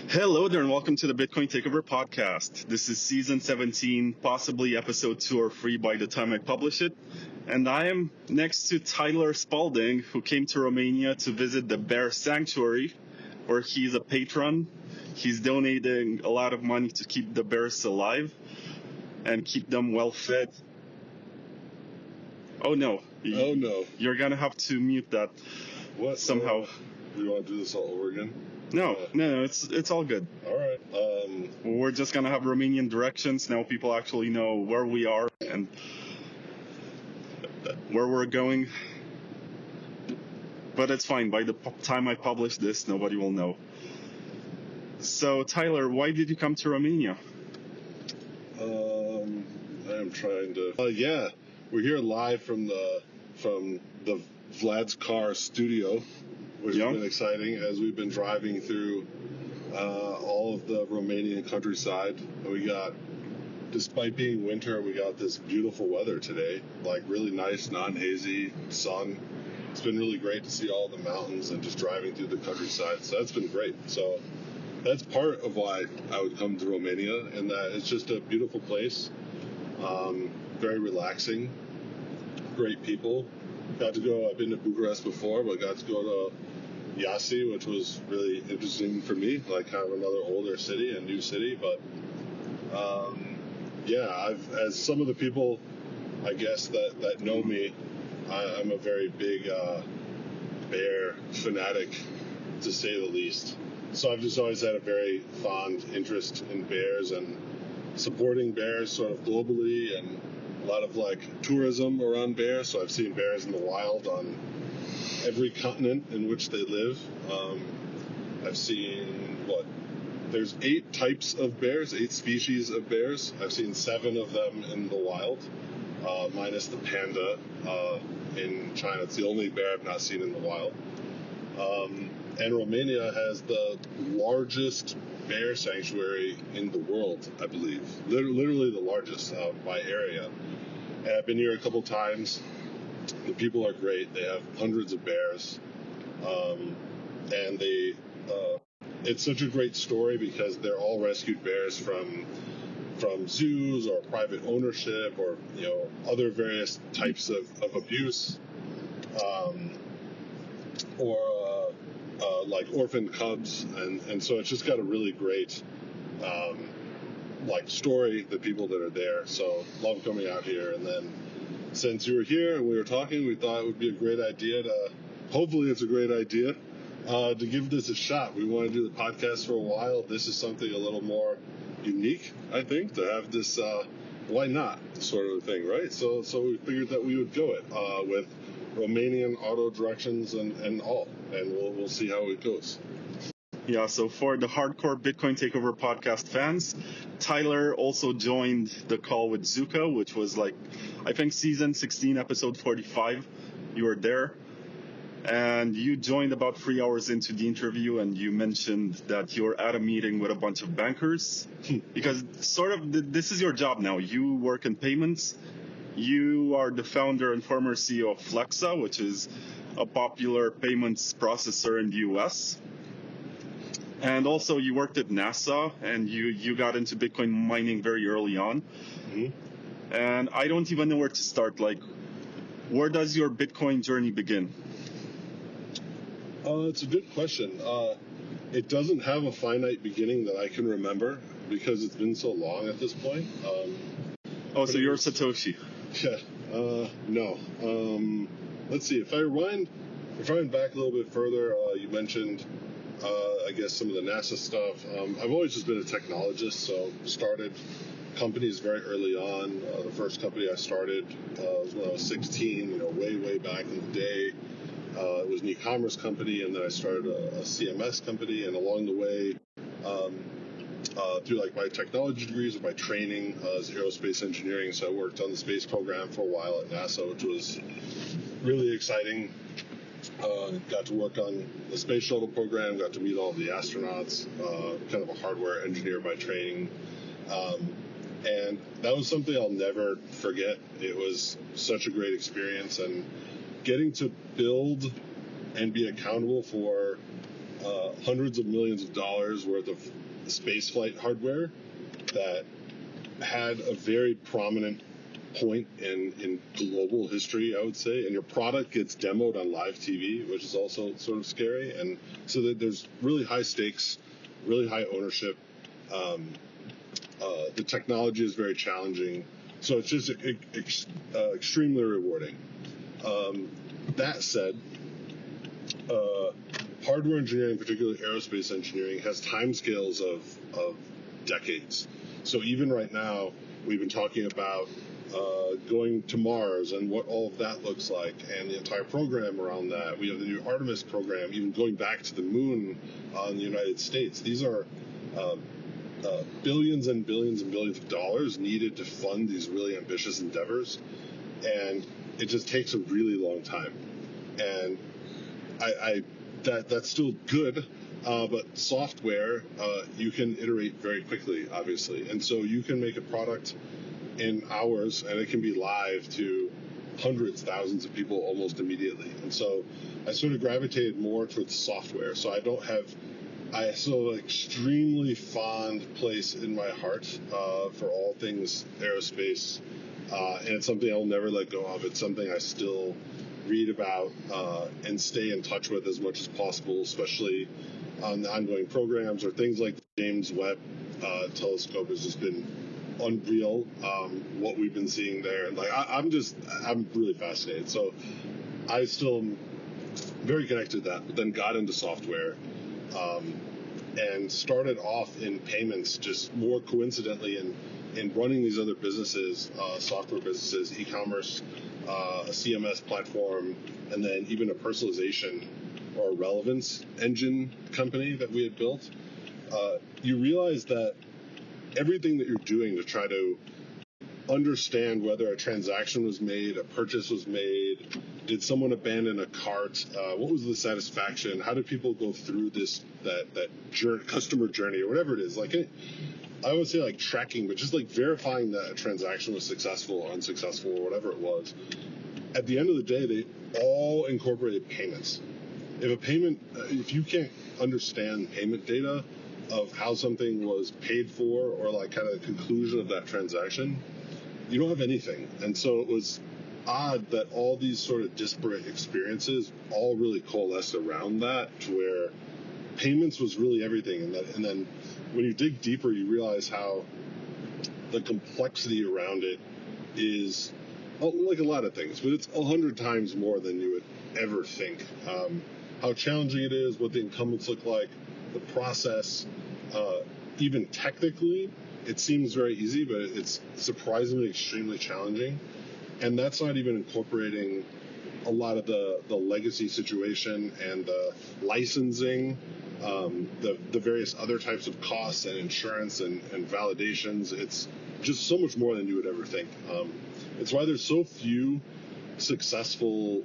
Hello there and welcome to the Bitcoin Takeover podcast. This is season 17, possibly episode 2 or 3 by the time I publish it. And I am next to Tyler Spalding, who came to Romania to visit the bear sanctuary, where he's a patron. He's donating a lot of money to keep the bears alive and keep them well fed. Oh no. You're gonna have to mute that. What? Somehow. Do you want to do this all over again? No, it's all good. All right. We're just gonna have Romanian directions. Now people actually know where we are and where we're going. But it's fine. By the time I publish this, nobody will know. So, Tyler, why did you come to Romania? I am trying to. We're here live from the Vlad's car studio, which has been exciting as we've been driving through all of the Romanian countryside. We got, despite being winter, we got this beautiful weather today, like really nice, non-hazy sun. It's been really great to see all the mountains and just driving through the countryside. So that's been great. So that's part of why I would come to Romania, and that it's just a beautiful place, very relaxing, great people. I've been to Bucharest before, but got to go to Iași, which was really interesting for me, like kind of another older city, a new city. But as some of the people, I guess, that know me, I'm a very big bear fanatic, to say the least. So I've just always had a very fond interest in bears and supporting bears sort of globally, and a lot of like tourism around bears. So I've seen bears in the wild on every continent in which they live. I've seen there's 8 types of bears, 8 species of bears. I've seen 7 of them in the wild, minus the panda in China. It's the only bear I've not seen in the wild. And Romania has the largest bear sanctuary in the world, I believe. Literally the largest by area. And I've been here a couple times. The people are great. They have hundreds of bears. And it's such a great story because they're all rescued bears from zoos or private ownership or, other various types of abuse. Like orphaned cubs, and so it's just got a really great story, the people that are there. So love coming out here. And then since you were here and we were talking, we thought it would be a great idea to give this a shot. We want to do the podcast for a while. This is something a little more unique, I think, to have this why not sort of thing, right? So we figured that we would go it with Romanian auto directions and all, and we'll see how it goes. Yeah, so for the hardcore Bitcoin Takeover podcast fans, Tyler also joined the call with Zuka, which was I think season 16, episode 45. You were there, and you joined about 3 hours into the interview, and you mentioned that you're at a meeting with a bunch of bankers, because sort of this is your job now. You work in payments. You are the founder and former CEO of Flexa, which is a popular payments processor in the US. And also you worked at NASA, and you got into Bitcoin mining very early on. Mm-hmm. And I don't even know where to start. Where does your Bitcoin journey begin? It's a good question. It doesn't have a finite beginning that I can remember because it's been so long at this point. So you're Satoshi. Yeah. No. Let's see. If I rewind back a little bit further, you mentioned, I guess, some of the NASA stuff. I've always just been a technologist, so started companies very early on. The first company I started was when I was 16, way back in the day. It was an e-commerce company, and then I started a CMS company. And along the way, through like my technology degrees or my training as aerospace engineering, so I worked on the space program for a while at NASA, which was really exciting. Got to work on the space shuttle program, got to meet all the astronauts, kind of a hardware engineer by training. And that was something I'll never forget. It was such a great experience, and getting to build and be accountable for hundreds of millions of dollars worth of spaceflight hardware that had a very prominent point in global history, I would say, and your product gets demoed on live TV, which is also sort of scary. And so that there's really high stakes, really high ownership. The technology is very challenging, so it's just extremely rewarding. That said, hardware engineering, particularly aerospace engineering, has timescales of decades. So even right now, we've been talking about going to Mars and what all of that looks like, and the entire program around that. We have the new Artemis program, even going back to the moon in the United States. These are billions and billions and billions of dollars needed to fund these really ambitious endeavors, and it just takes a really long time. And that's still good, but software, you can iterate very quickly, obviously, and so you can make a product in hours, and it can be live to hundreds, thousands of people almost immediately. And so I sort of gravitated more towards software. So I still have an extremely fond place in my heart for all things aerospace, and it's something I'll never let go of. It's something I still read about and stay in touch with as much as possible, especially on the ongoing programs or things like the James Webb telescope has just been unreal, what we've been seeing there. And I'm really fascinated. So I still am very connected to that, but then got into software and started off in payments, just more coincidentally in running these other businesses, software businesses, e-commerce, a CMS platform, and then even a personalization or a relevance engine company that we had built. You realize that everything that you're doing to try to understand whether a transaction was made, a purchase was made, did someone abandon a cart, what was the satisfaction, how did people go through that journey, customer journey, or whatever it is. Like I would say like tracking, but just like verifying that a transaction was successful or unsuccessful or whatever it was. At the end of the day, they all incorporated payments. If you can't understand payment data of how something was paid for, or like kind of the conclusion of that transaction, you don't have anything. And so it was odd that all these sort of disparate experiences all really coalesced around that, to where payments was really everything. And then when you dig deeper, you realize how the complexity around it is like a lot of things, but it's 100 times more than you would ever think. How challenging it is, what the incumbents look like, the process, even technically, it seems very easy, but it's surprisingly extremely challenging. And that's not even incorporating a lot of the legacy situation and the licensing, the various other types of costs and insurance and validations. It's just so much more than you would ever think. It's why there's so few successful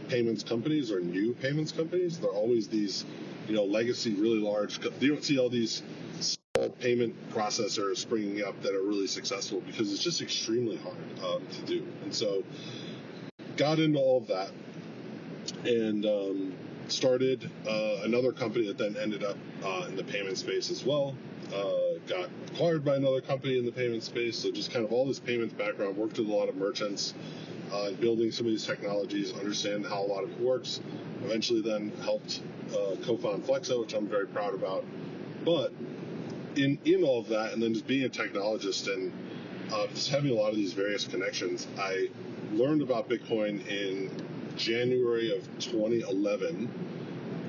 payments companies or new payments companies. They're always these, legacy, really large. You don't see all these small payment processors springing up that are really successful, because it's just extremely hard to do. And so got into all of that and started another company that then ended up in the payment space as well. Got acquired by another company in the payment space. So just kind of all this payments background, worked with a lot of merchants, building some of these technologies, understand how a lot of it works. Eventually then helped co-found Flexa, which I'm very proud about. But in all of that, and then just being a technologist and just having a lot of these various connections, I learned about Bitcoin in January of 2011.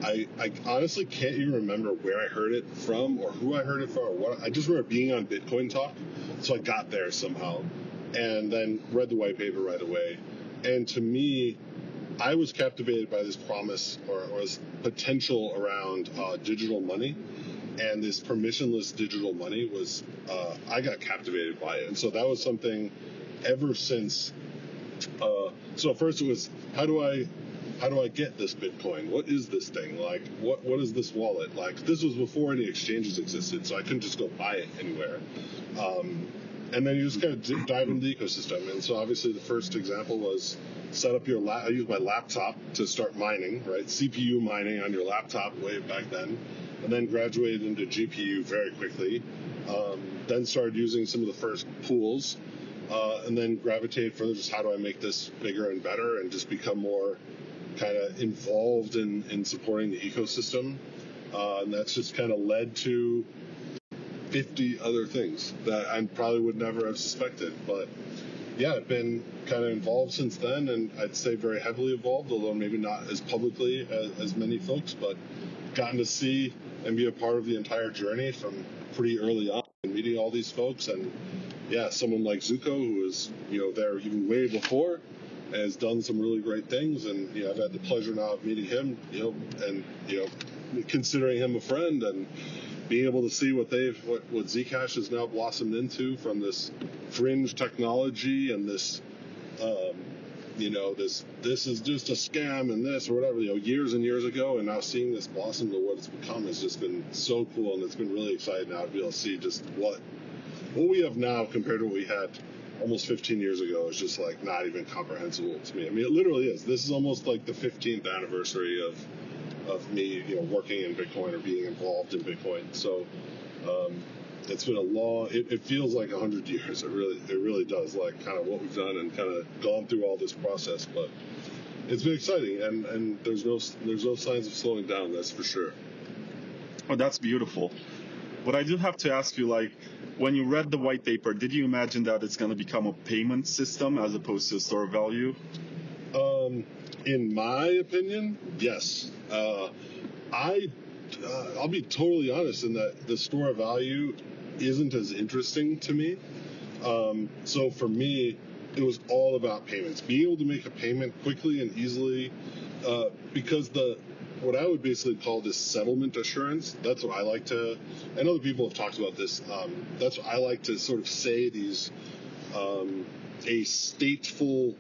I honestly can't even remember where I heard it from or who I heard it from or what. I just remember being on Bitcoin Talk, so I got there somehow, and then read the white paper right away. And to me, I was captivated by this promise or this potential around digital money, and this permissionless digital money was, I got captivated by it. And so that was something ever since, so first it was, how do I get this Bitcoin? What is this thing? Like, what is this wallet? Like, this was before any exchanges existed, so I couldn't just go buy it anywhere. And then you just kind of dive into the ecosystem. And so obviously the first example was set up your I used my laptop to start mining, right? CPU mining on your laptop way back then. And then graduated into GPU very quickly. Then started using some of the first pools. And then gravitated further, just how do I make this bigger and better and just become more kind of involved in supporting the ecosystem. And that's just kind of led to 50 other things that I probably would never have suspected. But yeah, I've been kind of involved since then, and I'd say very heavily involved, although maybe not as publicly as many folks, but gotten to see and be a part of the entire journey from pretty early on and meeting all these folks. And yeah, someone like Zuko, who was, there even way before, has done some really great things, and I've had the pleasure now of meeting him, and considering him a friend, and being able to see what Zcash has now blossomed into from this fringe technology and this, this is just a scam and this or whatever, years and years ago, and now seeing this blossom to what it's become has just been so cool, and it's been really exciting now to be able to see just what we have now compared to what we had almost 15 years ago is just like not even comprehensible to me. I mean, it literally is. This is almost like the 15th anniversary of me, working in Bitcoin or being involved in Bitcoin. So it's been a long. It feels like 100 years. It really does. Like kind of what we've done and kind of gone through all this process. But it's been exciting, and there's no signs of slowing down. That's for sure. Oh, that's beautiful. But I do have to ask you, like, when you read the white paper, did you imagine that it's going to become a payment system as opposed to a store of value? In my opinion, yes. I'll be totally honest in that the store of value isn't as interesting to me. So for me, it was all about payments. Being able to make a payment quickly and easily, because what I would basically call this settlement assurance, that's what I like to, and other people have talked about this, that's what I like to sort of say these, a stateful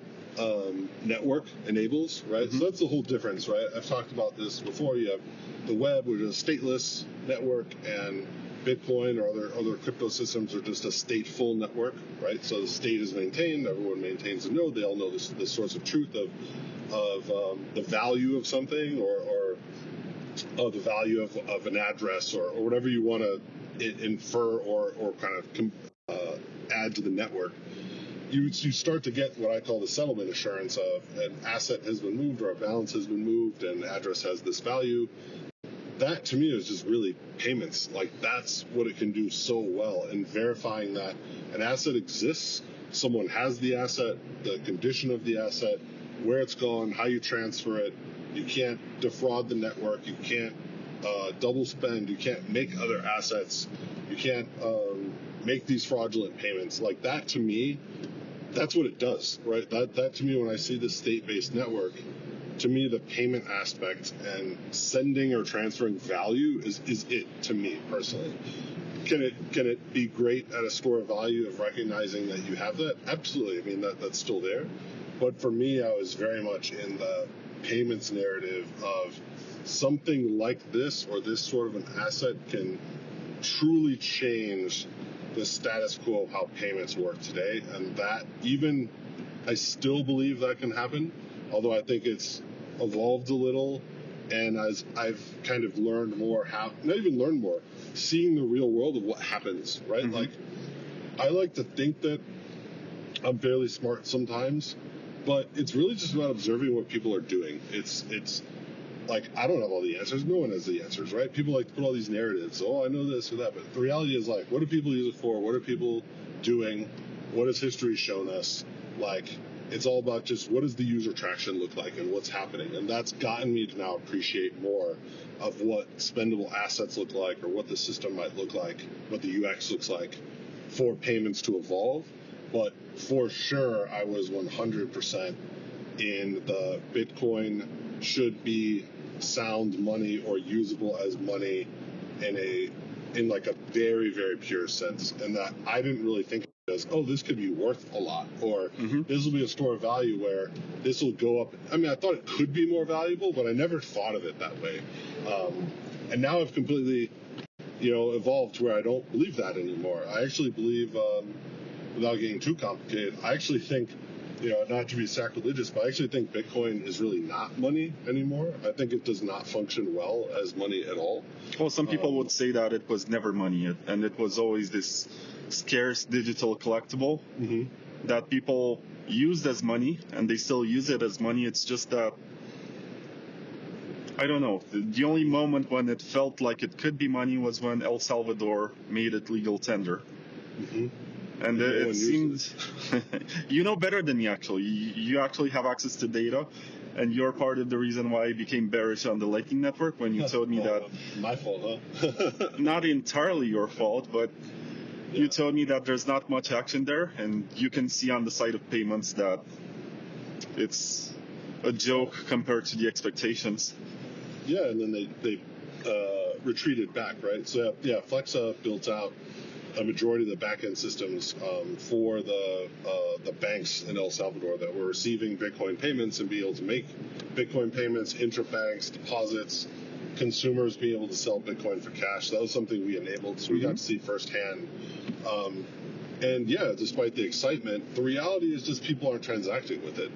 network enables, right? Mm-hmm. So that's the whole difference, right? I've talked about this before. You have the web, which is a stateless network, and Bitcoin or other crypto systems are just a stateful network, right? So the state is maintained, everyone maintains a node, they all know the source of truth of the value of something or the value of an address or whatever you want to infer or kind of add to the network. You start to get what I call the settlement assurance of an asset has been moved or a balance has been moved and address has this value. That to me is just really payments. Like that's what it can do so well, and verifying that an asset exists, someone has the asset, the condition of the asset, where it's gone, how you transfer it. You can't defraud the network. You can't double spend. You can't make other assets. You can't make these fraudulent payments. Like that to me, that's what it does, right? That to me, when I see this state-based network, to me the payment aspect and sending or transferring value is it to me personally. Can it be great at a store of value of recognizing that you have that? Absolutely. I mean that's still there. But for me, I was very much in the payments narrative of something like this or this sort of an asset can truly change the status quo of how payments work today. And that even, I still believe that can happen, although I think it's evolved a little. And as I've kind of learned more seeing the real world of what happens, right? Mm-hmm. Like, I like to think that I'm fairly smart sometimes, but it's really just about observing what people are doing. It's like, I don't have all the answers. No one has the answers, right? People like to put all these narratives. Oh, I know this or that. But the reality is, like, what do people use it for? What are people doing? What has history shown us? Like, it's all about just what does the user traction look like and what's happening. And that's gotten me to now appreciate more of what spendable assets look like or what the system might look like, what the UX looks like for payments to evolve. But for sure, I was 100% in the Bitcoin should be sound money or usable as money in like a very, very pure sense, and that I didn't really think of it as, oh, this could be worth a lot, or this will be a store of value where this will go up. I mean, I thought it could be more valuable, but I never thought of it that way. And now I've completely, evolved to where I don't believe that anymore. I actually believe, without getting too complicated, I actually think, not to be sacrilegious, but I actually think Bitcoin is really not money anymore. I think it does not function well as money at all. Well, some people would say that it was never money, and it was always this scarce digital collectible that people used as money, and they still use it as money. It's just that, I don't know, the only moment when it felt like it could be money was when El Salvador made it legal tender. And it seemed, you know better than me, actually. You actually have access to data, and you're part of the reason why I became bearish on the Lightning Network when you told me that. My fault, huh? Not entirely your fault, but you told me that there's not much action there, and you can see on the side of payments that it's a joke compared to the expectations. Yeah, and then they retreated back, right? So yeah, Flexa built out a majority of the back-end systems for the banks in El Salvador that were receiving Bitcoin payments and be able to make Bitcoin payments, intra-banks, deposits, consumers being able to sell Bitcoin for cash. That was something we enabled, so we got to see firsthand. And yeah, despite the excitement, the reality is just people aren't transacting with it.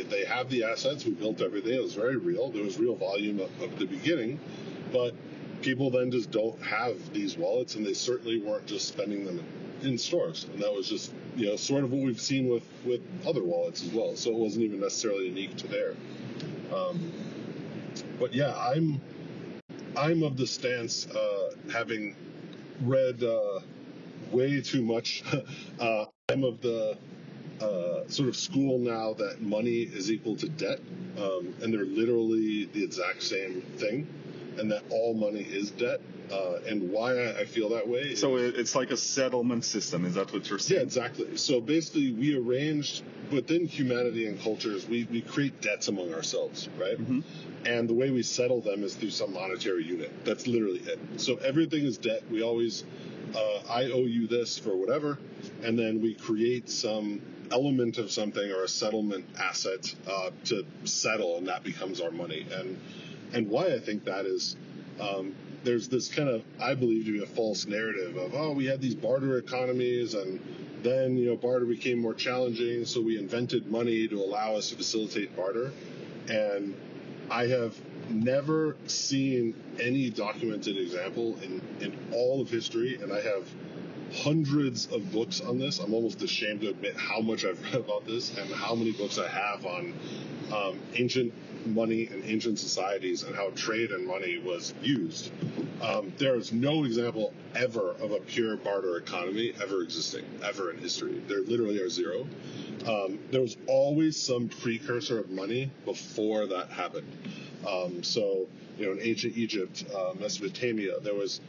They have the assets. We built everything. It was very real. There was real volume at the beginning, but people then just don't have these wallets, and they certainly weren't just spending them in stores. And that was just, sort of what we've seen with other wallets as well. So it wasn't even necessarily unique to there. But yeah, I'm of the stance, having read way too much. I'm of the sort of school now that money is equal to debt, and they're literally the exact same thing. And that all money is debt, and why I feel that way. So it's like a settlement system, is that what you're saying? Yeah, exactly. So basically, we arranged within humanity and cultures, we create debts among ourselves, right? And the way we settle them is through some monetary unit. That's literally it. So everything is debt. We always, I owe you this for whatever, and then we create some element of something or a settlement asset to settle, and that becomes our money. And why I think that is, there's this kind of, I believe to be a false narrative of, we had these barter economies, and then, barter became more challenging, so we invented money to allow us to facilitate barter. And I have never seen any documented example in all of history, and I have hundreds of books on this. I'm almost ashamed to admit how much I've read about this and how many books I have on ancient money and ancient societies and how trade and money was used. There is no example ever of a pure barter economy ever existing, ever in history. There literally are zero. There was always some precursor of money before that happened. So, in ancient Egypt, Mesopotamia, there was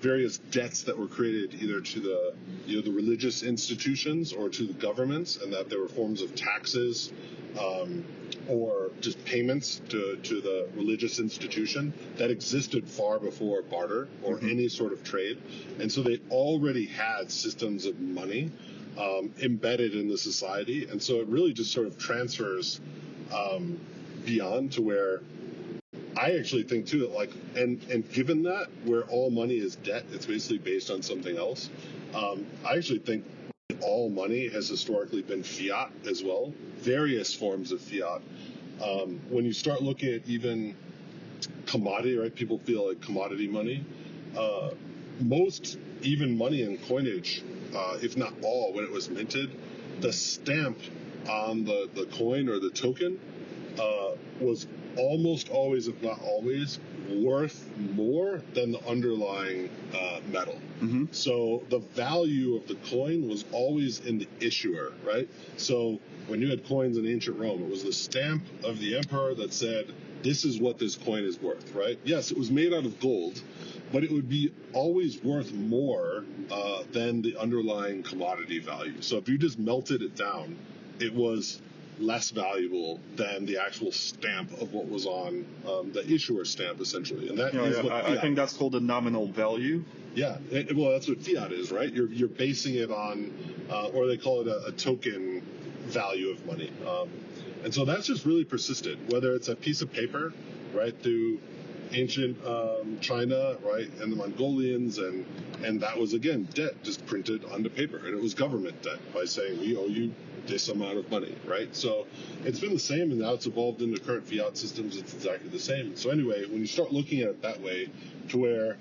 various debts that were created either to the religious institutions or to the governments, and that there were forms of taxes or just payments to the religious institution that existed far before barter or any sort of trade. And so they already had systems of money embedded in the society. And so it really just sort of transfers beyond to where I actually think too that and given that where all money is debt, it's basically based on something else. I actually think all money has historically been fiat as well, various forms of fiat. When you start looking at even commodity, right? People feel like commodity money. Most even money and coinage, if not all, when it was minted, the stamp on the coin or the token was almost always, if not always, worth more than the underlying metal. So the value of the coin was always in the issuer, right? So when you had coins in ancient Rome, it was the stamp of the emperor that said, this is what this coin is worth, right? Yes, it was made out of gold, but it would be always worth more than the underlying commodity value. So if you just melted it down, it was less valuable than the actual stamp of what was on the issuer stamp, essentially. And that is what I think that's called a nominal value. Yeah, well, that's what fiat is, right? You're basing it on, or they call it a token value of money. And so that's just really persistent, whether it's a piece of paper, right, through ancient China, right, and the Mongolians, and that was, again, debt just printed onto paper. And it was government debt by saying, we owe you this amount of money, right? So it's been the same, and now it's evolved into current fiat systems. It's exactly the same. So anyway, when you start looking at it that way, to where,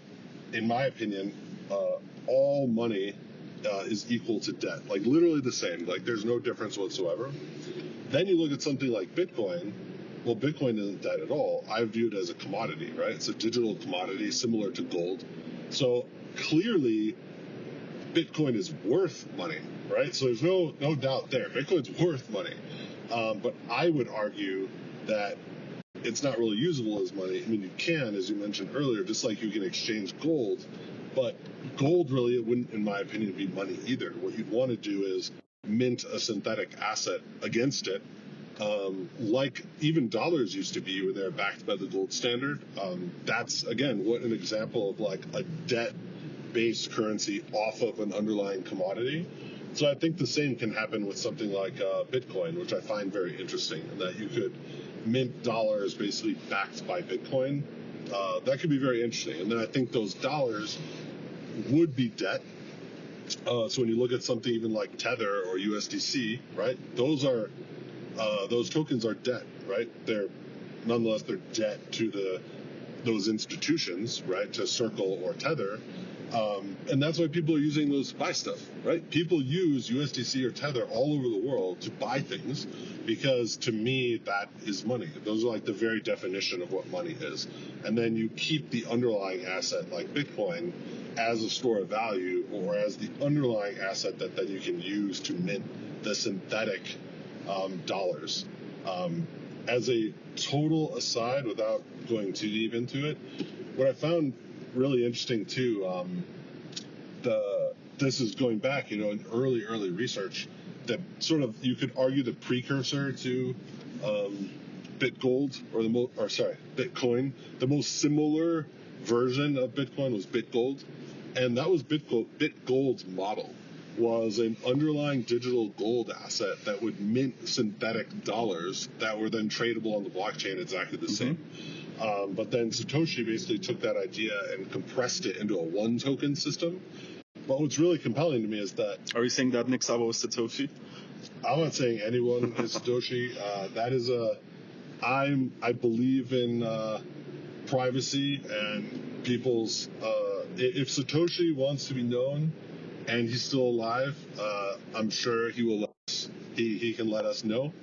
in my opinion, all money is equal to debt, like literally the same, like there's no difference whatsoever. Then you look at something like Bitcoin. Well, Bitcoin isn't debt at all. I view it as a commodity, right? It's a digital commodity similar to gold. So clearly, Bitcoin is worth money, right? So there's no doubt there. Bitcoin's worth money. But I would argue that it's not really usable as money. I mean, you can, as you mentioned earlier, just like you can exchange gold, but gold really, it wouldn't, in my opinion, be money either. What you'd want to do is mint a synthetic asset against it, like even dollars used to be when they're backed by the gold standard. That's, again, what an example of like a debt-based currency off of an underlying commodity. So I think the same can happen with something like Bitcoin, which I find very interesting, that you could mint dollars basically backed by Bitcoin. That could be very interesting. And then I think those dollars would be debt. So when you look at something even like Tether or USDC, right, those tokens are debt, right? Nonetheless, they're debt to those institutions, right, to Circle or Tether. And that's why people are using those to buy stuff, right? People use USDC or Tether all over the world to buy things because, to me, that is money. Those are like the very definition of what money is. And then you keep the underlying asset like Bitcoin as a store of value or as the underlying asset that then you can use to mint the synthetic dollars. As a total aside, without going too deep into it, what I found really interesting too, this is going back, in early research, that sort of, you could argue the precursor to Bitcoin. The most similar version of Bitcoin was Bitgold, and that was Bitgold's model. Was an underlying digital gold asset that would mint synthetic dollars that were then tradable on the blockchain exactly the same. But then Satoshi basically took that idea and compressed it into a one token system. But what's really compelling to me is that... Are you saying that Nick Szabo was Satoshi? I'm not saying anyone is Satoshi. That is I believe in privacy and people's... if Satoshi wants to be known and he's still alive, I'm sure he will let us, he can let us know.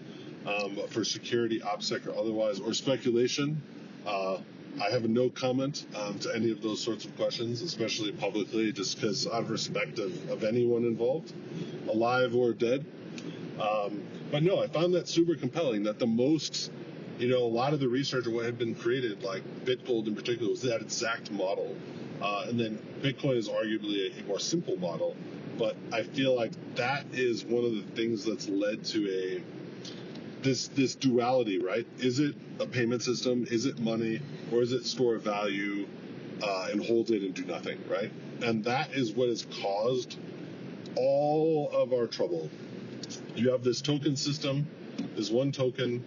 For security, OPSEC, or otherwise, or speculation, I have no comment to any of those sorts of questions, especially publicly, just because out of respect of anyone involved, alive or dead. But no, I found that super compelling, that the most, a lot of the research of what had been created, like Bitgold in particular, was that exact model. And then Bitcoin is arguably a more simple model, but I feel like that is one of the things that's led to this duality, right? Is it a payment system? Is it money? Or is it store of value and hold it and do nothing, right? And that is what has caused all of our trouble. You have this token system, this one token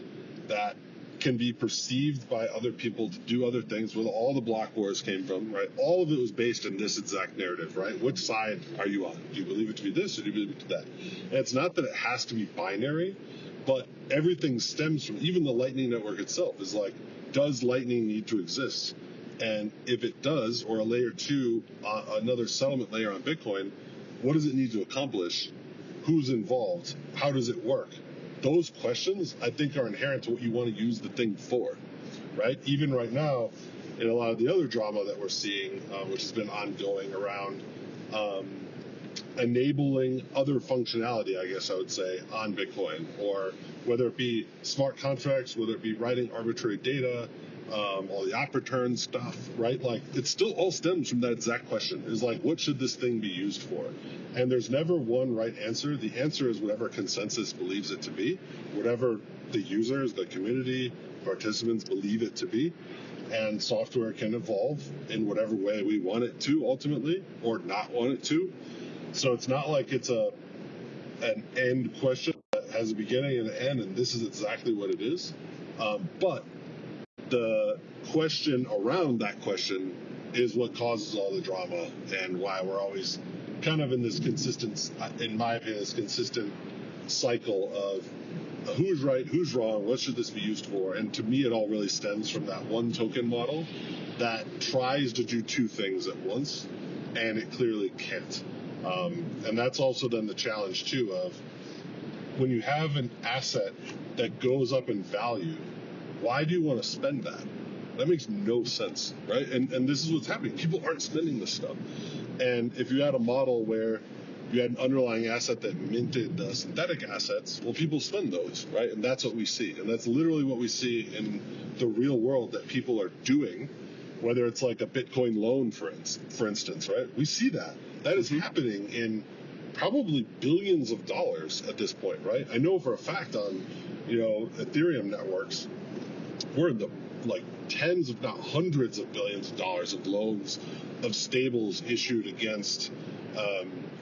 that can be perceived by other people to do other things, where all the block wars came from, right? All of it was based in this exact narrative, right? Which side are you on? Do you believe it to be this, or do you believe it to that? And it's not that it has to be binary, but everything stems from, even the Lightning Network itself is like, does Lightning need to exist? And if it does, or a layer 2, another settlement layer on Bitcoin, what does it need to accomplish? Who's involved? How does it work? Those questions, I think, are inherent to what you want to use the thing for, right? Even right now, in a lot of the other drama that we're seeing, which has been ongoing around enabling other functionality, I guess I would say, on Bitcoin, or whether it be smart contracts, whether it be writing arbitrary data, all the app return stuff, right? Like, it still all stems from that exact question, is like, what should this thing be used for? And there's never one right answer. The answer is whatever consensus believes it to be, whatever the users, the community, participants believe it to be. And software can evolve in whatever way we want it to ultimately, or not want it to. So it's not like it's an end question that has a beginning and an end, and this is exactly what it is. But the question around that question is what causes all the drama and why we're always kind of in this consistent, in my opinion, this consistent cycle of who's right, who's wrong, what should this be used for? And to me, it all really stems from that one token model that tries to do two things at once, and it clearly can't. And that's also then the challenge too of when you have an asset that goes up in value, why do you want to spend that? That makes no sense, right? And this is what's happening. People aren't spending this stuff. And if you had a model where you had an underlying asset that minted synthetic assets, well, people spend those, right? And that's what we see. And that's literally what we see in the real world that people are doing, whether it's like a Bitcoin loan, for instance, right? We see that. That is happening in probably billions of dollars at this point, right? I know for a fact on, Ethereum networks, we're in the tens, if not hundreds of billions of dollars of loans of stables issued against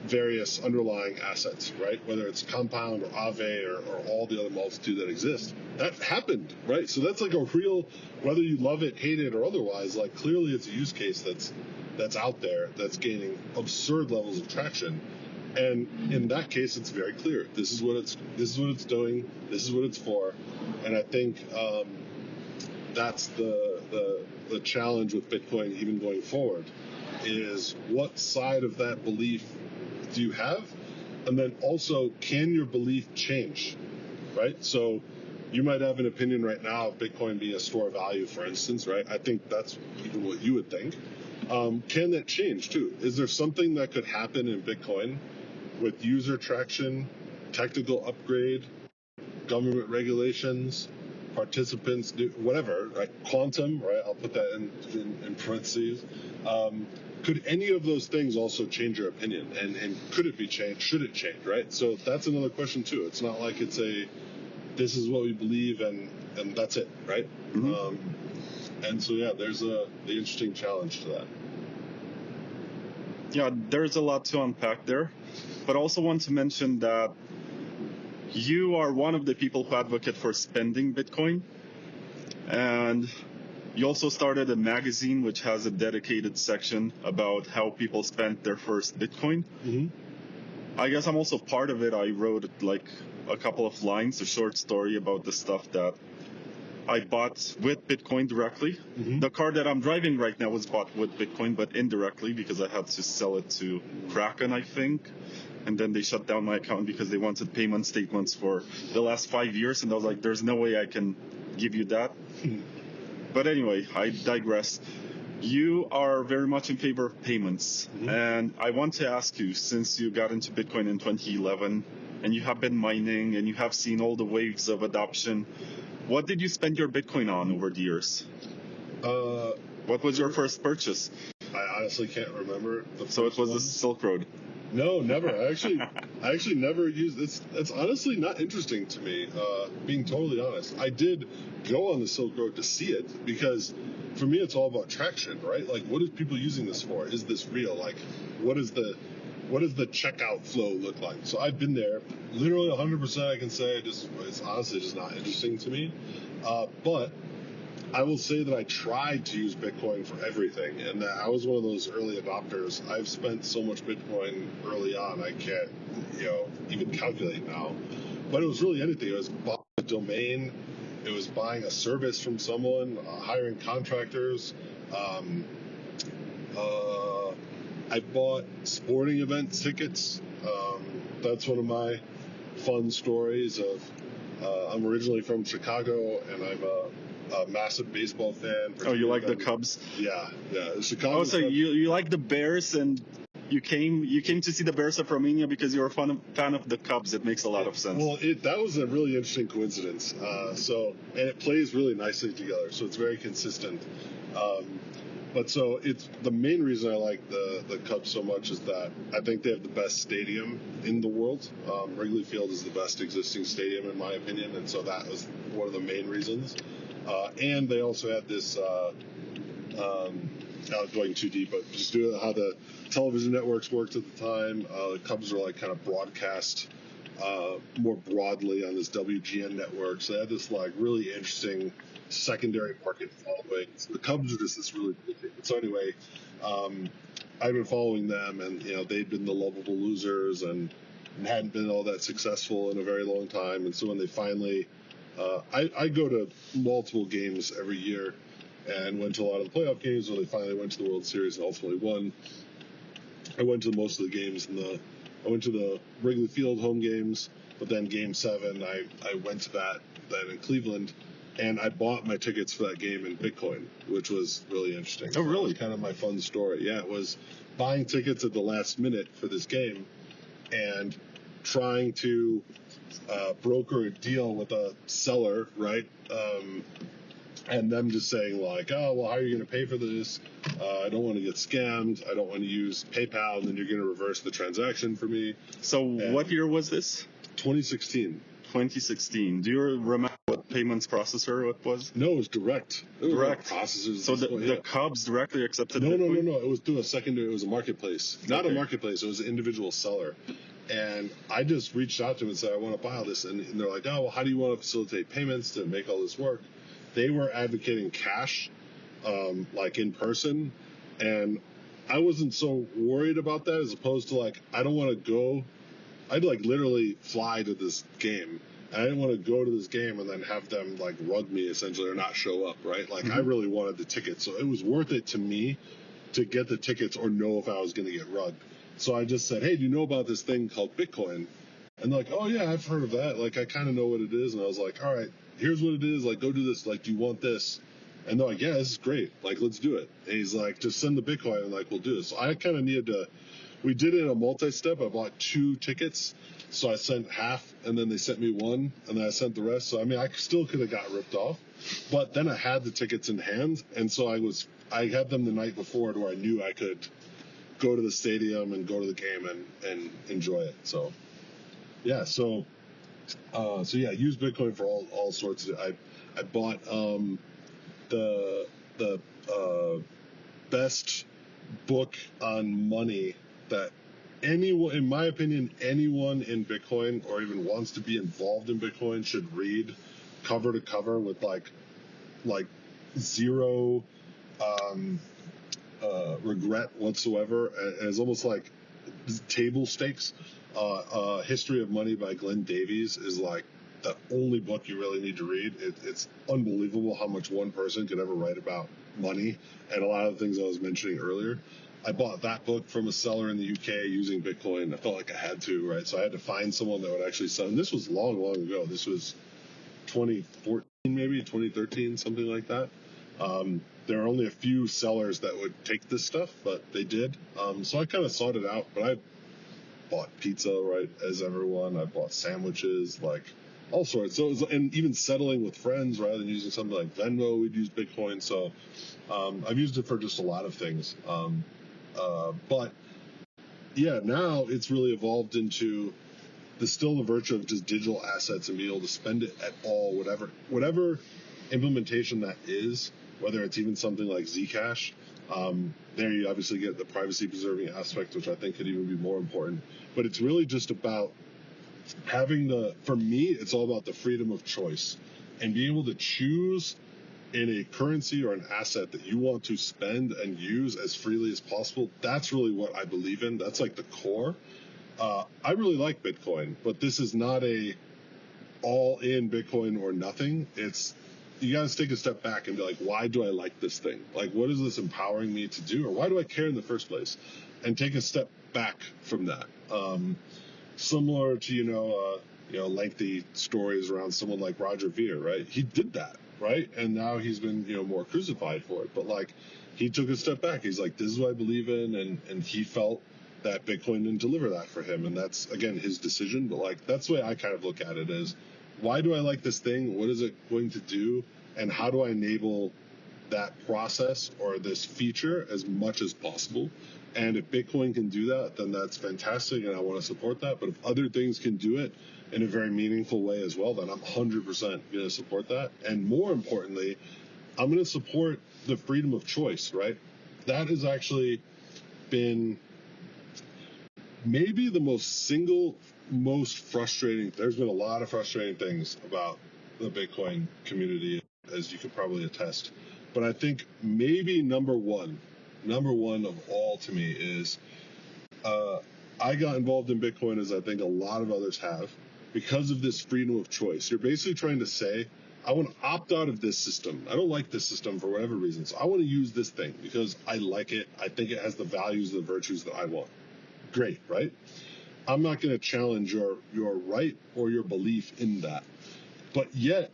various underlying assets, right? Whether it's Compound or Aave or all the other multitude that exist. That happened, right? So that's like a real, whether you love it, hate it, or otherwise, like clearly it's a use case that's out there, that's gaining absurd levels of traction. And in that case, it's very clear. This is what it's doing. This is what it's for. And I think that's the challenge with Bitcoin even going forward, is what side of that belief do you have? And then also, can your belief change, right? So you might have an opinion right now of Bitcoin being a store of value, for instance, right? I think that's even what you would think. Can that change too? Is there something that could happen in Bitcoin with user traction, technical upgrade, government regulations, participants, whatever, right? Quantum, right? I'll put that in parentheses. Could any of those things also change your opinion? And could it be changed? Should it change, right? So that's another question too. It's not like it's this is what we believe and that's it, right? Mm-hmm. And so, yeah, there's the interesting challenge to that. Yeah, there's a lot to unpack there, but also want to mention that you are one of the people who advocate for spending Bitcoin, and you also started a magazine which has a dedicated section about how people spent their first Bitcoin. Mm-hmm. I guess I'm also part of it. I wrote a couple of lines, a short story about the stuff that I bought with Bitcoin directly. Mm-hmm. The car that I'm driving right now was bought with Bitcoin, but indirectly because I had to sell it to Kraken, I think. And then they shut down my account because they wanted payment statements for the last 5 years. And I was like, there's no way I can give you that. But anyway, I digress. You are very much in favor of payments. Mm-hmm. And I want to ask you, since you got into Bitcoin in 2011, and you have been mining, and you have seen all the waves of adoption, what did you spend your Bitcoin on over the years? What was your first purchase? I honestly can't remember. So it was the Silk Road. No, never. I actually never used this. It's honestly not interesting to me, being totally honest. I did go on the Silk Road to see it because for me it's all about traction, right? Like, what is people using this for? Is this real? Like, what is the checkout flow look like? So I've been there. Literally 100% I can say it's honestly just not interesting to me. But I will say that I tried to use Bitcoin for everything, and that I was one of those early adopters. I've spent so much Bitcoin early on, I can't, even calculate now. But it was really anything. It was buying a domain. It was buying a service from someone, hiring contractors. I bought sporting event tickets. That's one of my fun stories of, I'm originally from Chicago, and I'm a massive baseball fan. Oh, you like the Cubs? Yeah. Chicago. Oh, so you like the Bears and you came to see the Bears of Romania because you're a fan of the Cubs. It makes a lot of sense. Well, that was a really interesting coincidence. And it plays really nicely together, so it's very consistent. But so it's the main reason I like the Cubs so much is that I think they have the best stadium in the world. Wrigley Field is the best existing stadium in my opinion, and so that was one of the main reasons. And they also had this. Not going too deep, but just doing how the television networks worked at the time. The Cubs were like kind of broadcast more broadly on this WGN network, so they had this like really interesting secondary market following. So the Cubs are just this really cool thing. So anyway, I've been following them, and they'd been the lovable losers and hadn't been all that successful in a very long time. And so when they finally, I go to multiple games every year. And went to a lot of the playoff games when they finally went to the World Series and ultimately won. I went to most of the games I went to the Wrigley Field home games, but then Game 7, I went to that in Cleveland, and I bought my tickets for that game in Bitcoin, which was really interesting. Oh, really? Kind of my fun story. Yeah, it was buying tickets at the last minute for this game and trying to broker a deal with a seller, right? And them just saying like, oh, well, how are you going to pay for this? I don't want to get scammed. I don't want to use PayPal, and then you're going to reverse the transaction for me. So what year was this? 2016. 2016. Do you remember what payments processor it was? No, it was direct. Direct. Processors. So the Cubs directly accepted No. Bitcoin? No. It was through a secondary. It was a marketplace. Not a marketplace. It was an individual seller. And I just reached out to them and said, I want to buy all this. And they're like, oh, well, how do you want to facilitate payments to make all this work? They were advocating cash, like in person, and I wasn't so worried about that as opposed to like, I don't want to go, I'd like literally fly to this game, and I didn't want to go to this game and then have them like rug me essentially or not show up, right? Like I really wanted the tickets, so it was worth it to me to get the tickets or know if I was going to get rugged. So I just said, hey, do you know about this thing called Bitcoin? And they're like, oh yeah, I've heard of that. Like I kind of know what it is, and I was like, all right. Here's what it is, like, go do this, like, do you want this? And they're like, yeah, this is great, like, let's do it. And he's like, just send the Bitcoin, and, like, we'll do this. So I kind of needed to, we did it in a multi-step. I bought 2 tickets, so I sent half, and then they sent me one, and then I sent the rest. So, I mean, I still could have got ripped off, but then I had the tickets in hand, and so I had them the night before to where I knew I could go to the stadium and go to the game and enjoy it. So, yeah, so use Bitcoin for all sorts of. I bought the best book on money that anyone, in my opinion, anyone in Bitcoin or even wants to be involved in Bitcoin should read cover to cover with like zero regret whatsoever. And it's almost like table stakes. History of Money by Glenn Davies is like the only book you really need to read. It's unbelievable how much one person could ever write about money and a lot of the things I was mentioning earlier. I bought that book from a seller in the UK using Bitcoin. I felt like I had to, right? So I had to find someone that would actually sell. And this was long ago. This was 2014, maybe 2013, something like that. There are only a few sellers that would take this stuff, but they did. So I kind of sought it out, but I bought pizza, right, as everyone. I bought sandwiches, like all sorts. So and even settling with friends rather than using something like Venmo, we'd use Bitcoin. So I've used it for just a lot of things. But yeah, now it's really evolved into the virtue of just digital assets and being able to spend it at all, whatever implementation that is, whether it's even something like Zcash. There you obviously get the privacy preserving aspect, which I think could even be more important. But it's really just about for me, it's all about the freedom of choice and being able to choose in a currency or an asset that you want to spend and use as freely as possible. That's really what I believe in. That's like the core. I really like Bitcoin, but this is not a all in Bitcoin or nothing. You got to take a step back and be like, why do I like this thing? Like, what is this empowering me to do? Or why do I care in the first place? And take a step back from that. Similar to, lengthy stories around someone like Roger Ver, right? He did that, right? And now he's been, more crucified for it. But like, he took a step back. He's like, this is what I believe in. And he felt that Bitcoin didn't deliver that for him, and that's, again, his decision. But like, that's the way I kind of look at it, is why do I like this thing? What is it going to do? And how do I enable that process or this feature as much as possible? And if Bitcoin can do that, then that's fantastic, and I want to support that. But if other things can do it in a very meaningful way as well, then I'm 100% going to support that. And more importantly, I'm going to support the freedom of choice, right? That has actually been maybe the most frustrating. There's been a lot of frustrating things about the Bitcoin community, as you could probably attest. But I think maybe number one of all to me is I got involved in Bitcoin, as I think a lot of others have, because of this freedom of choice. You're basically trying to say, I want to opt out of this system. I don't like this system for whatever reason, so I want to use this thing because I like it. I think it has the values, the virtues that I want. Great, right? I'm not going to challenge your right or your belief in that. But yet,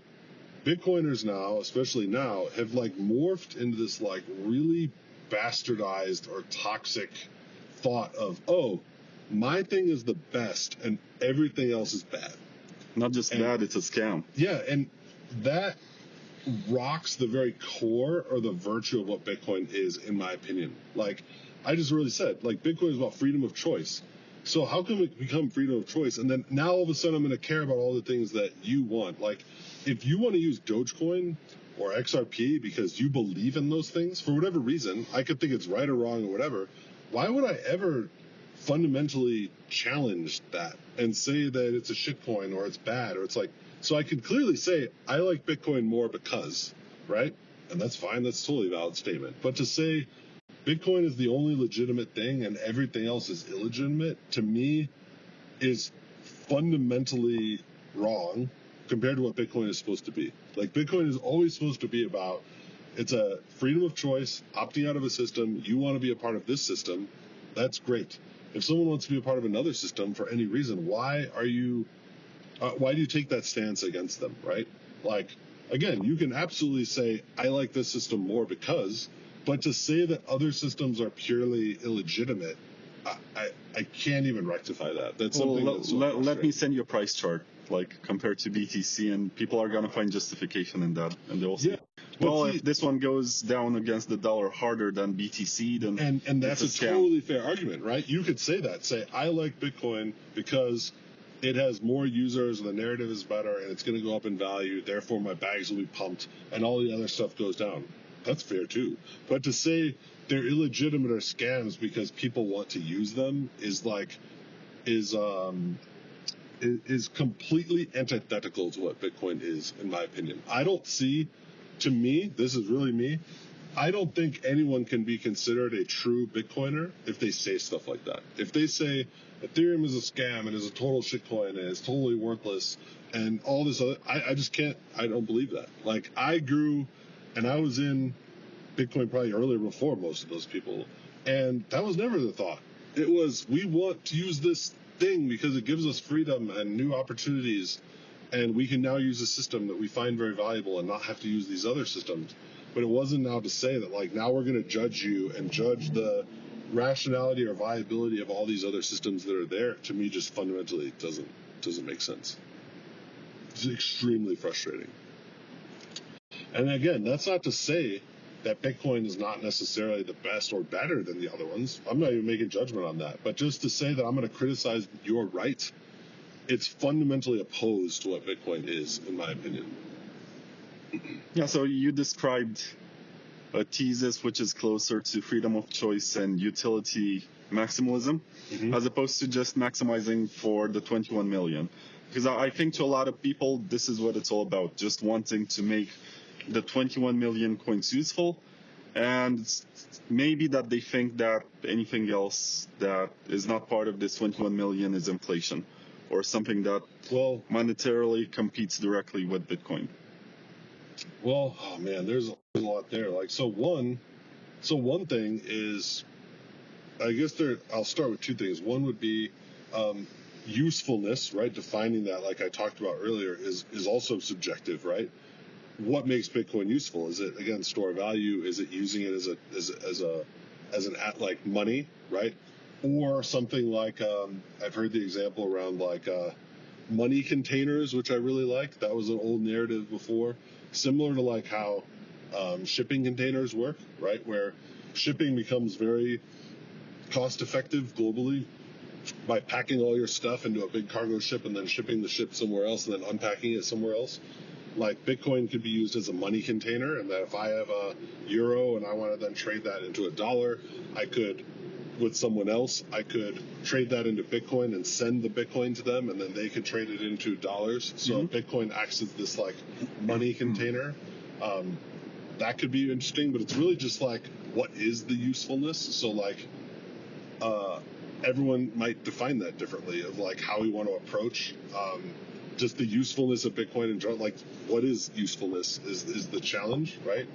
Bitcoiners now, especially now, have like morphed into this like really bastardized or toxic thought of, oh, my thing is the best and everything else is bad. Not just bad, it's a scam. Yeah, and that rocks the very core or the virtue of what Bitcoin is, in my opinion. Like I just really said, like Bitcoin is about freedom of choice. So how can it become freedom of choice? And then now all of a sudden I'm going to care about all the things that you want. Like if you want to use Dogecoin or XRP because you believe in those things for whatever reason, I could think it's right or wrong or whatever. Why would I ever fundamentally challenge that and say that it's a shitcoin or it's bad or it's like, so I could clearly say I like Bitcoin more because, right? And that's fine. That's totally a valid statement. But to say Bitcoin is the only legitimate thing and everything else is illegitimate, to me, is fundamentally wrong compared to what Bitcoin is supposed to be. Like Bitcoin is always supposed to be about, it's a freedom of choice, opting out of a system. You want to be a part of this system, that's great. If someone wants to be a part of another system for any reason, why do you take that stance against them, right? Like, again, you can absolutely say, I like this system more because, but to say that other systems are purely illegitimate, I can't even rectify that. That's something that's so let me send you a price chart, like compared to BTC, and people are going to find justification in that, and they'll say, yeah. well, if this one goes down against the dollar harder than BTC, then and that's a totally fair argument, right? You could say that. Say, I like Bitcoin because it has more users, the narrative is better, and it's going to go up in value, therefore my bags will be pumped, and all the other stuff goes down. That's fair too. But to say they're illegitimate or scams because people want to use them is completely antithetical to what Bitcoin is, in my opinion. I don't see, to me, this is really me, I don't think anyone can be considered a true Bitcoiner if they say stuff like that. If they say Ethereum is a scam and is a total shitcoin and is totally worthless and all this other, I just can't, I don't believe that. Like I grew and I was in Bitcoin probably earlier before most of those people, and that was never the thought. It was, we want to use this thing because it gives us freedom and new opportunities, and we can now use a system that we find very valuable and not have to use these other systems. But it wasn't now to say that, like, now we're going to judge you and judge the rationality or viability of all these other systems that are there. To me, just fundamentally doesn't make sense. It's extremely frustrating. And again, that's not to say that Bitcoin is not necessarily the best or better than the other ones. I'm not even making judgment on that. But just to say that I'm going to criticize your right, it's fundamentally opposed to what Bitcoin is, in my opinion. Yeah, so you described a thesis which is closer to freedom of choice and utility maximalism, as opposed to just maximizing for the 21 million. Because I think to a lot of people, this is what it's all about, just wanting to make the 21 million coins useful, and maybe that they think that anything else that is not part of this 21 million is inflation or something that monetarily competes directly with Bitcoin. Well, oh man, there's a lot there. Like, so one thing is, I guess I'll start with two things. One would be usefulness, right? Defining that, like I talked about earlier, is also subjective, right? What makes Bitcoin useful? Is it, again, store value? Is it using it as an like money, right? or something like, I've heard the example around like money containers, which I really like. That was an old narrative before, similar to like how shipping containers work, right? Where shipping becomes very cost effective globally by packing all your stuff into a big cargo ship and then shipping the ship somewhere else and then unpacking it somewhere else. Like Bitcoin could be used as a money container, and that if I have a euro and I want to then trade that into a dollar, I could, with someone else, I could trade that into Bitcoin and send the Bitcoin to them, and then they could trade it into dollars. So Bitcoin acts as this like money container. That could be interesting, but it's really just like, what is the usefulness? So like, everyone might define that differently of like how we want to approach just the usefulness of Bitcoin and like what is usefulness is the challenge, right?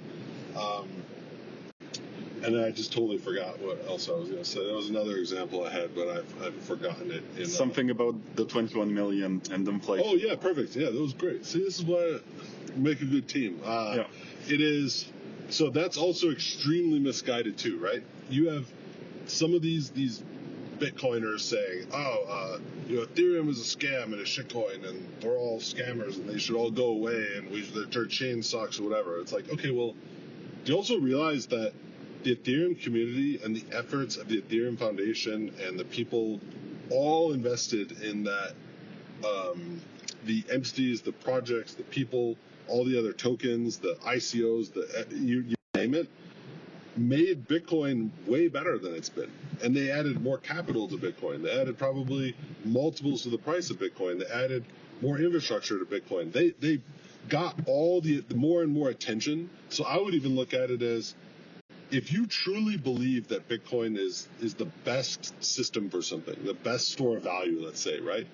And then I just totally forgot what else I was going to say. There was another example I had, but I've forgotten it. Something about the 21 million and inflation. Oh yeah, perfect. Yeah, that was great. See, this is why I make a good team. It is. So that's also extremely misguided too, right? You have some of these Bitcoiners saying, Ethereum is a scam and a shitcoin, and they're all scammers, and they should all go away, and their chain sucks or whatever. It's like, okay, well, do you also realize that the Ethereum community and the efforts of the Ethereum Foundation and the people all invested in that, the entities, the projects, the people, all the other tokens, the ICOs, you name it, made Bitcoin way better than it's been. And they added more capital to Bitcoin. They added probably multiples to the price of Bitcoin. They added more infrastructure to Bitcoin. They got all the more and more attention. So I would even look at it as, if you truly believe that Bitcoin is the best system for something, the best store of value, let's say, right?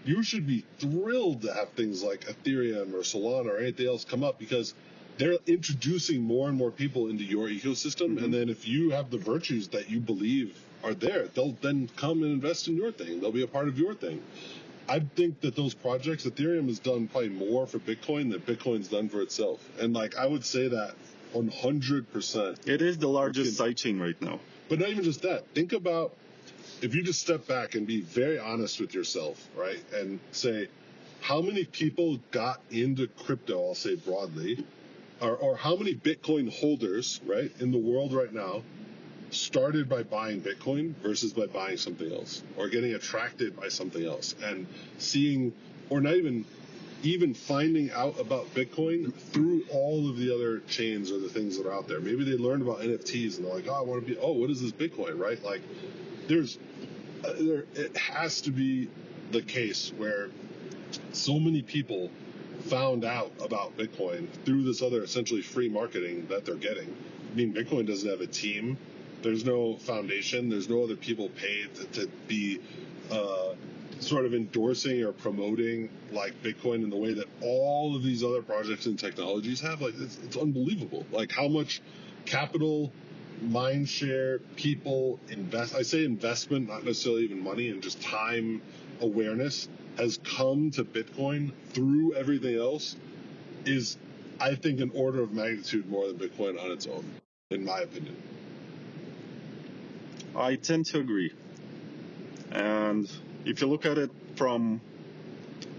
You should be thrilled to have things like Ethereum or Solana or anything else come up, because they're introducing more and more people into your ecosystem. And then if you have the virtues that you believe are there, they'll then come and invest in your thing. They'll be a part of your thing. I think that those projects, Ethereum has done probably more for Bitcoin than Bitcoin's done for itself. And like, I would say that 100%. It is the largest sidechain right now. But not even just that. Think about, if you just step back and be very honest with yourself, right? And say, how many people got into crypto, I'll say broadly, or how many Bitcoin holders, right, in the world right now started by buying Bitcoin versus by buying something else, or getting attracted by something else and seeing, or not even finding out about Bitcoin through all of the other chains or the things that are out there. Maybe they learned about NFTs and they're like, what is this Bitcoin, right? Like, it has to be the case where so many people found out about Bitcoin through this other essentially free marketing that they're getting. I mean, Bitcoin doesn't have a team. There's no foundation. There's no other people paid to be sort of endorsing or promoting like Bitcoin in the way that all of these other projects and technologies have. Like, it's unbelievable. Like, how much capital, mind share, people invest. I say investment, not necessarily even money, and just time, awareness has come to Bitcoin through everything else is, I think, an order of magnitude more than Bitcoin on its own, in my opinion. I tend to agree. And if you look at it from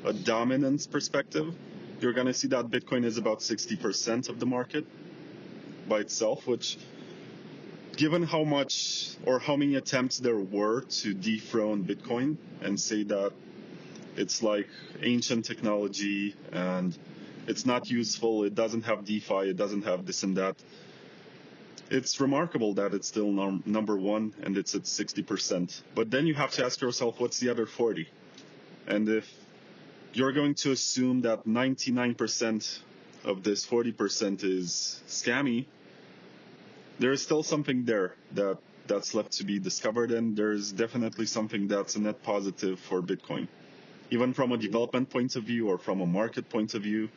a dominance perspective, you're going to see that Bitcoin is about 60% of the market by itself, which, given how much or how many attempts there were to dethrone Bitcoin and say that it's like ancient technology and it's not useful, it doesn't have DeFi, it doesn't have this and that, it's remarkable that it's still number one and it's at 60%. But then you have to ask yourself, what's the other 40? And if you're going to assume that 99% of this 40% is scammy, there is still something there that's left to be discovered, and there's definitely something that's a net positive for Bitcoin. Even from a development point of view or from a market point of view,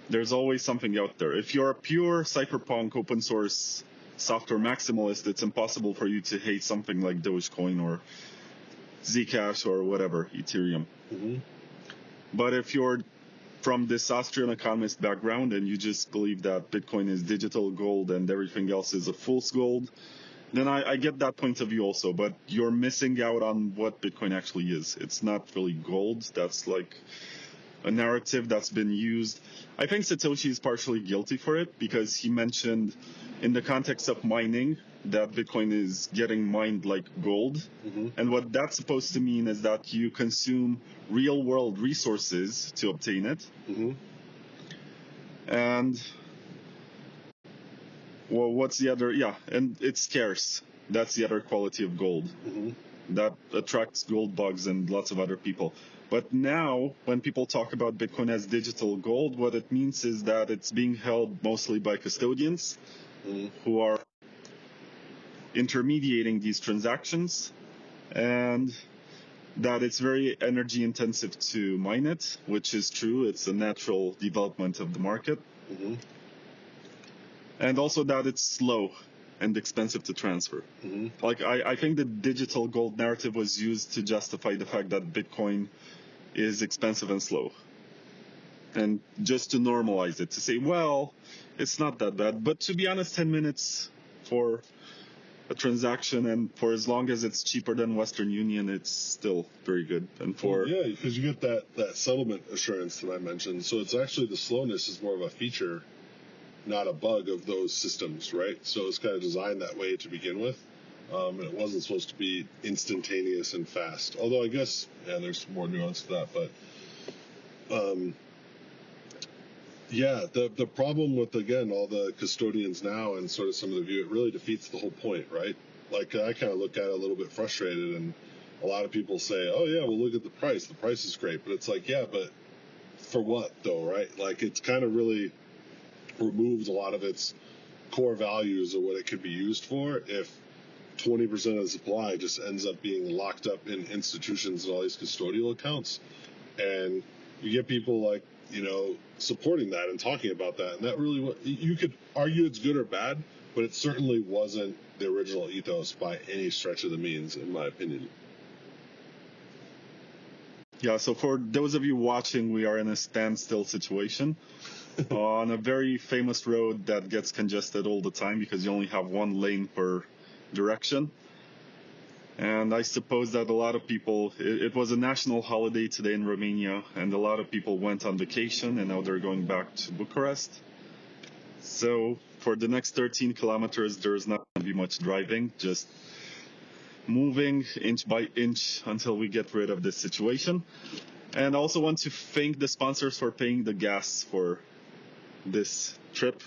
there's always something out there. If you're a pure cypherpunk open source software maximalist, it's impossible for you to hate something like Dogecoin or Zcash or whatever, Ethereum. But if you're from this Austrian economist background and you just believe that Bitcoin is digital gold and everything else is a fool's gold, then I get that point of view also, but you're missing out on what Bitcoin actually is. It's not really gold. That's like a narrative that's been used. I think Satoshi is partially guilty for it because he mentioned in the context of mining that Bitcoin is getting mined like gold. Mm-hmm. And what that's supposed to mean is that you consume real world resources to obtain it. Mm-hmm. And well, what's the other? Yeah, and it's scarce. That's the other quality of gold. Mm-hmm. That attracts gold bugs and lots of other people. But now, when people talk about Bitcoin as digital gold, what it means is that it's being held mostly by custodians who are intermediating these transactions, and that it's very energy intensive to mine it, which is true. It's a natural development of the market. Mm-hmm. And also that it's slow and expensive to transfer. Mm-hmm. Like, I think the digital gold narrative was used to justify the fact that Bitcoin is expensive and slow. And just to normalize it, to say, well, it's not that bad. But to be honest, 10 minutes for a transaction, and for as long as it's cheaper than Western Union, it's still very good. And for yeah, because you get that settlement assurance that I mentioned. So it's actually the slowness is more of a feature, not a bug of those systems, right? So it's kind of designed that way to begin with. And it wasn't supposed to be instantaneous and fast. Although I guess, yeah, there's more nuance to that. But, yeah, the problem with, again, all the custodians now and sort of some of the view, it really defeats the whole point, right? Like, I kind of look at it a little bit frustrated, and a lot of people say, oh, yeah, well, look at the price. The price is great. But it's like, yeah, but for what, though, right? Like, it's kind of really removes a lot of its core values of what it could be used for if 20% of the supply just ends up being locked up in institutions and all these custodial accounts. And you get people like, supporting that and talking about that. And that really, you could argue it's good or bad, but it certainly wasn't the original ethos by any stretch of the means, in my opinion. Yeah, so for those of you watching, we are in a standstill situation on a very famous road that gets congested all the time because you only have one lane per direction. And I suppose that a lot of people, it was a national holiday today in Romania, and a lot of people went on vacation, and now they're going back to Bucharest. So for the next 13 kilometers, there's not going to be much driving, just moving inch by inch until we get rid of this situation. And I also want to thank the sponsors for paying the gas for this trip.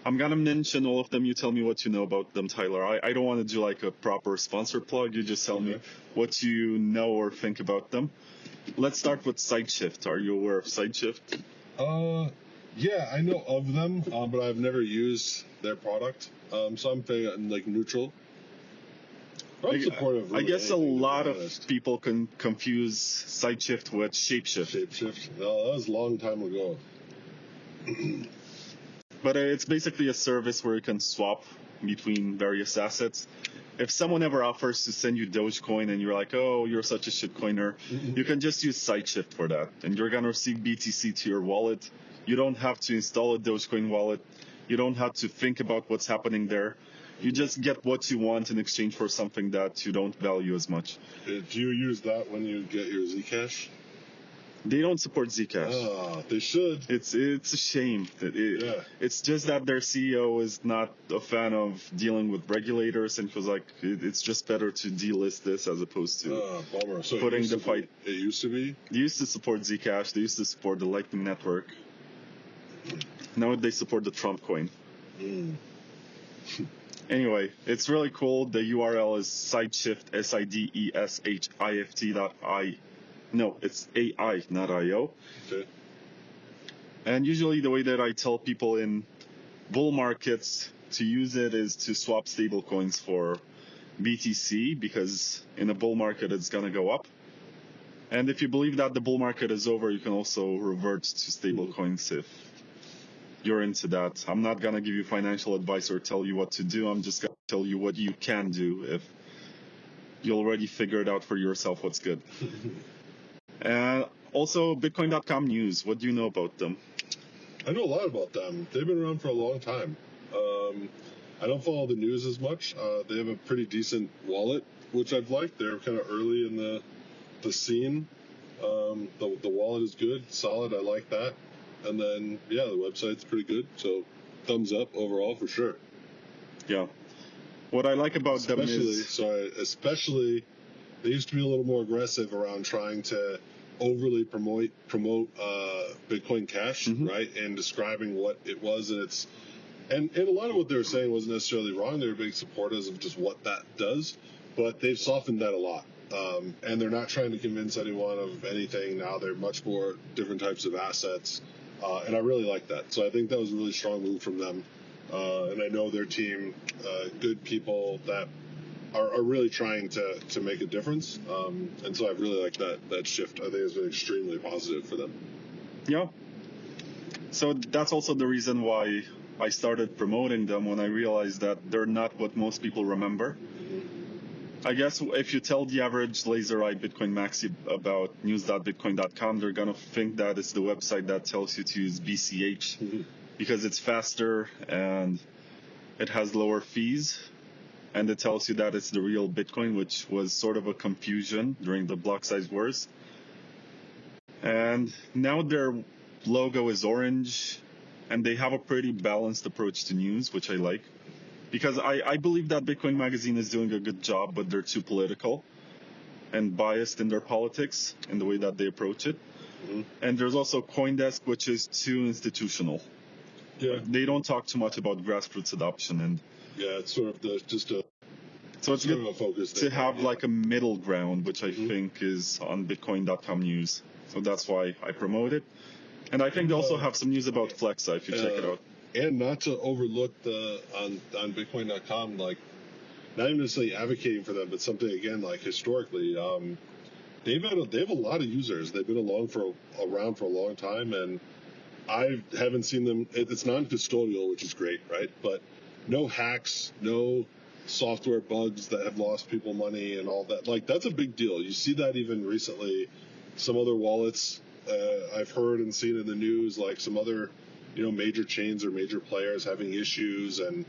I'm gonna mention all of them. You tell me what you know about them, Tyler. I don't want to do like a proper sponsor plug. You just tell me what you know or think about them. Let's start with SideShift. Are you aware of SideShift? Yeah, I know of them, but I've never used their product. So I'm like neutral. I'm supportive. I guess a lot of people can confuse SideShift with ShapeShift. ShapeShift. No, that was a long time ago. But it's basically a service where you can swap between various assets. If someone ever offers to send you Dogecoin and you're like, oh, you're such a shitcoiner, you can just use SideShift for that. And you're going to receive BTC to your wallet. You don't have to install a Dogecoin wallet. You don't have to think about what's happening there. You just get what you want in exchange for something that you don't value as much. Do you use that when you get your Zcash? They don't support Zcash. Oh, they should. It's a shame. It's just that their CEO is not a fan of dealing with regulators, and he was like, it's just better to delist this as opposed to bummer. So putting the fight. It used to be? They used to support Zcash. They used to support the Lightning Network. Now they support the Trump coin. Anyway, it's really cool. The URL is SideShift, SIDESHIFT.I. No, it's AI, not IO. Okay. And usually the way that I tell people in bull markets to use it is to swap stable coins for BTC, because in a bull market it's going to go up. And if you believe that the bull market is over, you can also revert to stable coins if you're into that. I'm not going to give you financial advice or tell you what to do. I'm just going to tell you what you can do if you already figured out for yourself what's good. And also, Bitcoin.com news. What do you know about them? I know a lot about them. They've been around for a long time. I don't follow the news as much. They have a pretty decent wallet, which I've liked. They're kind of early in the scene. The wallet is good, solid. I like that. And then, yeah, the website's pretty good. So thumbs up overall for sure. Yeah. What I like about them is... Especially, they used to be a little more aggressive around trying to overly promote Bitcoin Cash, right? And describing what it was. And a lot of what they were saying wasn't necessarily wrong. They were big supporters of just what that does. But they've softened that a lot. And they're not trying to convince anyone of anything now. They're much more different types of assets. And I really like that. So I think that was a really strong move from them. And I know their team, good people that are really trying to make a difference. And so I really like that shift. I think it's been extremely positive for them. Yeah. So that's also the reason why I started promoting them, when I realized that they're not what most people remember. I guess if you tell the average laser-eyed Bitcoin maxi about news.bitcoin.com, they're going to think that it's the website that tells you to use BCH because it's faster and it has lower fees, and it tells you that it's the real Bitcoin, which was sort of a confusion during the Blocksize wars. And now their logo is orange, and they have a pretty balanced approach to news, which I like. Because I believe that Bitcoin Magazine is doing a good job, but they're too political and biased in their politics and the way that they approach it. And there's also CoinDesk, which is too institutional. Yeah. They don't talk too much about grassroots adoption. And yeah, it's sort of so it's good a focus to have like a middle ground, which I think is on Bitcoin.com news. So that's why I promote it. And I think they also have some news about Flexa, if you check it out. And not to overlook on Bitcoin.com, like, not even necessarily advocating for them, but something, again, like historically, they have a lot of users. They've been around for a long time, and I haven't seen them. It's non-custodial, which is great, right? But no hacks, no software bugs that have lost people money and all that. Like, that's a big deal. You see that even recently. Some other wallets I've heard and seen in the news, like some other major chains or major players having issues and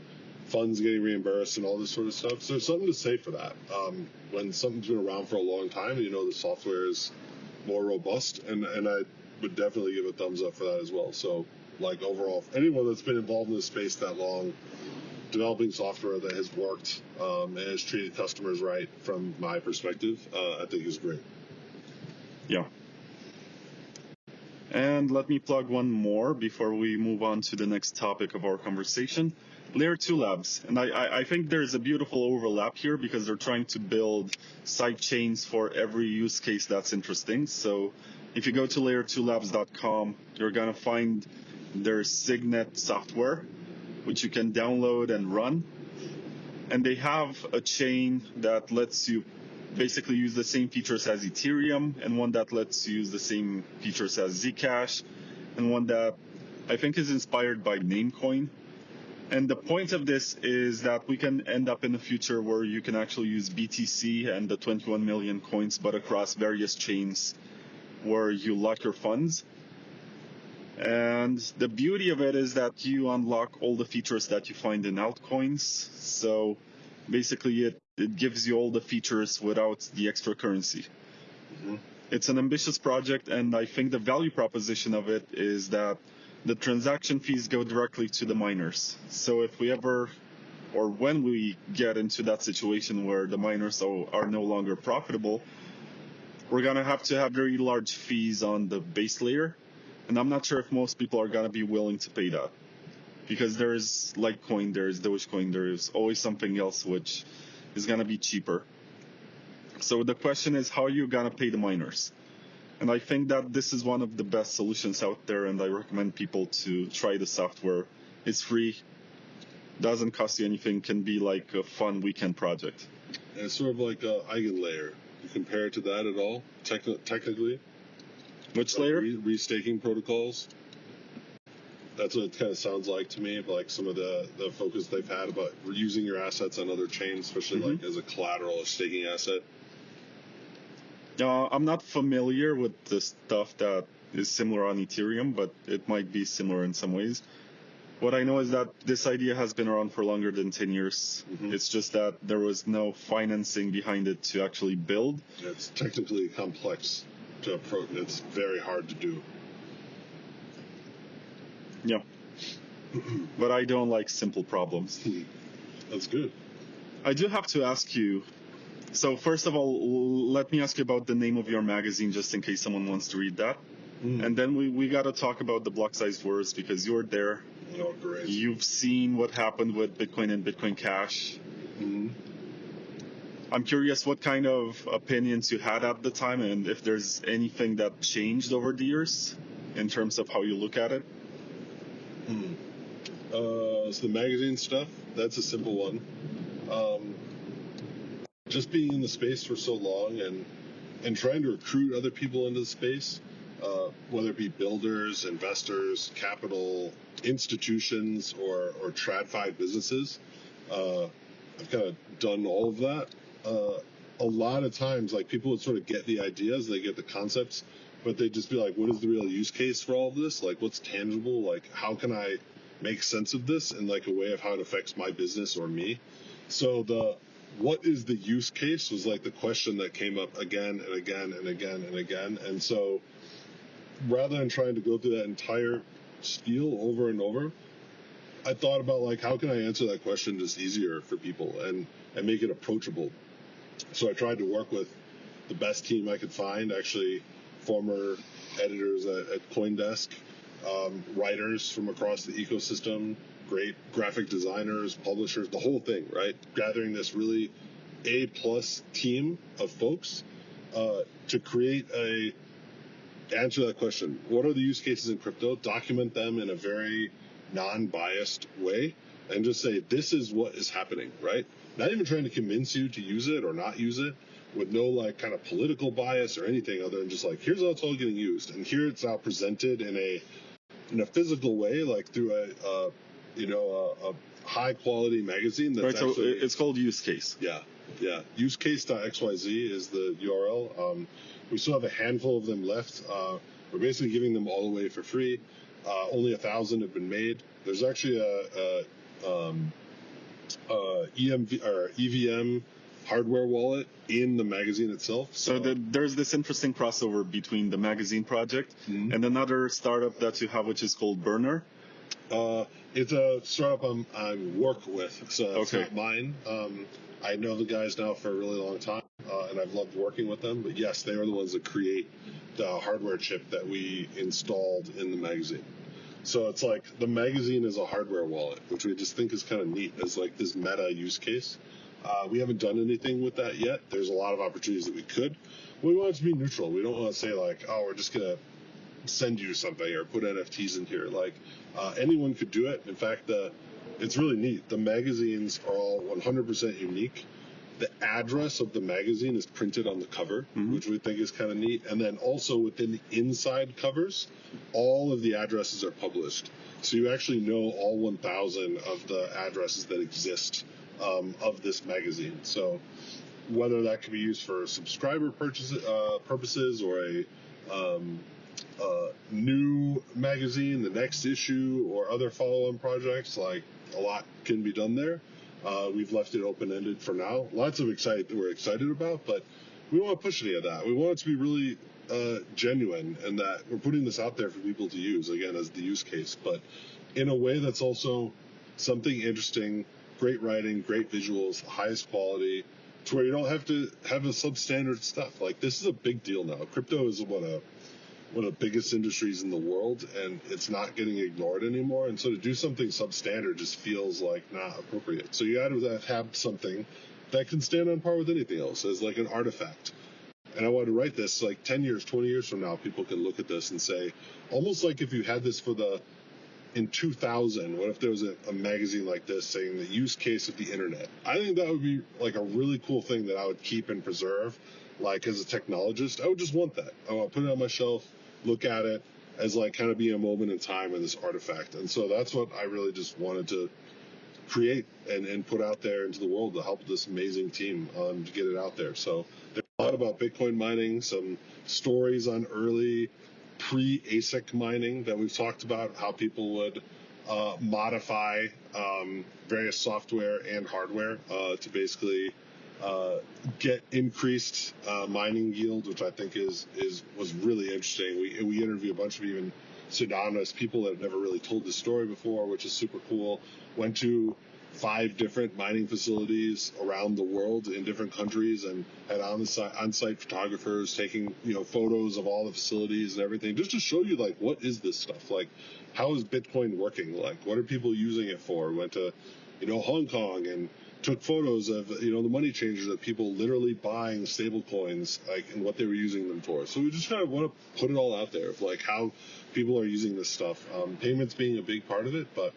funds getting reimbursed and all this sort of stuff. So there's something to say for that. When something's been around for a long time, the software is more robust, and I would definitely give a thumbs up for that as well. So, like, overall, anyone that's been involved in this space that long, developing software that has worked and has treated customers right, from my perspective, I think is great. Yeah. And let me plug one more before we move on to the next topic of our conversation. Layer 2 Labs. And I think there's a beautiful overlap here because they're trying to build side chains for every use case that's interesting. So if you go to layer2labs.com, you're going to find their Signet software, which you can download and run. And they have a chain that lets you basically use the same features as Ethereum, and one that lets you use the same features as Zcash, and one that I think is inspired by Namecoin. And the point of this is that we can end up in a future where you can actually use BTC and the 21 million coins, but across various chains where you lock your funds. And the beauty of it is that you unlock all the features that you find in altcoins. So basically it gives you all the features without the extra currency. It's an ambitious project, and I think the value proposition of it is that the transaction fees go directly to the miners. So if we ever, or when we get into that situation where the miners are no longer profitable, we're going to have very large fees on the base layer. And I'm not sure if most people are going to be willing to pay that. Because there's Litecoin, there's Dogecoin, there's always something else which is going to be cheaper. So the question is, how are you going to pay the miners? And I think that this is one of the best solutions out there, and I recommend people to try the software. It's free, doesn't cost you anything, can be like a fun weekend project. And it's sort of like an eigenlayer. You compare it to that at all, technically? Which layer? Restaking protocols. That's what it kind of sounds like to me, like some of the focus they've had about using your assets on other chains, especially like as a collateral or staking asset. I'm not familiar with the stuff that is similar on Ethereum, but it might be similar in some ways. What I know is that this idea has been around for longer than 10 years. Mm-hmm. It's just that there was no financing behind it to actually build. It's technically complex to approach. It's very hard to do. Yeah. But I don't like simple problems. That's good. I do have to ask you, so first of all, let me ask you about the name of your magazine, just in case someone wants to read that. And then we got to talk about the Blocksize wars, because you're there. Oh, great. You've seen what happened with Bitcoin and Bitcoin Cash. Mm-hmm. I'm curious what kind of opinions you had at the time, and if there's anything that changed over the years in terms of how you look at it. So the magazine stuff, that's a simple one. Just being in the space for so long and trying to recruit other people into the space, whether it be builders, investors, capital, institutions, or TradFi businesses. I've kind of done all of that. A lot of times, like, people would sort of get the ideas, they get the concepts, but they'd just be like, what is the real use case for all of this? Like, what's tangible? Like, how can I make sense of this in, like, a way of how it affects my business or me? So what is the use case was, like, the question that came up again and again and again and again. And so rather than trying to go through that entire spiel over and over, I thought about, like, how can I answer that question just easier for people and make it approachable? So I tried to work with the best team I could find, actually former editors at CoinDesk, writers from across the ecosystem, great graphic designers, publishers, the whole thing, right? Gathering this really A-plus team of folks to create answer that question. What are the use cases in crypto? Document them in a very non-biased way and just say, this is what is happening, right? Not even trying to convince you to use it or not use it, with no, like, kind of political bias or anything other than just like, here's how it's all getting used, and here it's now presented in a physical way, like through a high quality magazine that's right, so actually, it's called Use Case. Yeah. Usecase.xyz is the URL. We still have a handful of them left. We're basically giving them all away for free. Only 1,000 have been made. There's actually a EVM hardware wallet in the magazine itself. So there's this interesting crossover between the magazine project and another startup that you have, which is called Burner. It's a startup I work with, so it's Okay. not mine. I know the guys now for a really long time, and I've loved working with them. But yes, they were the ones that create the hardware chip that we installed in the magazine. So it's like the magazine is a hardware wallet, which we just think is kind of neat as, like, this meta use case. We haven't done anything with that yet. There's a lot of opportunities that we could. We want it to be neutral. We don't want to say, like, oh, we're just going to send you something or put NFTs in here. Like, anyone could do it. In fact, it's really neat. The magazines are all 100% unique. The address of the magazine is printed on the cover, which we think is kind of neat. And then also within the inside covers, all of the addresses are published. So you actually know all 1,000 of the addresses that exist of this magazine. So whether that could be used for subscriber purposes or a new magazine, the next issue, or other follow-on projects, like, a lot can be done there. We've left it open-ended for now. Lots of we're excited about, but we don't want to push any of that. We want it to be really genuine, and that we're putting this out there for people to use, again, as the use case, but in a way that's also something interesting, great writing, great visuals, highest quality, to where you don't have to have a substandard stuff. Like, this is a big deal now. Crypto is one of the biggest industries in the world, and it's not getting ignored anymore. And so to do something substandard just feels like not appropriate. So you got to have something that can stand on par with anything else as, like, an artifact. And I want to write this, like, 10 years, 20 years from now, people can look at this and say, almost like if you had this in 2000, what if there was a magazine like this saying the use case of the internet? I think that would be, like, a really cool thing that I would keep and preserve. Like, as a technologist, I would just want that. I want to put it on my shelf, look at it as, like, kind of being a moment in time in this artifact. And so that's what I really just wanted to create and put out there into the world to help this amazing team to get it out there. So there's a lot about Bitcoin mining, some stories on early pre-ASIC mining that we've talked about, how people would modify various software and hardware to basically get increased mining yield, which I think was really interesting. We interview a bunch of even pseudonymous people that have never really told this story before, which is super cool. Went to 5 different mining facilities around the world in different countries and had on-site photographers taking photos of all the facilities and everything, just to show you like what is this stuff, like how is Bitcoin working, like what are people using it for. Went to Hong Kong and took photos of the money changers of people literally buying stable coins, like, and what they were using them for. So we just kind of want to put it all out there of like how people are using this stuff, payments being a big part of it, but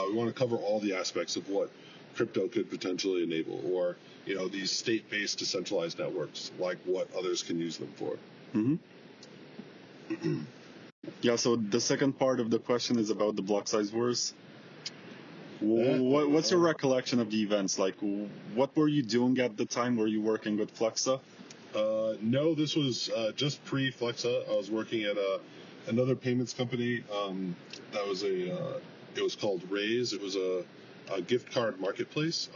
we want to cover all the aspects of what crypto could potentially enable, or these state-based decentralized networks, like what others can use them for. Mm-hmm. Yeah, so the second part of the question is about the Blocksize wars. What's your recollection of the events? Like, what were you doing at the time? Were you working with Flexa? No, this was just pre-Flexa. I was working at another payments company. It was called Raise. It was a gift card marketplace.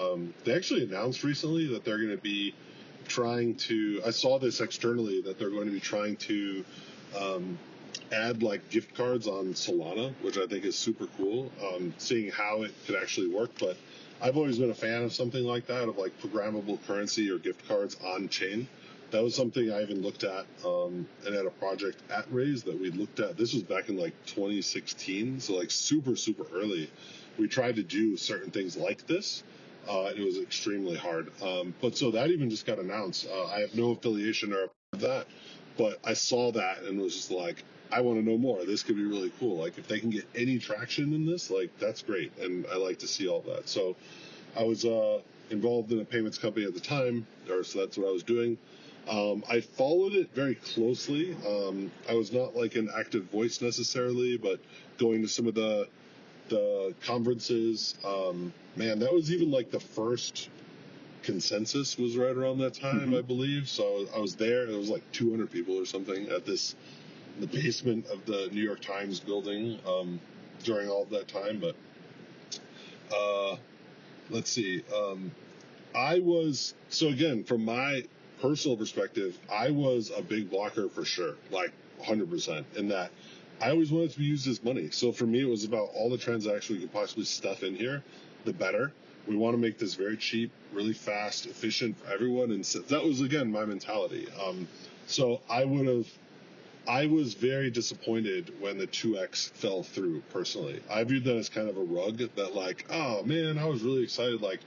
They actually announced recently that they're going to be trying to, I saw this externally, that they're going to be trying to add like gift cards on Solana, which I think is super cool, seeing how it could actually work. But I've always been a fan of something like that, of like programmable currency or gift cards on chain. That was something I even looked at and had a project at Raise that we looked at. This was back in like 2016, so like super, super early. We tried to do certain things like this. It was extremely hard. But so that even just got announced. I have no affiliation or that, but I saw that and was just like, I want to know more. This could be really cool. Like if they can get any traction in this, like that's great. And I like to see all that. So I was involved in a payments company at the time, so that's what I was doing. I followed it very closely. I was not like an active voice necessarily, but going to some of the conferences, man, that was even like the first consensus was right around that time, I believe. So I was there. It was like 200 people or something at the basement of the New York Times building during all of that time. But let's see. So again, from my personal perspective, I was a big blocker for sure, like 100%, in that I always wanted to be used as money. So for me, it was about all the transactions we could possibly stuff in here, the better. We want to make this very cheap, really fast, efficient for everyone. And so that was, again, my mentality. So I was very disappointed when the 2X fell through, personally. I viewed that as kind of a rug that like, oh man, I was really excited, like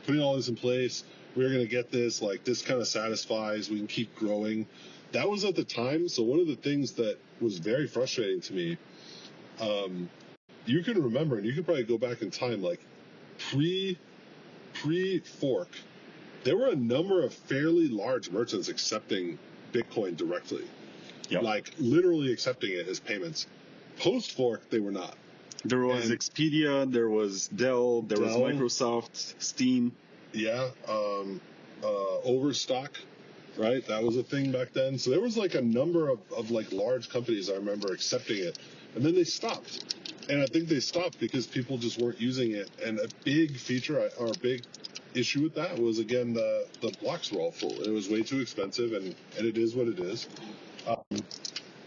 putting all this in place. We're going to get this, like this kind of satisfies, we can keep growing. That was at the time. So one of the things that was very frustrating to me, you can remember, and you can probably go back in time, like pre-fork, there were a number of fairly large merchants accepting Bitcoin directly. Yep. Like literally accepting it as payments. Post-fork, they were not. There was Expedia, there was Dell, was Microsoft, Steam. Yeah, Overstock, right? That was a thing back then. So there was like a number of like large companies I remember accepting it, and then they stopped. And I think they stopped because people just weren't using it. And a big feature or a big issue with that was, again, the blocks were all full. It was way too expensive, and it is what it is.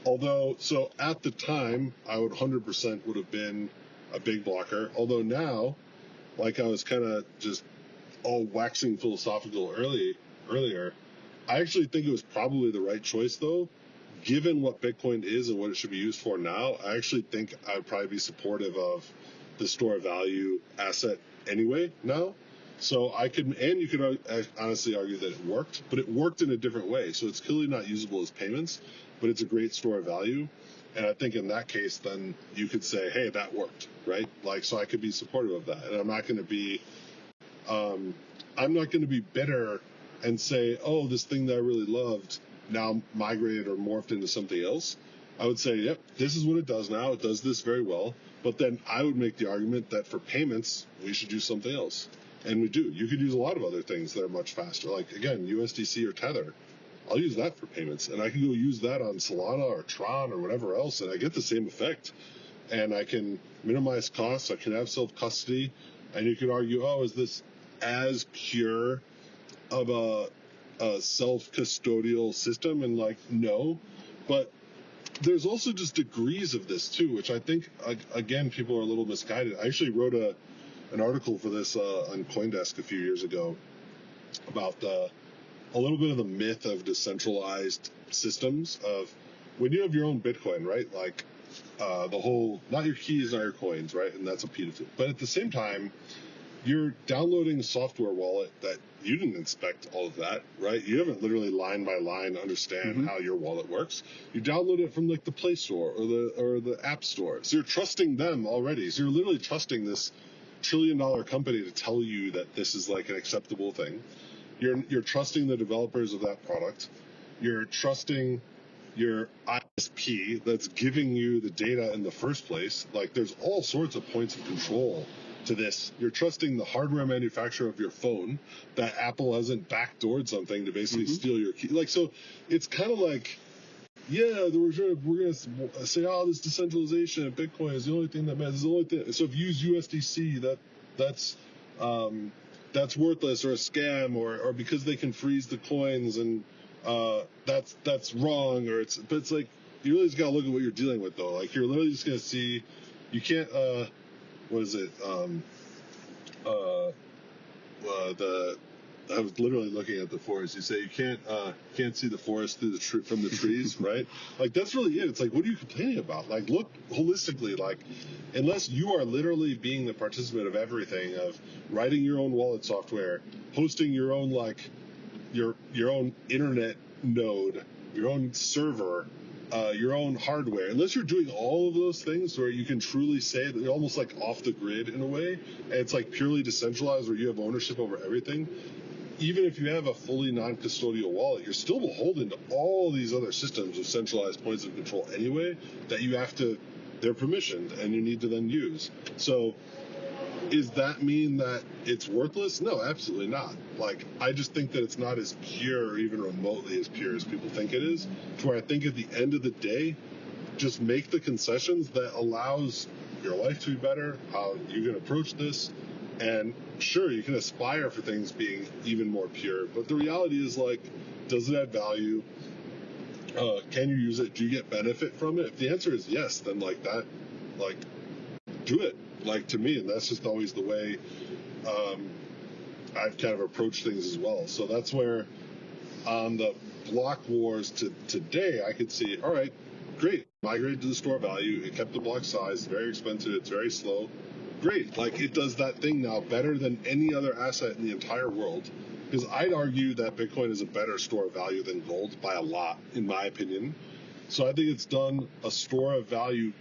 Although, so at the time, I would 100% would have been a big blocker. Although now, like I was kind of just all waxing philosophical earlier, I actually think it was probably the right choice, though. Given what Bitcoin is and what it should be used for now, I actually think I would probably be supportive of the store of value asset anyway now. So you could honestly argue that it worked, but it worked in a different way. So it's clearly not usable as payments, but it's a great store of value. And I think in that case, then you could say, hey, that worked, right? Like, so I could be supportive of that. And I'm not going to be bitter and say, oh, this thing that I really loved now migrated or morphed into something else. I would say, yep, this is what it does now. It does this very well. But then I would make the argument that for payments, we should do something else. And we do. You could use a lot of other things that are much faster. Like, again, USDC or Tether. I'll use that for payments. And I can go use that on Solana or Tron or whatever else, and I get the same effect. and I can minimize costs. I can have self-custody, and you could argue, oh, is this as pure of a self-custodial system? And like, no, but there's also just degrees of this too, which I think, again, people are a little misguided. I actually wrote an article for this on CoinDesk a few years ago about a little bit of the myth of decentralized systems of when you have your own Bitcoin, right? Like the whole, not your keys, not your coins, right? And that's a P2P. But at the same time, you're downloading a software wallet that you didn't expect all of that, right? You haven't literally line by line understand how your wallet works. You download it from like the Play Store or the App Store. So you're trusting them already. So you're literally trusting this $1 trillion company to tell you that this is like an acceptable thing. You're trusting the developers of that product. You're trusting your ISP that's giving you the data in the first place. Like there's all sorts of points of control to this. You're trusting the hardware manufacturer of your phone that Apple hasn't backdoored something to basically steal your key. Like, so it's kind of like, yeah, we're going to say, oh, this decentralization and Bitcoin is the only thing that matters. The only thing. So if you use USDC, that's worthless or a scam or because they can freeze the coins and that's wrong but it's like you really just gotta look at what you're dealing with though. Like you're literally just gonna see, you can't what is it I was literally looking at the forest. You say you can't see the forest through from the trees, right? Like that's really it. It's like, what are you complaining about? Like look holistically. Like unless you are literally being the participant of everything, of writing your own wallet software, hosting your own like your own internet node, your own server, your own hardware. Unless you're doing all of those things where you can truly say that you're almost like off the grid in a way, and it's like purely decentralized where you have ownership over everything. Even if you have a fully non-custodial wallet, you're still beholden to all these other systems of centralized points of control anyway that you have to, they're permissioned and you need to then use. So does that mean that it's worthless? No, absolutely not. Like, I just think that it's not as pure or even remotely as pure as people think it is, to where I think at the end of the day, just make the concessions that allows your life to be better, how you can approach this. And sure, you can aspire for things being even more pure, but the reality is, like, does it add value? Can you use it? Do you get benefit from it? If the answer is yes, then like that, like, do it. Like, to me, and that's just always the way I've kind of approached things as well. So that's where on the block wars today, I could see, all right, great, migrated to the store value. It kept the block size, very expensive, it's very slow. Great, like it does that thing now better than any other asset in the entire world. Because I'd argue that Bitcoin is a better store of value than gold by a lot, in my opinion. So I think it's done a store of value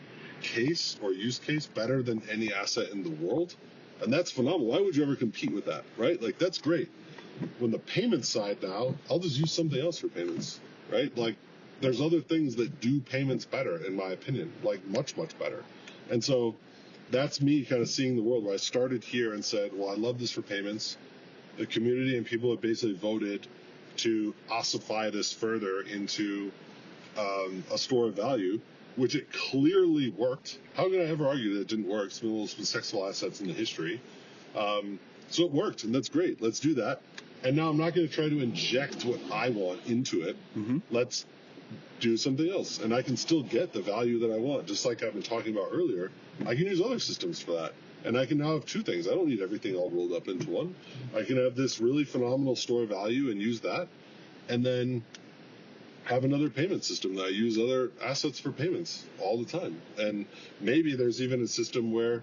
case or use case better than any asset in the world. And that's phenomenal. Why would you ever compete with that, right? Like, that's great. When the payment side now, I'll just use something else for payments, right? Like, there's other things that do payments better, in my opinion, like much, much better. And so that's me kind of seeing the world where I started here and said, well, I love this for payments. The community and people have basically voted to ossify this further into a store of value, which it clearly worked. How can I ever argue that it didn't work? It's been one of the most successful assets in the history. So it worked, and that's great. Let's do that. And now I'm not going to try to inject what I want into it. Let's do something else. And I can still get the value that I want. Just like I've been talking about earlier, I can use other systems for that. And I can now have two things. I don't need everything all rolled up into one. I can have this really phenomenal store of value and use that. And then have another payment system that I use other assets for payments all the time. And maybe there's even a system where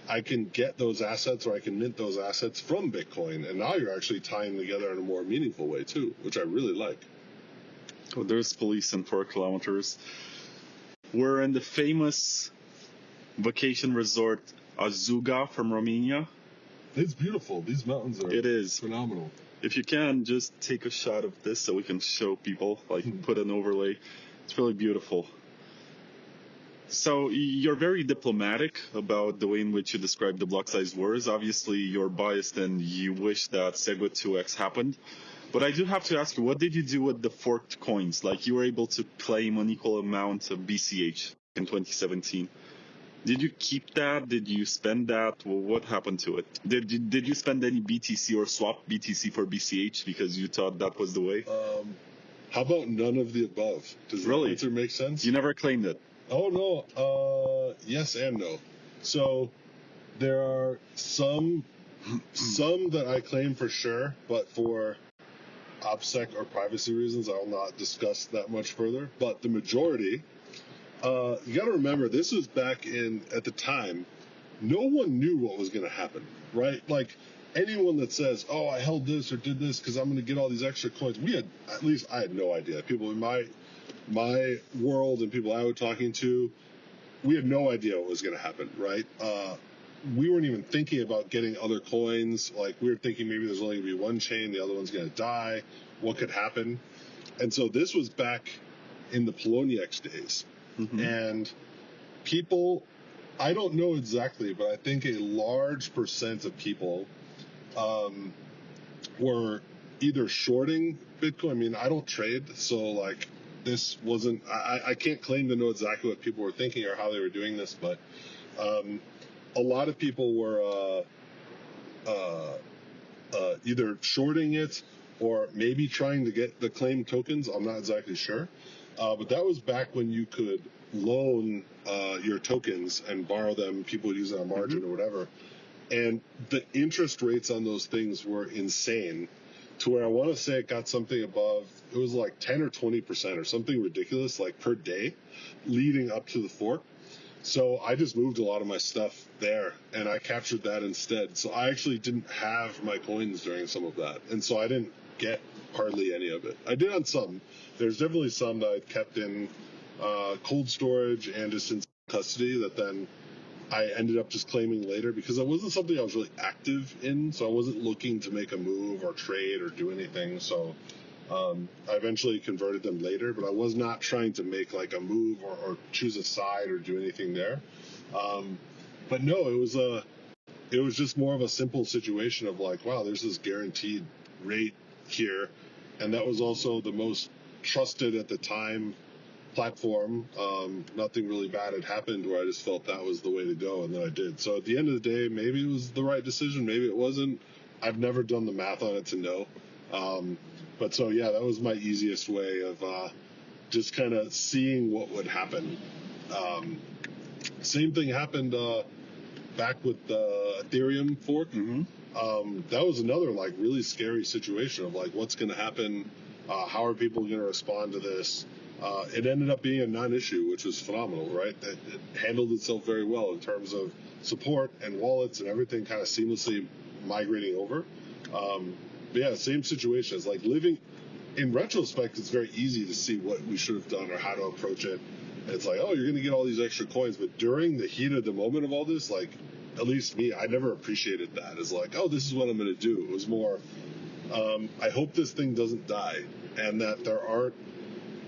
I can get those assets or I can mint those assets from Bitcoin. And now you're actually tying together in a more meaningful way too, which I really like. Oh, there's police in 4 kilometers. We're in the famous vacation resort Azuga from Romania. It's beautiful. These mountains are phenomenal. If you can, just take a shot of this so we can show people, like put an overlay. It's really beautiful. So you're very diplomatic about the way in which you describe the Blocksize wars. Obviously, you're biased and you wish that SegWit 2x happened. But I do have to ask you, what did you do with the forked coins? Like, you were able to claim an equal amount of BCH in 2017. Did you keep that? Did you spend that? Well, what happened to it? Did you spend any BTC or swap BTC for BCH because you thought that was the way? How about none of the above? Does that answer make sense? You never claimed it. Oh, no. Yes and no. So there are some that I claim for sure, but for OPSEC or privacy reasons, I'll not discuss that much further. But the majority, you got to remember, this was back at the time, no one knew what was going to happen, right? Like, anyone that says, oh, I held this or did this because I'm going to get all these extra coins, I had no idea. People in my world and people I was talking to, we had no idea what was going to happen, right? We weren't even thinking about getting other coins. Like, we were thinking maybe there's only going to be one chain, the other one's going to die. What could happen? And so this was back in the Poloniex days. Mm-hmm. And people, I don't know exactly, but I think a large percent of people were either shorting Bitcoin. I mean, I don't trade, so like this wasn't, I can't claim to know exactly what people were thinking or how they were doing this, but a lot of people were either shorting it or maybe trying to get the claim tokens. I'm not exactly sure. But that was back when you could loan your tokens and borrow them. People would use it on margin or whatever. And the interest rates on those things were insane, to where I want to say it got something above, it was like 10 or 20% or something ridiculous, like per day, leading up to the fork. So I just moved a lot of my stuff there, and I captured that instead. So I actually didn't have my coins during some of that, and so I didn't get hardly any of it. I did on some. There's definitely some that I kept in cold storage and just in custody that then I ended up just claiming later, because it wasn't something I was really active in, so I wasn't looking to make a move or trade or do anything. So I eventually converted them later, but I was not trying to make like a move or choose a side or do anything there. But no, it was just more of a simple situation of like, wow, there's this guaranteed rate here, and that was also the most trusted at the time platform. Nothing really bad had happened where I just felt that was the way to go, and then I did. So at the end of the day, maybe it was the right decision, maybe it wasn't. I've never done the math on it to know. But so yeah, that was my easiest way of just kind of seeing what would happen. Same thing happened back with the Ethereum fork. That was another like really scary situation of like, what's going to happen? How are people going to respond to this? It ended up being a non-issue, which was phenomenal, right? It handled itself very well in terms of support and wallets and everything kind of seamlessly migrating over. But yeah, same situation. It's like living, in retrospect, it's very easy to see what we should have done or how to approach it. And it's like, oh, you're going to get all these extra coins. But during the heat of the moment of all this, like, at least me, I never appreciated that as like, oh, this is what I'm going to do. It was more, I hope this thing doesn't die and that there aren't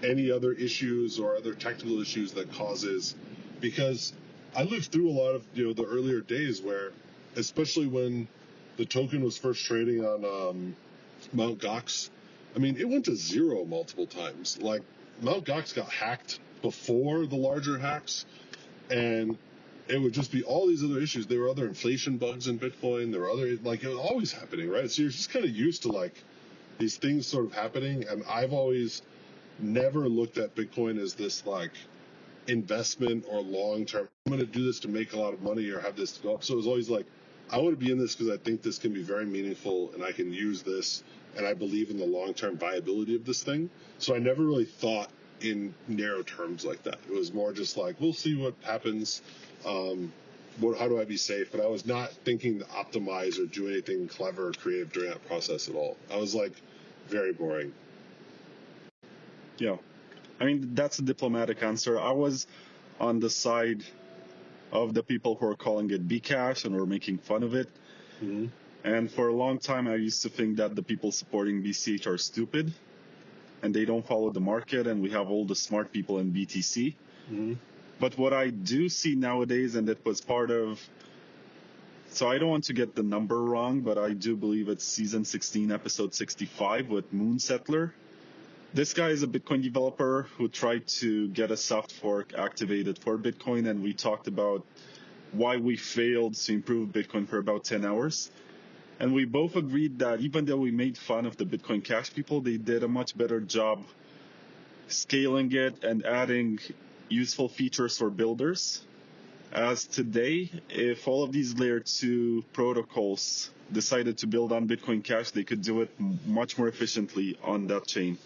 any other issues or other technical issues that causes, because I lived through a lot of, the earlier days where, especially when the token was first trading on Mt. Gox, I mean, it went to zero multiple times. Like, Mt. Gox got hacked before the larger hacks, and it would just be all these other issues. There were other inflation bugs in Bitcoin. There were other, like, it was always happening, right? So you're just kind of used to, like, these things sort of happening, and I've always never looked at Bitcoin as this, like, investment or long-term, I'm going to do this to make a lot of money or have this go up. So it was always like, I want to be in this because I think this can be very meaningful and I can use this, and I believe in the long-term viability of this thing. So I never really thought in narrow terms like that. It was more just like, we'll see what happens. How do I be safe? But I was not thinking to optimize or do anything clever or creative during that process at all. I was like, very boring. Yeah. I mean, that's a diplomatic answer. I was on the side of the people who are calling it Bcash and were making fun of it. Mm-hmm. And for a long time, I used to think that the people supporting BCH are stupid and they don't follow the market, and we have all the smart people in BTC. Mm-hmm. But what I do see nowadays, and it was part of, so I don't want to get the number wrong, but I do believe it's season 16, episode 65 with Moon Settler. This guy is a Bitcoin developer who tried to get a soft fork activated for Bitcoin, and we talked about why we failed to improve Bitcoin for about 10 hours. And we both agreed that even though we made fun of the Bitcoin Cash people, they did a much better job scaling it and adding useful features for builders. As today, if all of these layer 2 protocols decided to build on Bitcoin Cash, they could do it much more efficiently on that chain.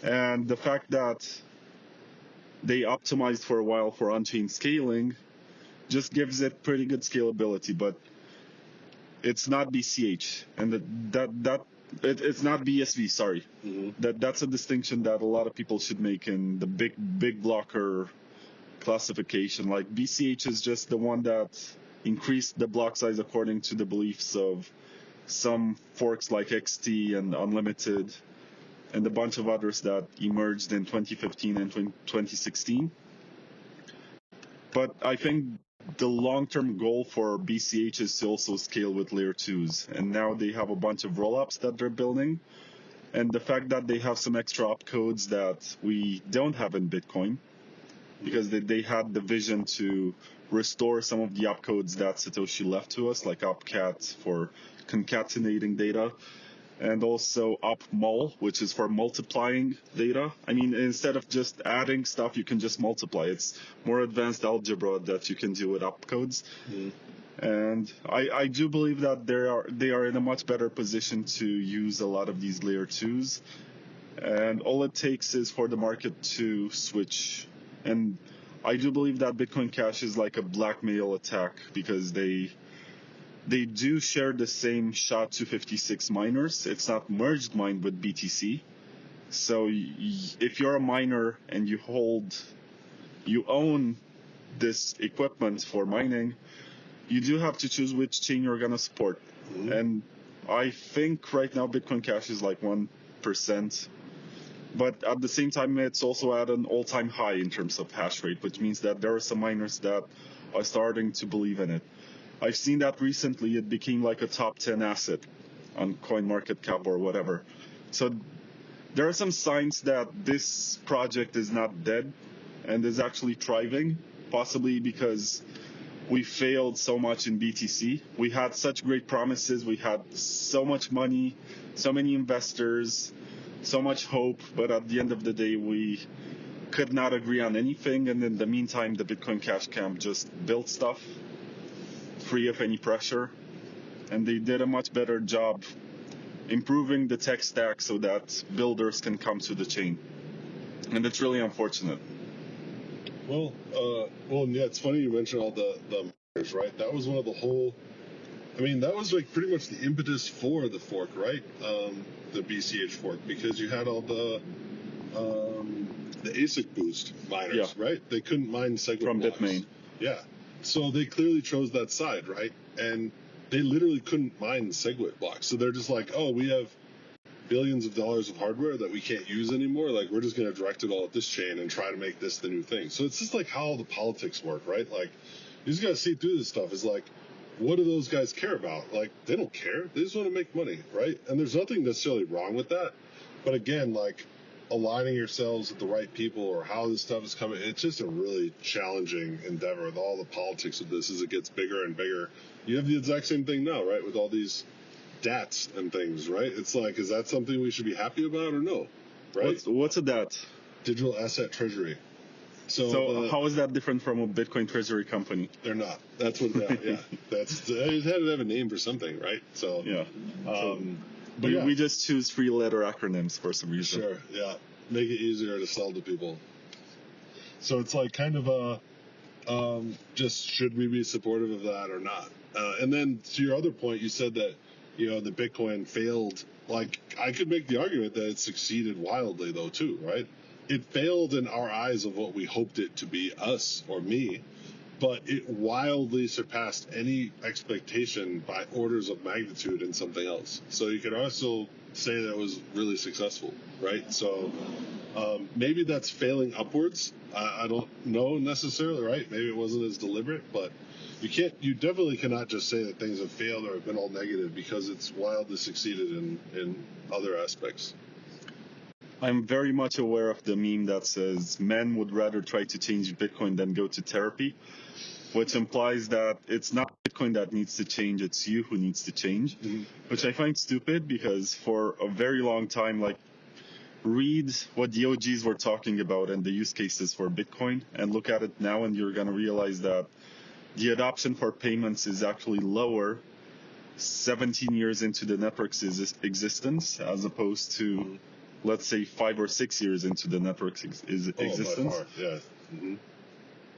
And the fact that they optimized for a while for on-chain scaling just gives it pretty good scalability, but it's not BCH, and it's not BSV. Sorry, that's a distinction that a lot of people should make in the big blocker classification. Like BCH is just the one that increased the block size according to the beliefs of some forks like XT and Unlimited, and a bunch of others that emerged in 2015 and 2016. But I think the long-term goal for BCH is to also scale with layer 2s. And now they have a bunch of rollups that they're building. And the fact that they have some extra opcodes that we don't have in Bitcoin, because they had the vision to restore some of the opcodes that Satoshi left to us, like opcat for concatenating data, and also opmul, which is for multiplying data. I mean, instead of just adding stuff, you can just multiply. It's more advanced algebra that you can do with opcodes. And I do believe that they are in a much better position to use a lot of these layer 2s. And all it takes is for the market to switch. And I do believe that Bitcoin Cash is like a blackmail attack, because they do share the same SHA-256 miners. It's not merged mined with BTC. So if you're a miner and you own this equipment for mining, you do have to choose which chain you're going to support. And I think right now Bitcoin Cash is like 1%. But at the same time, it's also at an all-time high in terms of hash rate, which means that there are some miners that are starting to believe in it. I've seen that recently. It became like a top 10 asset on CoinMarketCap or whatever. So there are some signs that this project is not dead and is actually thriving, possibly because we failed so much in BTC. We had such great promises. We had so much money, so many investors, so much hope. But at the end of the day, we could not agree on anything. And in the meantime, the Bitcoin Cash camp just built stuff free of any pressure, and they did a much better job improving the tech stack so that builders can come to the chain, and it's really unfortunate. Well, yeah, it's funny you mentioned all the miners, right? That was one of the whole. I mean, that was like pretty much the impetus for the fork, right? The BCH fork, because you had all the ASIC boost miners, right? They couldn't mine SegWit from blocks. Bitmain. Yeah. So they clearly chose that side, right? And they literally couldn't mine SegWit blocks. So they're just like, oh, we have billions of dollars of hardware that we can't use anymore. Like, we're just going to direct it all at this chain and try to make this the new thing. So it's just like how all the politics work, right? Like, you just got to see through this stuff. It's like, what do those guys care about? Like, they don't care. They just want to make money, right? And there's nothing necessarily wrong with that. But again, like, aligning yourselves with the right people or how this stuff is coming, it's just a really challenging endeavor with all the politics of this as it gets bigger and bigger. You have the exact same thing now, right, with all these DATs and things, right? It's like, is that something we should be happy about or no? Right? What's a DAT? Digital Asset Treasury. So how is that different from a Bitcoin treasury company? They're not. That's what yeah. It had to have a name for something, right? So yeah. But we just choose 3-letter acronyms for some reason. Sure, yeah. Make it easier to sell to people. So it's like kind of just should we be supportive of that or not? And then to your other point, you said that, the Bitcoin failed. Like, I could make the argument that it succeeded wildly, though, too, right? It failed in our eyes of what we hoped it to be, us or me, but it wildly surpassed any expectation by orders of magnitude in something else. So you could also say that it was really successful, right? So maybe that's failing upwards. I don't know necessarily, right? Maybe it wasn't as deliberate, but you definitely cannot just say that things have failed or have been all negative, because it's wildly succeeded in other aspects. I'm very much aware of the meme that says men would rather try to change Bitcoin than go to therapy, which implies that it's not Bitcoin that needs to change, it's you who needs to change, which I find stupid because for a very long time, like, read what the OGs were talking about and the use cases for Bitcoin and look at it now and you're going to realize that the adoption for payments is actually lower 17 years into the network's existence as opposed to, let's say, 5 or 6 years into the network's existence. By far, yeah.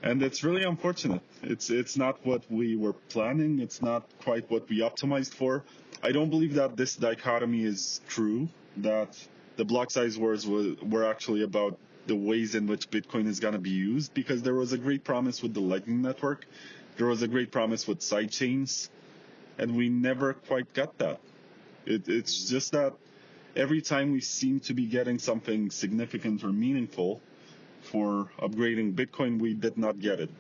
And it's really unfortunate. It's not what we were planning. It's not quite what we optimized for. I don't believe that this dichotomy is true, that the Blocksize wars were actually about the ways in which Bitcoin is going to be used, because there was a great promise with the Lightning Network. There was a great promise with sidechains, and we never quite got that. It's just that every time we seem to be getting something significant or meaningful for upgrading Bitcoin, we did not get it.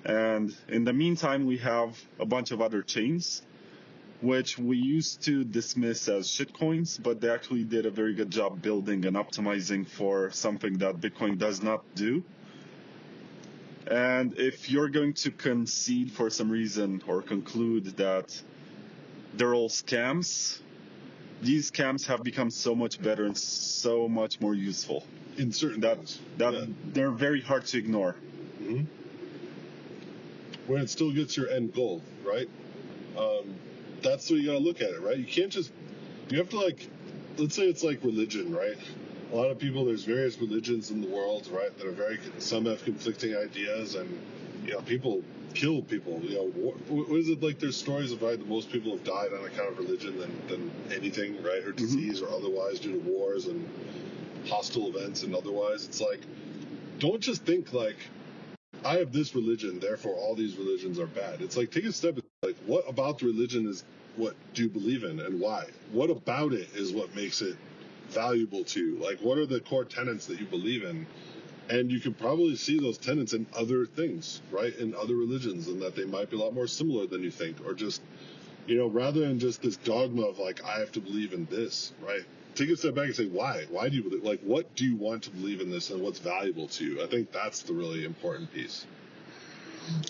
And in the meantime, we have a bunch of other chains, which we used to dismiss as shitcoins, but they actually did a very good job building and optimizing for something that Bitcoin does not do. And if you're going to concede for some reason or conclude that they're all scams, these scams have become so much better and so much more useful. In certain things. They're very hard to ignore. When it still gets your end goal, right? That's the way you gotta look at it, right? You can't just, you have to, like, let's say it's like religion, right? A lot of people, there's various religions in the world, right, that are some have conflicting ideas, and, you know, people kill people, you know. What is it like? There's stories of, right, that most people have died on account of religion than anything, right, or disease or otherwise, due to wars and hostile events and otherwise. It's like, don't just think like, I have this religion, therefore all these religions are bad. It's like, take a step, like, what about the religion is what do you believe in and why? What about it is what makes it valuable to you? Like, what are the core tenets that you believe in? And you can probably see those tenets in other things, right, in other religions, and that they might be a lot more similar than you think, or just, you know, rather than just this dogma of like, I have to believe in this, right? Take a step back and say, why? Why do you believe? Like, what do you want to believe in this, and what's valuable to you? I think that's the really important piece.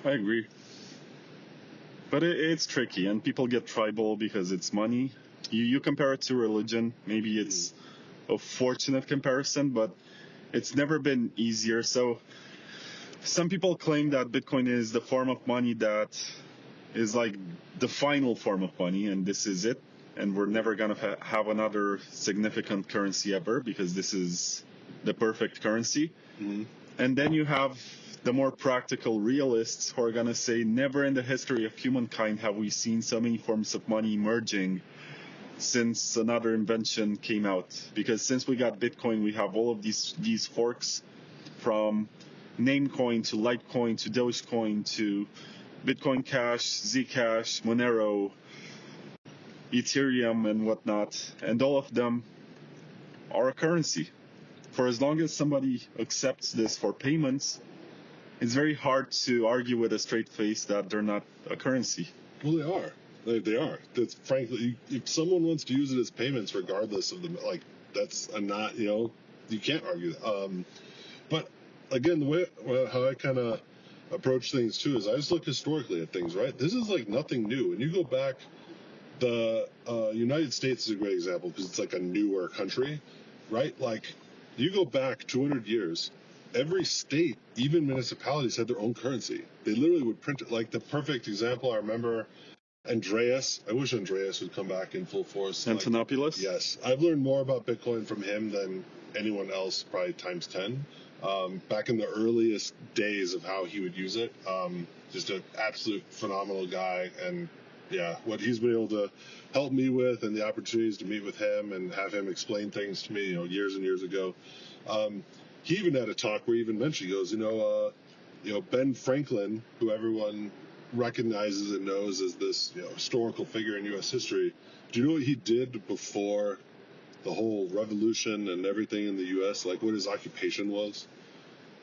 I agree. But it's tricky, and people get tribal because it's money. You compare it to religion. Maybe it's a fortunate comparison, but it's never been easier. So some people claim that Bitcoin is the form of money that is like the final form of money, and this is it. And we're never going to have another significant currency ever because this is the perfect currency. And then you have the more practical realists who are going to say, never in the history of humankind have we seen so many forms of money merging since another invention came out. Because since we got Bitcoin, we have all of these forks, from Namecoin to Litecoin to Dogecoin to Bitcoin Cash, Zcash, Monero, Ethereum, and whatnot, and all of them are a currency. For as long as somebody accepts this for payments, it's very hard to argue with a straight face that they're not a currency. Well, they are. They are. That's frankly, if someone wants to use it as payments, regardless of the, like, that's a not, you know, you can't argue that. But again, the way how I kind of approach things too is I just look historically at things, right? This is like nothing new. When you go back, the United States is a great example because it's like a newer country, right? Like, you go back 200 years, every state, even municipalities, had their own currency. They literally would print it. Like, the perfect example, I remember Andreas. I wish Andreas would come back in full force. Antonopoulos? Like, yes. I've learned more about Bitcoin from him than anyone else, probably times 10. Back in the earliest days of how he would use it. Just an absolute phenomenal guy. And yeah, what he's been able to help me with, and the opportunities to meet with him and have him explain things to me, you know, years and years ago. He even had a talk where he even mentioned, he goes, you know, Ben Franklin, who everyone recognizes and knows as this, you know, historical figure in U.S. history. Do you know what he did before the whole revolution and everything in the U.S.? Like, what his occupation was?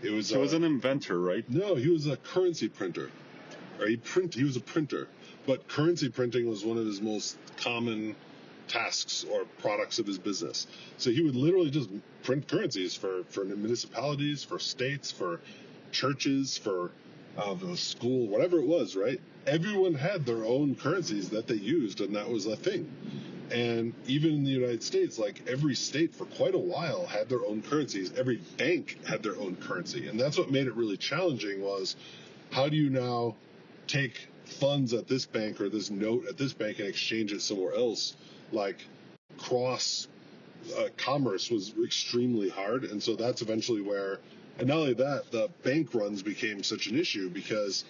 He was an inventor, right? No, he was a currency printer. Or he was a printer. But currency printing was one of his most common tasks or products of his business. So he would literally just print currencies for municipalities, for states, for churches, for the school, whatever it was, right? Everyone had their own currencies that they used, and that was a thing. And even in the United States, like every state for quite a while had their own currencies. Every bank had their own currency. And that's what made it really challenging was, how do you now take funds at this bank or this note at this bank and exchange it somewhere else? Like cross commerce was extremely hard. And so that's eventually where, and not only that, the bank runs became such an issue, because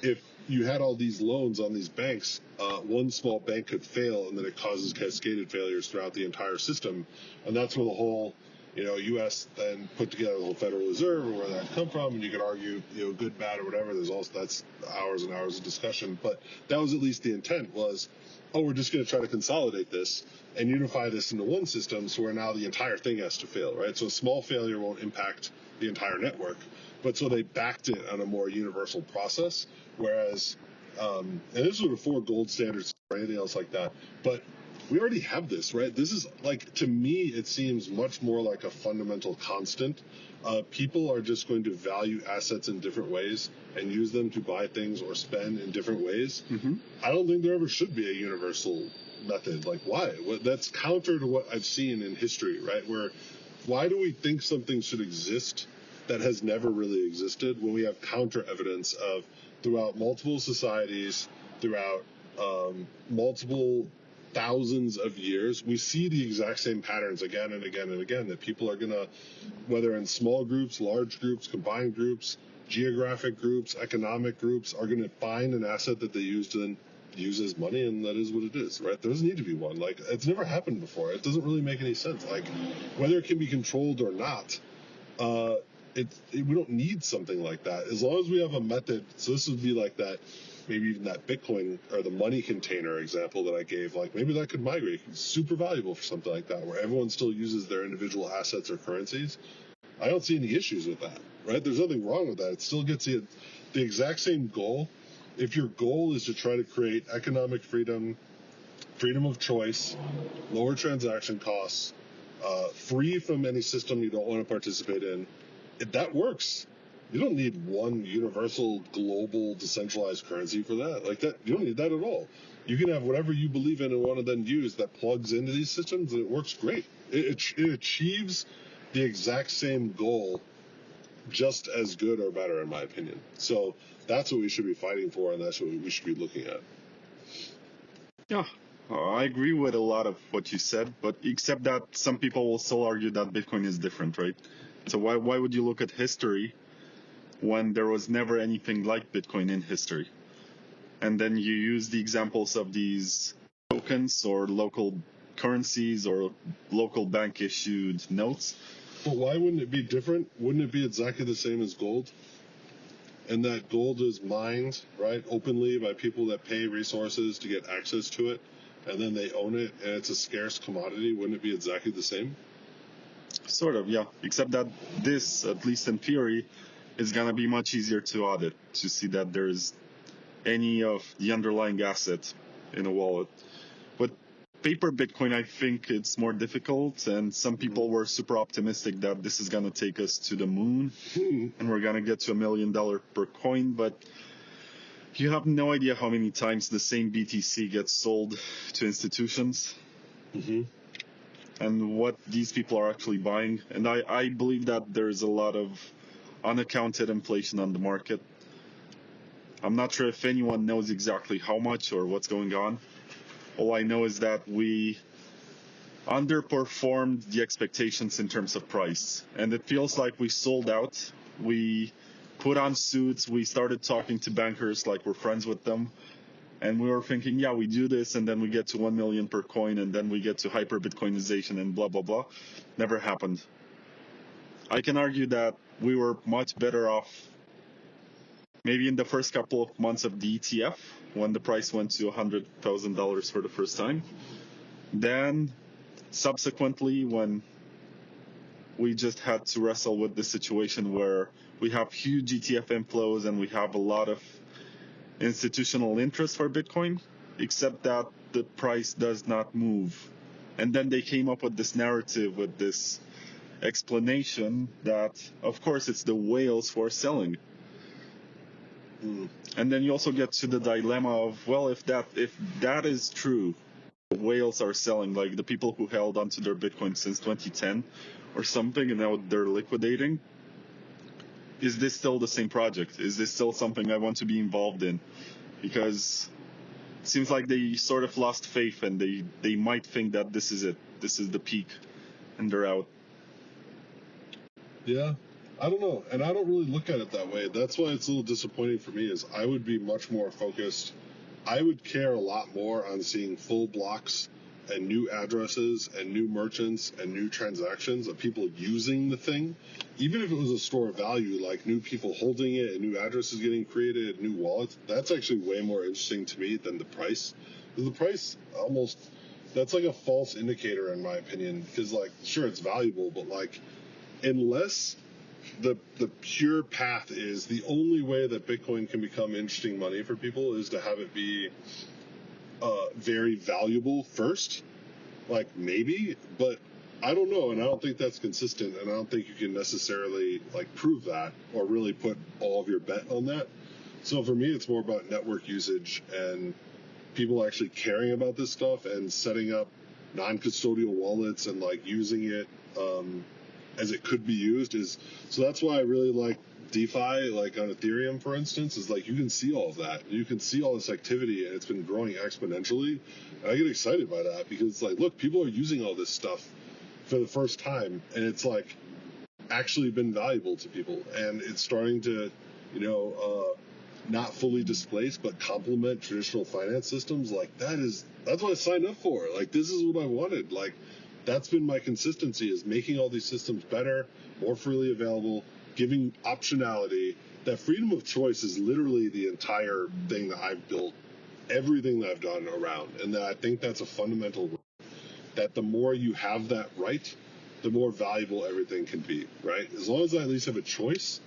if you had all these loans on these banks, one small bank could fail, and then it causes cascaded failures throughout the entire system. And that's where the whole, U.S. then put together the whole Federal Reserve, or where that come from. And you could argue, good, bad, or whatever. That's hours and hours of discussion. But that was at least the intent was, we're just going to try to consolidate this and unify this into one system, so where now the entire thing has to fail, right? So a small failure won't impact the entire network. But so they backed it on a more universal process, whereas, and this was before gold standards or anything else like that, but we already have this, right? This is like, to me, it seems much more like a fundamental constant. People are just going to value assets in different ways and use them to buy things or spend in different ways. Mm-hmm. I don't think there ever should be a universal method. Like, why? That's counter to what I've seen in history, right? Why do we think something should exist that has never really existed when we have counter evidence of, throughout multiple societies, throughout multiple thousands of years, we see the exact same patterns again and again and again, that people are going to, whether in small groups, large groups, combined groups, geographic groups, economic groups, are going to find an asset that they use as money, and that is what it is, right? There doesn't need to be one. Like, it's never happened before. It doesn't really make any sense. Like, whether it can be controlled or not, we don't need something like that. As long as we have a method, so this would be like that, maybe even that Bitcoin or the money container example that I gave, like maybe that could migrate. It's super valuable for something like that, where everyone still uses their individual assets or currencies. I don't see any issues with that, right? There's nothing wrong with that. It still gets you the exact same goal. If your goal is to try to create economic freedom, freedom of choice, lower transaction costs, free from any system you don't want to participate in, that works. You don't need one universal, global, decentralized currency for that. Like that, you don't need that at all. You can have whatever you believe in and want to then use that plugs into these systems, and it works great. It achieves the exact same goal, just as good or better, in my opinion. So that's what we should be fighting for, and that's what we should be looking at. Yeah, I agree with a lot of what you said, but except that some people will still argue that Bitcoin is different, right? So why would you look at history when there was never anything like Bitcoin in history? And then you use the examples of these tokens or local currencies or local bank issued notes. But why wouldn't it be different? Wouldn't it be exactly the same as gold? And that gold is mined, right, openly by people that pay resources to get access to it, and then they own it, and it's a scarce commodity. Wouldn't it be exactly the same? Sort of, yeah. Except that this, at least in theory, is going to be much easier to audit, to see that there's any of the underlying asset in a wallet. But paper Bitcoin, I think it's more difficult, and some people were super optimistic that this is going to take us to the moon, and we're going to get to $1 million per coin, but you have no idea how many times the same BTC gets sold to institutions. Mm-hmm. And what these people are actually buying. And I believe that there's a lot of unaccounted inflation on the market. I'm not sure if anyone knows exactly how much or what's going on. All I know is that we underperformed the expectations in terms of price. And it feels like we sold out. We put on suits. We started talking to bankers like we're friends with them. And we were thinking, yeah, we do this, and then we get to 1 million per coin, and then we get to hyper-Bitcoinization and blah, blah, blah. Never happened. I can argue that we were much better off maybe in the first couple of months of the ETF, when the price went to $100,000 for the first time. Then, subsequently, when we just had to wrestle with the situation where we have huge ETF inflows and we have a lot of institutional interest for Bitcoin, except that the price does not move? And then they came up with this narrative, with this explanation that, of course, it's the whales who are selling. And then you also get to the dilemma of, well, if that is true, the whales are selling, like the people who held onto their Bitcoin since 2010 or something, and now they're liquidating. Is this still the same project? Is this still something I want to be involved in? Because it seems like they sort of lost faith, and they might think that this is it. This is the peak, and they're out. Yeah, I don't know, and I don't really look at it that way. That's why it's a little disappointing for me, is I would be much more focused. I would care a lot more on seeing full blocks and new addresses and new merchants and new transactions of people using the thing. Even if it was a store of value, like new people holding it and new addresses getting created, new wallets, that's actually way more interesting to me than the price. Because the price that's like a false indicator in my opinion, because like, sure, it's valuable, but like, unless the pure path is the only way that Bitcoin can become interesting money for people is to have it be very valuable first, like maybe, but I don't know, and I don't think that's consistent, and I don't think you can necessarily like prove that or really put all of your bet on that. So for me, it's more about network usage and people actually caring about this stuff and setting up non-custodial wallets and like using it as it could be used. So that's why I really like DeFi, like on Ethereum, for instance, is like you can see all of that. You can see all this activity, and it's been growing exponentially. And I get excited by that because it's like, look, people are using all this stuff for the first time, and it's like actually been valuable to people, and it's starting to, not fully displace but complement traditional finance systems. Like that's what I signed up for. Like this is what I wanted. Like that's been my consistency, is making all these systems better, more freely available, giving optionality. That freedom of choice is literally the entire thing that I've built, everything that I've done around, and that I think that's a fundamental right, that the more you have that right, the more valuable everything can be, right? As long as I at least have a choice,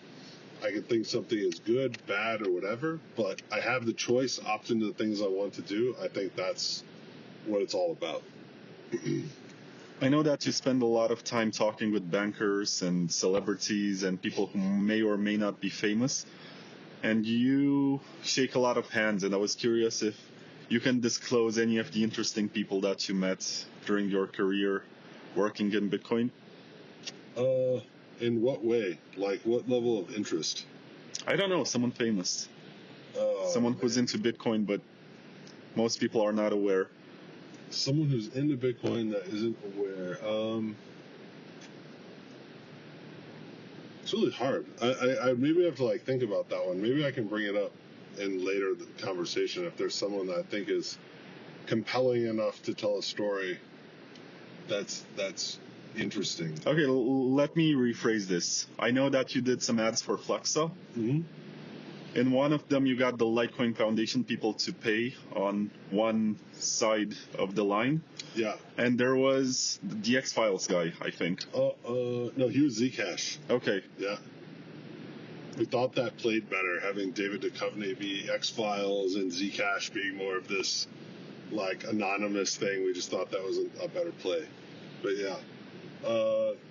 I can think something is good, bad, or whatever, but I have the choice, opt into the things I want to do. I think that's what it's all about. I know that you spend a lot of time talking with bankers and celebrities and people who may or may not be famous, and you shake a lot of hands, and I was curious if you can disclose any of the interesting people that you met during your career working in Bitcoin. In what way? Like what level of interest? I don't know, someone famous. Someone who's into Bitcoin, but most people are not aware. Someone who's into Bitcoin that isn't aware. It's really hard. I maybe have to like think about that one. Maybe I can bring it up in later the conversation if there's someone that I think is compelling enough to tell a story that's interesting. Okay, let me rephrase this. I know that you did some ads for Flexa. Mm-hmm. In one of them, you got the Litecoin Foundation people to pay on one side of the line. Yeah. And there was the X-Files guy, I think. No, he was Zcash. Okay. Yeah. We thought that played better, having David Duchovny be X-Files and Zcash being more of this, like, anonymous thing. We just thought that was a better play. But yeah.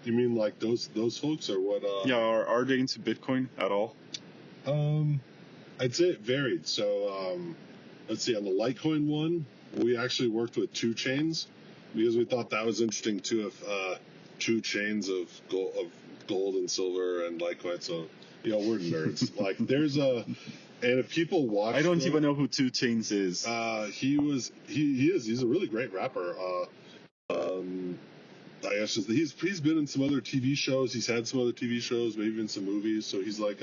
You mean like those folks, or what? Yeah, are they into Bitcoin at all? I'd say it varied. So, let's see, on the Litecoin one, we actually worked with 2 chains because we thought that was interesting too, if 2 chains of gold and silver and Litecoin. So, we're nerds. Like, and if people watch, I don't even know who 2 Chains is. He's a really great rapper. I guess he's been in some other TV shows. He's had some other TV shows, maybe even some movies. So he's like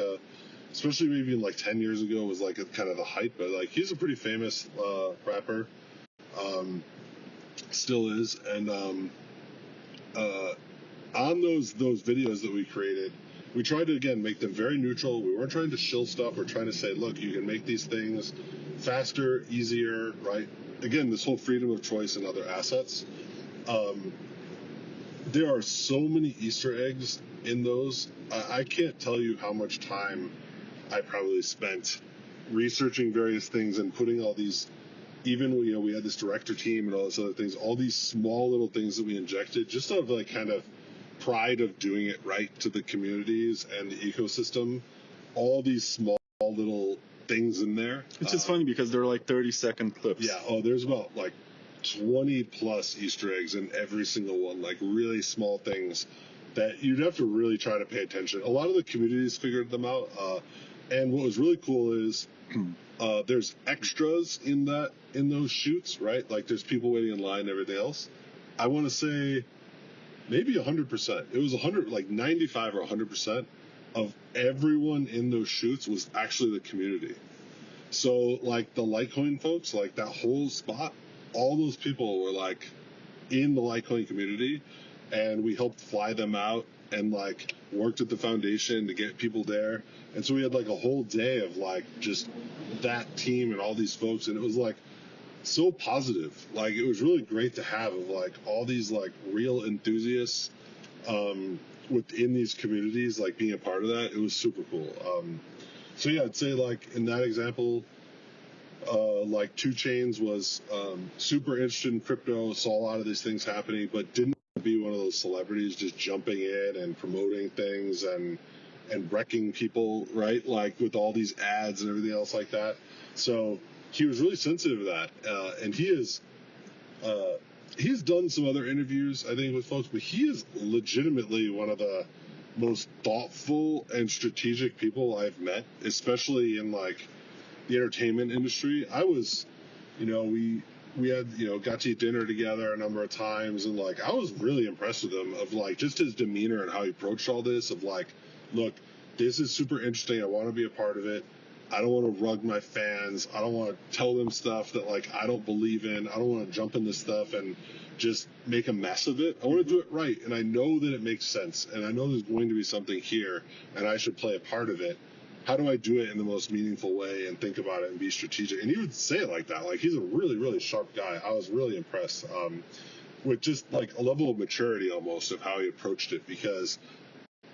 especially maybe like 10 years ago was like a kind of the hype, but like he's a pretty famous rapper, still is. And on those videos that we created, we tried to again make them very neutral. We weren't trying to shill stuff. We're trying to say, look, you can make these things faster, easier, right? Again, this whole freedom of choice and other assets. There are so many Easter eggs in those. I can't tell you how much time I probably spent researching various things and putting all these even, you know, we had this director team and all those other things, all these small little things that we injected just out of like kind of pride of doing it right to the communities and the ecosystem, all these small little things in there. It's just funny because they're like 30-second clips. Yeah. Oh, there's about like 20 plus Easter eggs in every single one, like really small things that you'd have to really try to pay attention. A lot of the communities figured them out. And what was really cool is there's extras in those shoots, right? Like there's people waiting in line and everything else. I want to say maybe 100%. It was 100, like 95 or 100% of everyone in those shoots was actually the community. So like the Litecoin folks, like that whole spot, all those people were like in the Litecoin community, and we helped fly them out and like worked at the foundation to get people there. And so we had like a whole day of like just that team and all these folks, and it was like so positive. Like it was really great to have of like all these like real enthusiasts within these communities, like being a part of that. It was super cool. So yeah, I'd say like in that example, like 2 Chainz was super interested in crypto, saw a lot of these things happening, but didn't be one of those celebrities just jumping in and promoting things and wrecking people, right? Like with all these ads and everything else like that. So he was really sensitive to that, and he's done some other interviews, I think, with folks, but he is legitimately one of the most thoughtful and strategic people I've met, especially in like the entertainment industry. I was, you know, we had, you know, got to eat dinner together a number of times, and like I was really impressed with him of like just his demeanor and how he approached all this of like, look, this is super interesting. I want to be a part of it. I don't want to rug my fans. I don't want to tell them stuff that like I don't believe in. I don't want to jump into stuff and just make a mess of it. I want to do it right, and I know that it makes sense, and I know there's going to be something here, and I should play a part of it. How do I do it in the most meaningful way and think about it and be strategic? And he would say it like that. Like he's a really, really sharp guy. I was really impressed with just like a level of maturity almost of how he approached it, because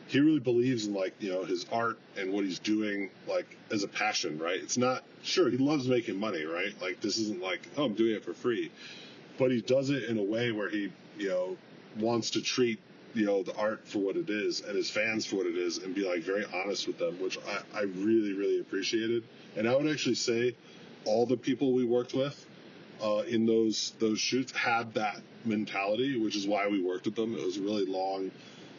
he really believes in like, you know, his art and what he's doing like as a passion, right? It's not, sure, he loves making money, right? Like this isn't like, oh, I'm doing it for free, but he does it in a way where he, you know, wants to treat, you know, the art for what it is and his fans for what it is and be like very honest with them, which I really, really appreciated. And I would actually say all the people we worked with in those shoots had that mentality, which is why we worked with them. It was really long.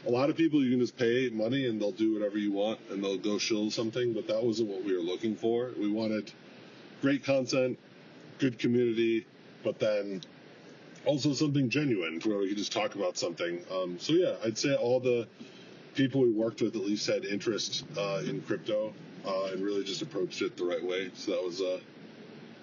A lot of people, you can just pay money and they'll do whatever you want and they'll go shill something, but that wasn't what we were looking for. We wanted great content, good community, but then also something genuine where we could just talk about something. So yeah, I'd say all the people we worked with at least had interest in crypto and really just approached it the right way. So that was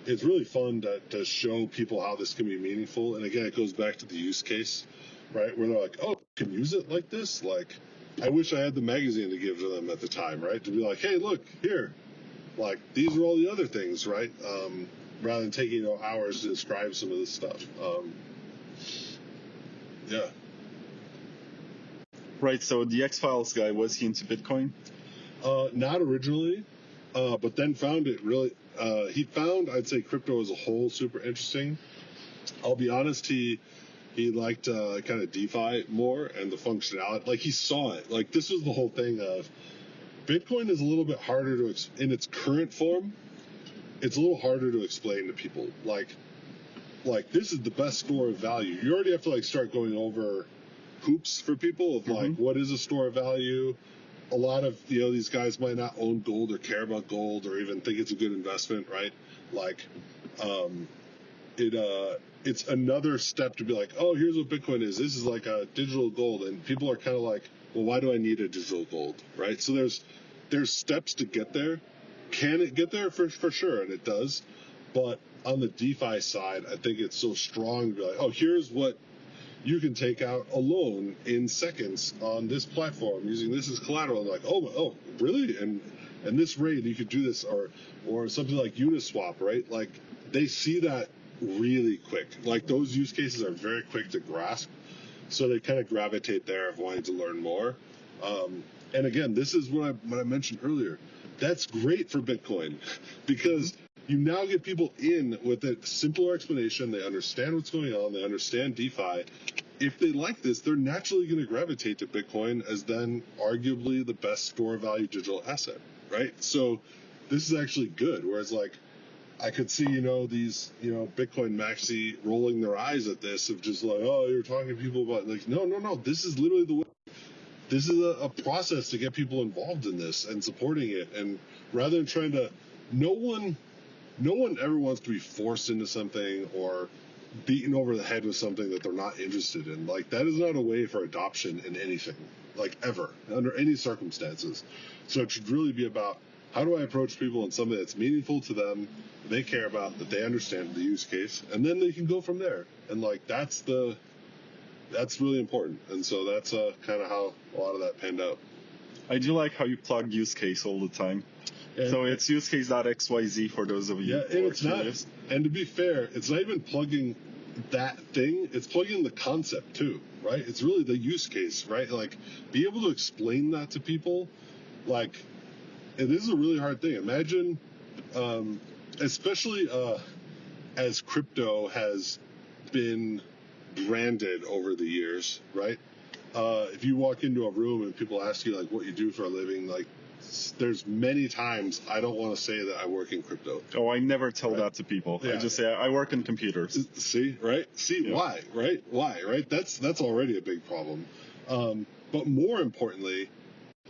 it's really fun to show people how this can be meaningful. And again, it goes back to the use case, right? Where they're like, oh, can use it like this? Like, I wish I had the magazine to give to them at the time, right? To be like, hey, look, here, like, these are all the other things, right? Rather than taking, you know, hours to describe some of this stuff. Yeah. Right, so the X-Files guy, was he into Bitcoin? Not originally, but then found it really, he found, I'd say, crypto as a whole super interesting. I'll be honest, he liked kind of DeFi more and the functionality. Like, he saw it. Like, this was the whole thing of Bitcoin is a little bit harder to, in its current form, it's a little harder to explain to people. Like this is the best store of value. You already have to like start going over hoops for people of like, what is a store of value? A lot of, you know, these guys might not own gold or care about gold or even think it's a good investment, right? Like, it's another step to be like, oh, here's what Bitcoin is. This is like a digital gold. And people are kind of like, well, why do I need a digital gold, right? So there's steps to get there. Can it get there? For sure, and it does. But on the DeFi side, I think it's so strong to be like, oh, here's what you can take out a loan in seconds on this platform using this as collateral. And like, oh, really? And this rate, you could do this, or something like Uniswap, right? Like, they see that really quick. Like, those use cases are very quick to grasp, so they kind of gravitate there of wanting to learn more. And again, this is what I mentioned earlier. That's great for Bitcoin because you now get people in with a simpler explanation. They understand what's going on. They understand DeFi. If they like this, they're naturally going to gravitate to Bitcoin as then arguably the best store value digital asset, right? So this is actually good. Whereas like I could see, these, Bitcoin maxi rolling their eyes at this of just like, oh, you're talking to people about like, no. This is literally the way. This is a process to get people involved in this and supporting it. And rather than trying to, no one ever wants to be forced into something or beaten over the head with something that they're not interested in. Like, that is not a way for adoption in anything, like ever, under any circumstances. So it should really be about, how do I approach people in something that's meaningful to them, they care about, that they understand the use case, and then they can go from there. And like, that's really important. And so that's kind of how a lot of that panned out. I do like how you plug use case all the time. And so it's use case.xyz for those of you who are curious. And to be fair, it's not even plugging that thing, it's plugging the concept too, right? It's really the use case, right? Like, be able to explain that to people, like, it is a really hard thing. Imagine, especially as crypto has been branded over the years, right? If you walk into a room and people ask you like what you do for a living, like there's many times I don't want to say that I work in crypto. Oh, I never tell that to people. Yeah. I just say I work in computers. See, right? See, yeah. Why, right? That's already a big problem. But more importantly,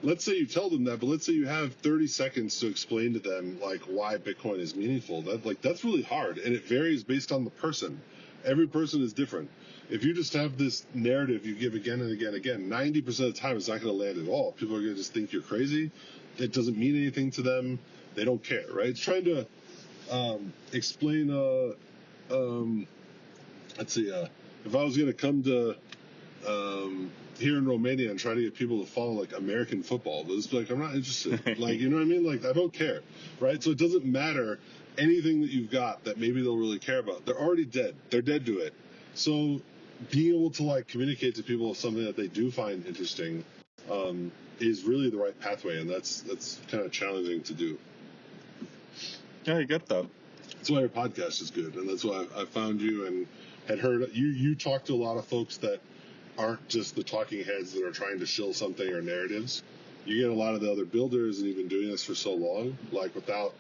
let's say you tell them that, but let's say you have 30 seconds to explain to them like why Bitcoin is meaningful. That's really hard, and it varies based on the person. Every person is different. If you just have this narrative you give again and again, 90% of the time it's not going to land at all. People are going to just think you're crazy. It doesn't mean anything to them. They don't care, right? It's trying to explain, let's see, if I was going to come to here in Romania and try to get people to follow like American football, but it's like, I'm not interested. Like, you know what I mean? Like, I don't care, right? So it doesn't matter anything that you've got that maybe they'll really care about. They're already dead. They're dead to it. So being able to like communicate to people something that they do find interesting is really the right pathway, and that's kind of challenging to do. Yeah, I get that. That's why your podcast is good, and that's why I found you and had heard you talk to a lot of folks that aren't just the talking heads that are trying to shill something or narratives. You get a lot of the other builders, and you've been doing this for so long, like without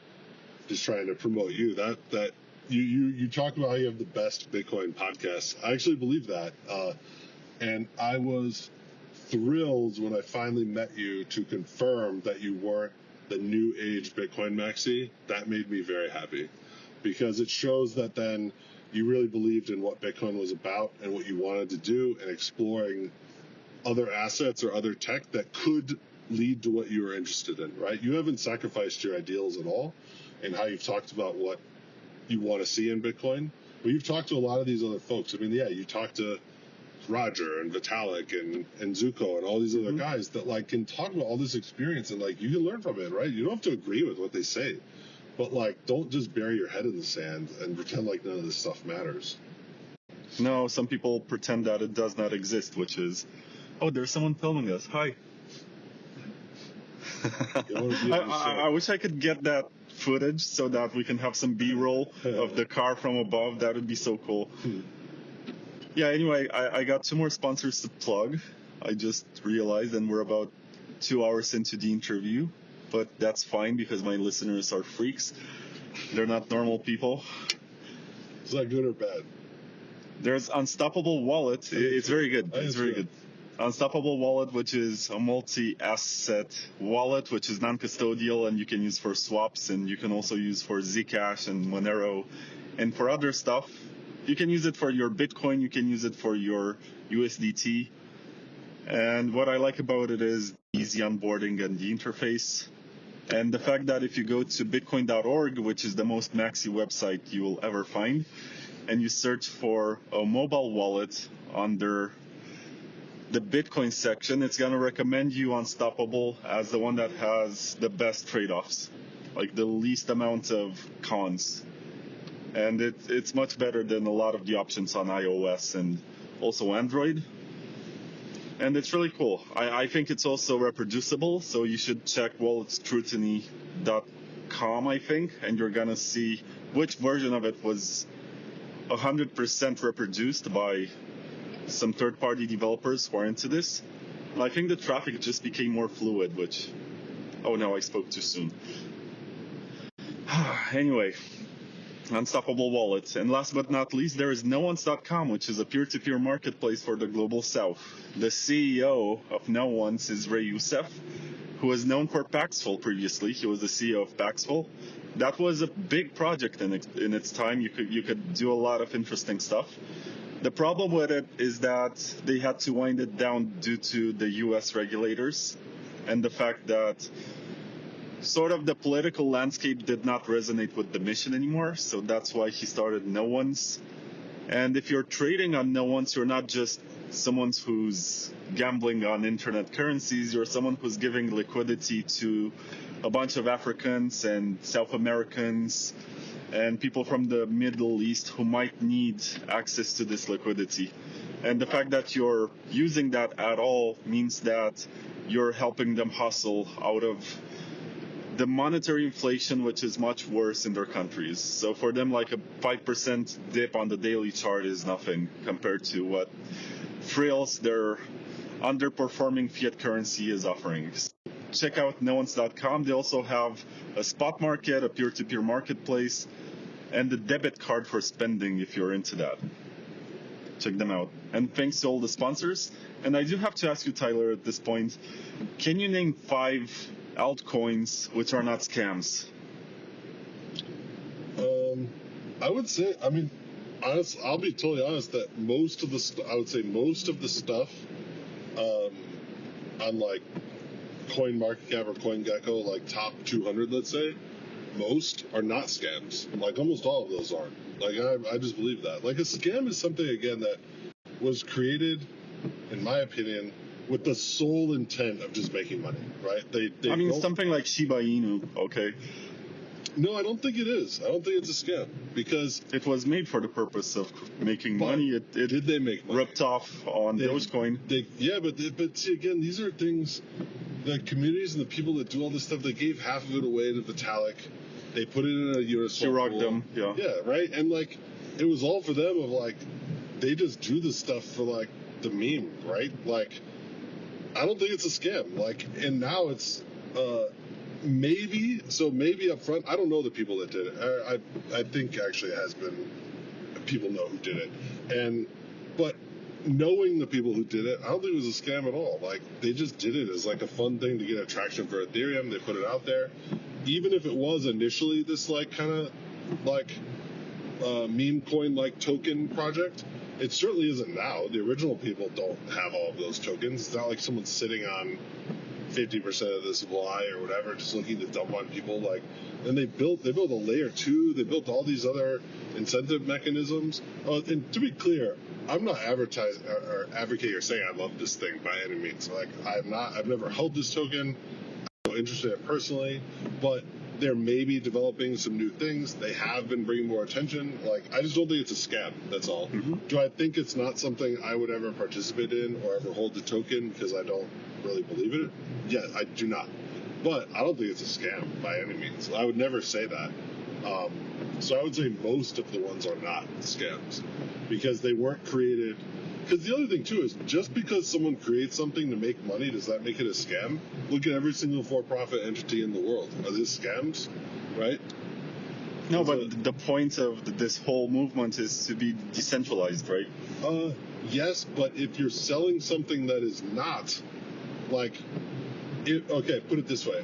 just trying to promote you. That you talk about how you have the best Bitcoin podcast. I actually believe that, and I was thrilled when I finally met you to confirm that you weren't the new age Bitcoin maxi. That made me very happy, because it shows that then you really believed in what Bitcoin was about and what you wanted to do, and exploring other assets or other tech that could lead to what you were interested in, right? You haven't sacrificed your ideals at all and how you've talked about what you want to see in Bitcoin. But you've talked to a lot of these other folks. I mean, yeah, you talked to Roger and Vitalik and Zuko and all these other guys that like can talk about all this experience, and like you can learn from it, right? You don't have to agree with what they say, but like don't just bury your head in the sand and pretend like none of this stuff matters. No, some people pretend that it does not exist, which is, oh, there's someone filming us. Hi. I wish I could get that footage so that we can have some B-roll of the car from above. That would be so cool. Yeah, anyway, I got 2 more sponsors to plug. I just realized, and we're about 2 hours into the interview, but that's fine because my listeners are freaks. They're not normal people. Is that good or bad? There's Unstoppable Wallet. It's very good. It's very good. Unstoppable Wallet, which is a multi-asset wallet, which is non-custodial and you can use for swaps, and you can also use for Zcash and Monero and for other stuff. You can use it for your Bitcoin, you can use it for your USDT. And what I like about it is easy onboarding and the interface. And the fact that if you go to bitcoin.org, which is the most maxi website you will ever find, and you search for a mobile wallet under the Bitcoin section, it's going to recommend you Unstoppable as the one that has the best trade-offs, like the least amount of cons. And it's much better than a lot of the options on iOS and also Android. And it's really cool. I think it's also reproducible, so you should check walletscrutiny.com once.com, I think, and you're gonna see which version of it was 100% reproduced by some third-party developers who are into this. And I think the traffic just became more fluid, which... Oh no, I spoke too soon. Anyway, Unstoppable Wallet. And last but not least, there is NoOnce.com, which is a peer-to-peer marketplace for the global south. The CEO of NoOnce is Ray Youssef, who was known for Paxful previously. He was the CEO of Paxful. That was a big project in its time. You could do a lot of interesting stuff. The problem with it is that they had to wind it down due to the US regulators and the fact that sort of the political landscape did not resonate with the mission anymore. So that's why he started NoOnce. And if you're trading on NoOnce, you're not just someone who's gambling on internet currencies. You're someone who's giving liquidity to a bunch of Africans and South Americans and people from the Middle East who might need access to this liquidity. And the fact that you're using that at all means that you're helping them hustle out of the monetary inflation, which is much worse in their countries. So for them, like a 5% dip on the daily chart is nothing compared to what frills their underperforming fiat currency is offering. Check out NoOnce.com. They also have a spot market, a peer-to-peer marketplace, and a debit card for spending if you're into that. Check them out. And thanks to all the sponsors. And I do have to ask you, Tyler, at this point, can you name 5 altcoins which are not scams? I would say, I mean, honest, I'll be totally honest that most of the stuff on like CoinMarketCap or CoinGecko, like top 200, let's say, most are not scams. Like almost all of those aren't. Like I just believe that. Like a scam is something, again, that was created, in my opinion, with the sole intent of just making money, right? I mean, something like Shiba Inu, okay? No, I don't think it is. I don't think it's a scam because it was made for the purpose of making money. Did they make money? Ripped off on Dogecoin. But see, again, these are things. The communities and the people that do all this stuff, they gave half of it away to Vitalik. They put it in a Uniswap. Chirag them, yeah. Yeah, right? And, like, it was all for them of, like, they just do this stuff for, like, the meme, right? Like, I don't think it's a scam. Like, and now it's, maybe up front, I don't know the people that did it. I think, actually, it has been, people know who did it. But knowing the people who did it, I don't think it was a scam at all. Like, they just did it as, like, a fun thing to get attraction for Ethereum. They put it out there. Even if it was initially this, like, kind of, like, meme coin-like token project, it certainly isn't now. The original people don't have all of those tokens. It's not like someone's sitting on 50% of the supply or whatever, just looking to dump on people. Like, and they built a layer 2. They built all these other incentive mechanisms. And to be clear, I'm not advertising or advocating or saying I love this thing by any means. Like, I've never held this token. I'm not interested in it personally, but they're maybe developing some new things. They have been bringing more attention. Like, I just don't think it's a scam. That's all. Mm-hmm. Do I think it's not something I would ever participate in or ever hold the token because I don't really believe in it? Yeah, I do not. But I don't think it's a scam by any means. I would never say that. So I would say most of the ones are not scams because they weren't created. Because the other thing, too, is just because someone creates something to make money, does that make it a scam? Look at every single for-profit entity in the world. Are these scams? Right? No, but the point of this whole movement is to be decentralized, right? Yes, but if you're selling something that is not, like, okay, put it this way.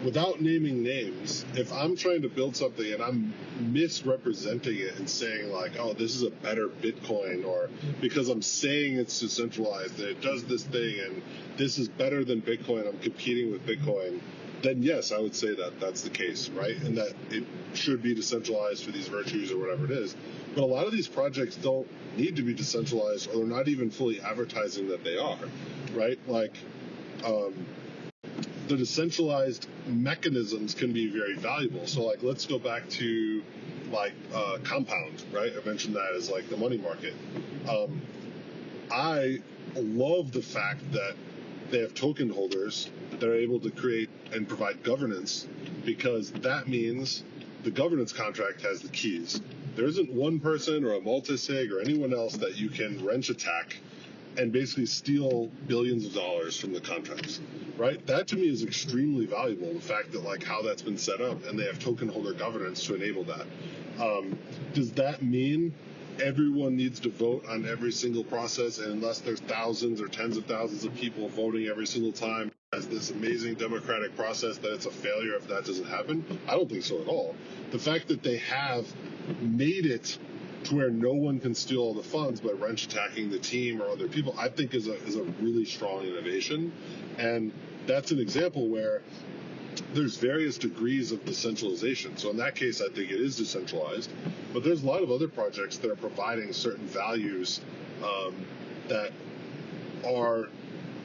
Without naming names, if I'm trying to build something and I'm misrepresenting it and saying, like, oh, this is a better Bitcoin, or because I'm saying it's decentralized and it does this thing and this is better than Bitcoin, I'm competing with Bitcoin, then yes, I would say that that's the case, right? And that it should be decentralized for these virtues or whatever it is. But a lot of these projects don't need to be decentralized, or they're not even fully advertising that they are, right? Like, the decentralized mechanisms can be very valuable. So, like, let's go back to, like, Compound, right? I mentioned that as, like, the money market. I love the fact that they have token holders that are able to create and provide governance, because that means the governance contract has the keys. There isn't one person or a multisig or anyone else that you can wrench attack and basically steal billions of dollars from the contracts, right? That to me is extremely valuable, the fact that like how that's been set up and they have token holder governance to enable that. Does that mean everyone needs to vote on every single process, and unless there's thousands or tens of thousands of people voting every single time as this amazing democratic process, that it's a failure if that doesn't happen? I don't think so at all. The fact that they have made it to where no one can steal all the funds by wrench attacking the team or other people, I think is a really strong innovation. And that's an example where there's various degrees of decentralization. So in that case, I think it is decentralized. But there's a lot of other projects that are providing certain values that are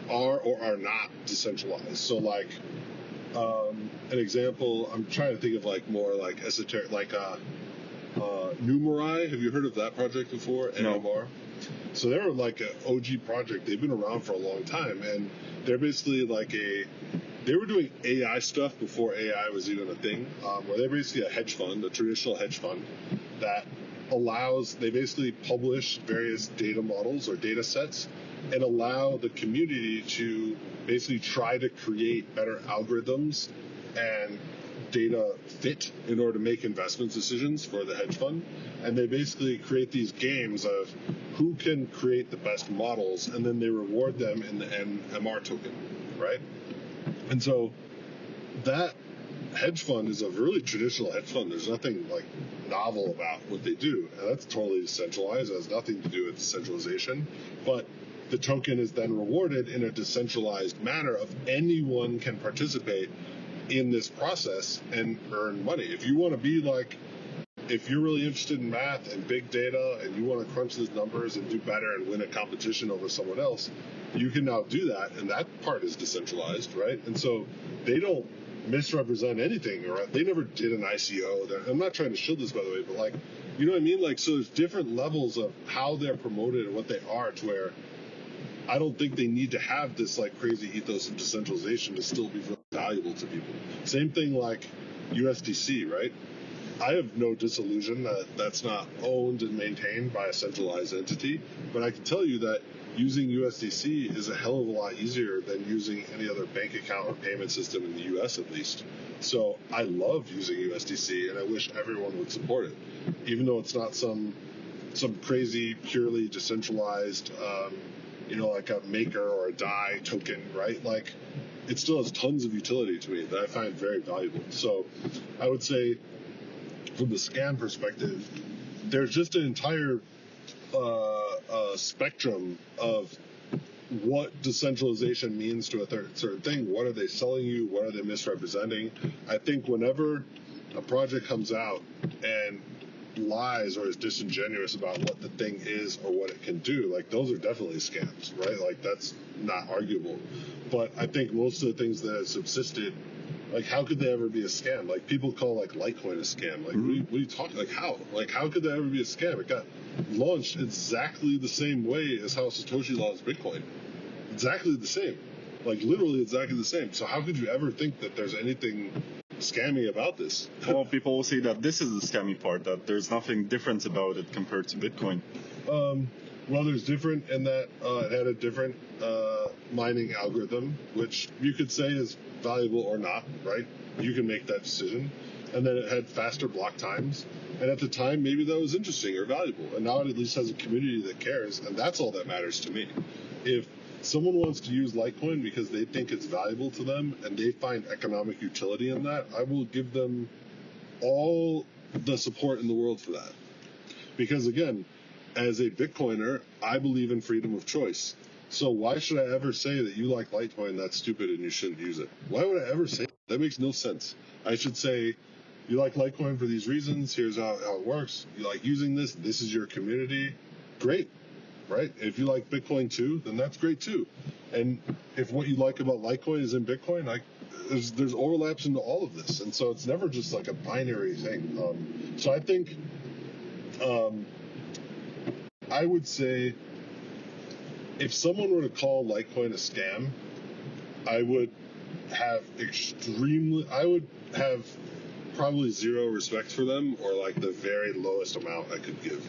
or are not decentralized. So like an example, I'm trying to think of like more like esoteric, like Numerai. Have you heard of that project before? No. NMR. So they're like an OG project. They've been around for a long time, and they're basically like they were doing AI stuff before AI was even a thing, where they're basically a hedge fund, a traditional hedge fund that they basically publish various data models or data sets and allow the community to basically try to create better algorithms and data fit in order to make investment decisions for the hedge fund. And they basically create these games of who can create the best models, and then they reward them in the NMR token, right? And so that hedge fund is a really traditional hedge fund. There's nothing like novel about what they do, and that's totally decentralized. It has nothing to do with decentralization, but the token is then rewarded in a decentralized manner of anyone can participate in this process and earn money. If you want to be like, if you're really interested in math and big data and you want to crunch these numbers and do better and win a competition over someone else, you can now do that, and that part is decentralized, right? And so they don't misrepresent anything, or they never did an ICO. I'm not trying to shield this, by the way, but like, you know what I mean? Like, so there's different levels of how they're promoted and what they are, to where I don't think they need to have this like crazy ethos of decentralization to still be really valuable to people. Same thing like USDC, right? I have no disillusion that that's not owned and maintained by a centralized entity, but I can tell you that using USDC is a hell of a lot easier than using any other bank account or payment system in the US, at least. So I love using USDC, and I wish everyone would support it, even though it's not some crazy purely decentralized like a maker or a DAI token, right? Like, it still has tons of utility to me that I find very valuable. So I would say, from the scam perspective, there's just an entire spectrum of what decentralization means to a certain thing. What are they selling you? What are they misrepresenting? I think whenever a project comes out and lies or is disingenuous about what the thing is or what it can do, like, those are definitely scams, right? Like, that's not arguable. But I think most of the things that have subsisted, like, how could they ever be a scam? Like, people call like Litecoin a scam. Like, what are you talking? Like, how? Like, how could that ever be a scam? It got launched exactly the same way as how Satoshi launched Bitcoin. Exactly the same. Like, literally exactly the same. So how could you ever think that there's anything scammy about this? Well, people will say that this is the scammy part, that there's nothing different about it compared to Bitcoin. Well, there's different in that it had a different mining algorithm, which you could say is valuable or not, right? You can make that decision. And then it had faster block times. And at the time, maybe that was interesting or valuable. And now it at least has a community that cares, and that's all that matters to me. If someone wants to use Litecoin because they think it's valuable to them and they find economic utility in that, I will give them all the support in the world for that. Because again, as a Bitcoiner, I believe in freedom of choice. So why should I ever say that you like Litecoin, that's stupid and you shouldn't use it? Why would I ever say that? That makes no sense. I should say, you like Litecoin for these reasons, here's how it works. You like using this is your community. Great. Right? If you like Bitcoin too, then that's great too. And if what you like about Litecoin is in Bitcoin, like, there's overlaps into all of this. And so it's never just like a binary thing. So I think I would say, if someone were to call Litecoin a scam, I would have probably zero respect for them, or like the very lowest amount I could give.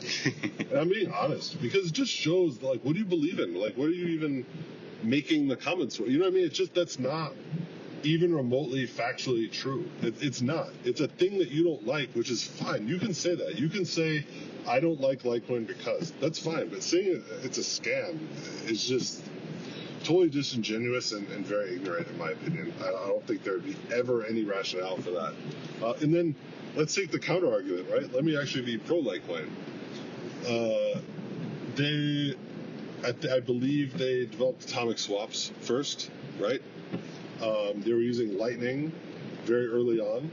And I'm being honest, because it just shows, like, what do you believe in? Like, what are you even making the comments for? You know what I mean? It's just, that's not even remotely factually true. It's not. It's a thing that you don't like, which is fine. You can say that. You can say, I don't like Litecoin because. That's fine. But saying it's a scam is just totally disingenuous and very ignorant, in my opinion. I don't think there'd be ever any rationale for that. And then let's take the counter argument, right? Let me actually be pro Litecoin. I believe they developed atomic swaps first, right? They were using Lightning very early on.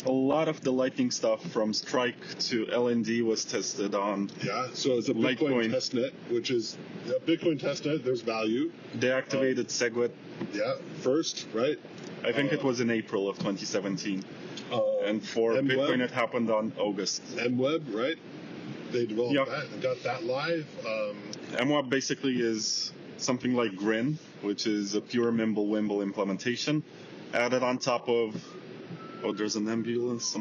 A lot of the Lightning stuff from Strike to LND was tested on. Yeah, so it's a Bitcoin testnet, which is a Bitcoin testnet. There's value. They activated SegWit. Yeah, first, right? I think it was in April of 2017. And for MWeb, Bitcoin, it happened on August. MWeb, right? They developed that and got that live. MWeb basically is something like Grin, which is a pure Mimblewimble implementation, added on top of, there's an ambulance,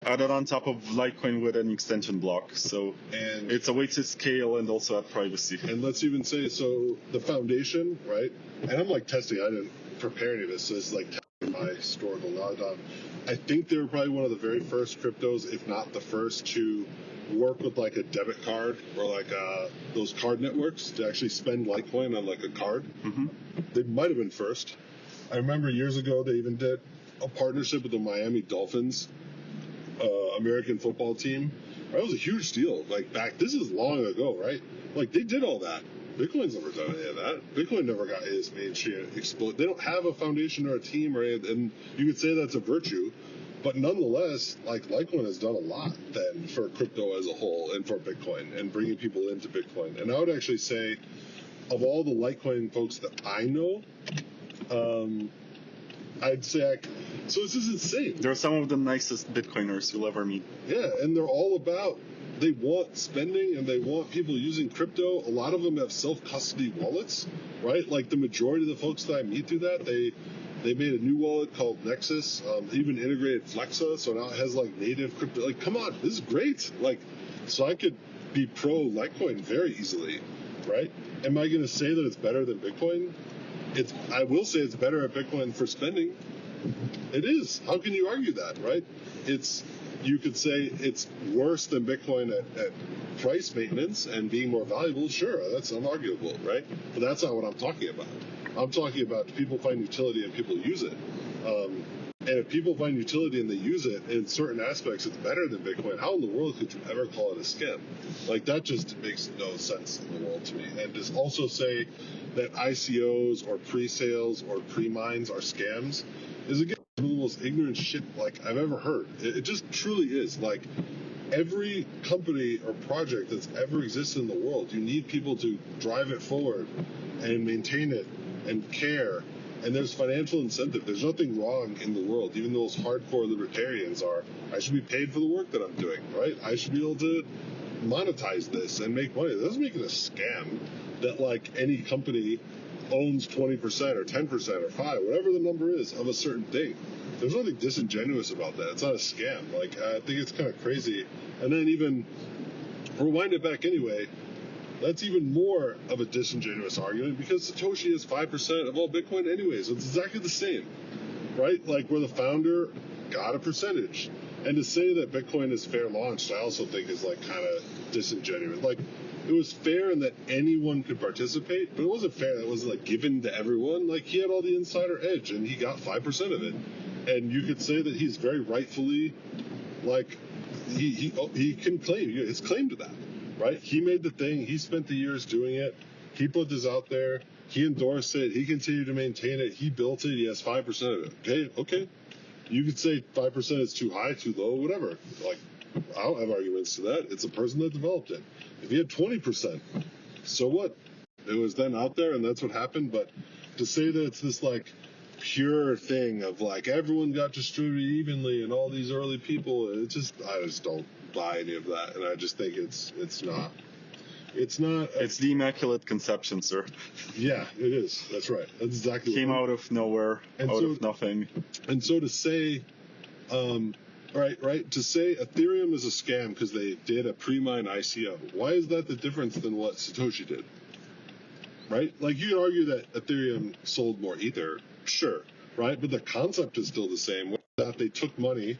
added on top of Litecoin with an extension block. So it's a way to scale and also add privacy. And let's even say, so the foundation, right? And I'm like testing, I didn't prepare any of this, so it's like testing my historical knowledge on. I think they were probably one of the very first cryptos, if not the first, to work with like a debit card or like those card networks to actually spend Litecoin on like a card. Mm-hmm. They might have been first. I remember years ago they even did a partnership with the Miami Dolphins, American football team. That was a huge deal. Like this is long ago, right? Like they did all that. Bitcoin's never done any of that. Bitcoin never got its mainstream explode. They don't have a foundation or a team or anything, and you could say that's a virtue. But nonetheless, like Litecoin has done a lot then for crypto as a whole and for Bitcoin and bringing people into Bitcoin. And I would actually say, of all the Litecoin folks that I know, I'd say, so this is insane. They're some of the nicest Bitcoiners you'll ever meet. Yeah, and they're all about, they want spending and they want people using crypto. A lot of them have self-custody wallets, right? Like the majority of the folks that I meet do that, they made a new wallet called Nexus, even integrated Flexa, so now it has like native crypto. Like, come on, this is great. Like, so I could be pro Litecoin very easily, right? Am I going to say that it's better than Bitcoin? I will say it's better at Bitcoin for spending. It is. How can you argue that, right? You could say it's worse than Bitcoin at price maintenance and being more valuable. Sure, that's unarguable, right? But that's not what I'm talking about. I'm talking about people find utility and people use it. And if people find utility and they use it in certain aspects, it's better than Bitcoin. How in the world could you ever call it a scam? Like, that just makes no sense in the world to me. And to also say that ICOs or pre-sales or pre-mines are scams is, again, one of the most ignorant shit like I've ever heard. It just truly is. Like, every company or project that's ever existed in the world, you need people to drive it forward and maintain it and care, and there's financial incentive. There's nothing wrong in the world, even those hardcore libertarians are, I should be paid for the work that I'm doing, right? I should be able to monetize this and make money. That doesn't make it a scam that like any company owns 20% or 10% or 5%, whatever the number is of a certain thing. There's nothing disingenuous about that. It's not a scam. Like, I think it's kind of crazy. And then even rewind it back anyway, that's even more of a disingenuous argument because Satoshi is 5% of all Bitcoin anyway, so it's exactly the same, right? Like, where the founder got a percentage. And to say that Bitcoin is fair launched, I also think is like kind of disingenuous. Like, it was fair in that anyone could participate, but it wasn't fair that it was like given to everyone. Like, he had all the insider edge and he got 5% of it. And you could say that he's very rightfully, like, he can claim, it's claim to that. Right? He made the thing. He spent the years doing it. He put this out there. He endorsed it. He continued to maintain it. He built it. He has 5% of it. Okay. You could say 5% is too high, too low, whatever. Like, I don't have arguments to that. It's a person that developed it. If he had 20%, so what? It was then out there, and that's what happened. But to say that it's this, like, pure thing of, like, everyone got distributed evenly and all these early people, I just don't buy any of that, and I just think it's not. It's not. It's the Immaculate Conception, sir. Yeah, it is. That's right. That's exactly. Came out of nowhere, out of nothing. And so to say, right, to say Ethereum is a scam because they did a pre-mine ICO. Why is that the difference than what Satoshi did? Right? Like, you can argue that Ethereum sold more Ether, sure, right? But the concept is still the same. That they took money.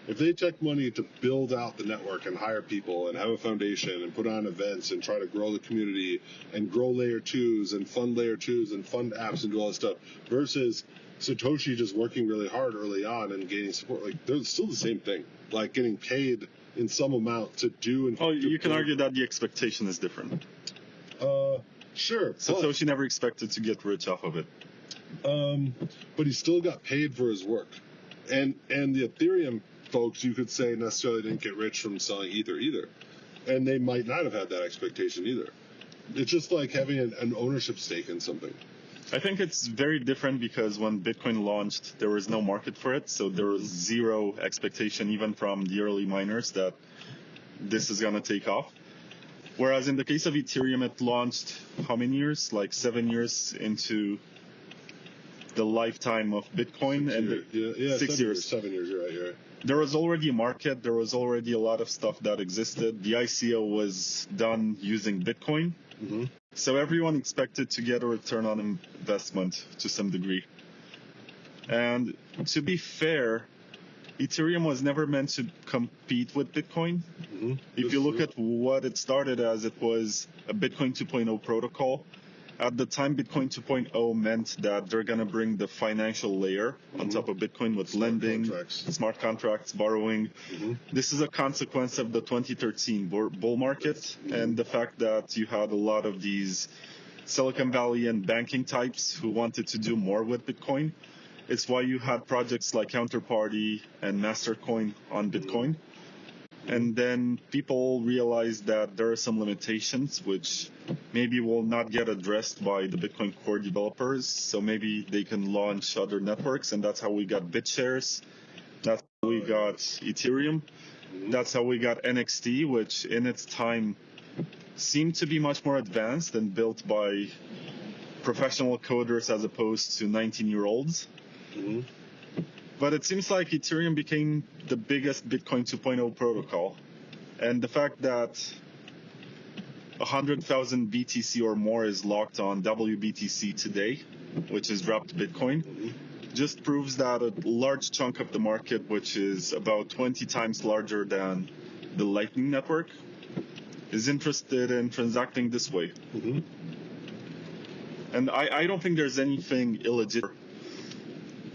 If they took money to build out the network and hire people and have a foundation and put on events and try to grow the community and grow layer 2s and fund layer 2s and fund apps and do all this stuff versus Satoshi just working really hard early on and gaining support, like, they're still the same thing. Like, getting paid in some amount to do and... Oh, you can argue that the expectation is different. Sure. Satoshi never expected to get rich off of it. But he still got paid for his work. And the Ethereum folks, you could say, necessarily didn't get rich from selling Ether either. And they might not have had that expectation either. It's just like having an ownership stake in something. I think it's very different because when Bitcoin launched, there was no market for it. So there was zero expectation, even from the early miners, that this is going to take off. Whereas in the case of Ethereum, it launched how many years? Like 7 years into the lifetime of Bitcoin. 6 years. 7 years, you're right. There was already a market. There was already a lot of stuff that existed. The ICO was done using Bitcoin. Mm-hmm. So everyone expected to get a return on investment to some degree. And to be fair, Ethereum was never meant to compete with Bitcoin. Mm-hmm. If you look at what it started as, it was a Bitcoin 2.0 protocol. At the time, Bitcoin 2.0 meant that they're going to bring the financial layer on top of Bitcoin with lending, smart contracts, borrowing. Mm-hmm. This is a consequence of the 2013 bull market and the fact that you had a lot of these Silicon Valley and banking types who wanted to do more with Bitcoin. It's why you had projects like Counterparty and Mastercoin on Bitcoin. And then people realized that there are some limitations which maybe will not get addressed by the Bitcoin core developers. So maybe they can launch other networks, and that's how we got BitShares. That's how we got Ethereum. That's how we got NXT, which in its time seemed to be much more advanced and built by professional coders as opposed to 19-year-olds. Mm-hmm. But it seems like Ethereum became the biggest Bitcoin 2.0 protocol. And the fact that 100,000 BTC or more is locked on WBTC today, which is wrapped Bitcoin, just proves that a large chunk of the market, which is about 20 times larger than the Lightning Network, is interested in transacting this way. Mm-hmm. And I don't think there's anything illegitimate,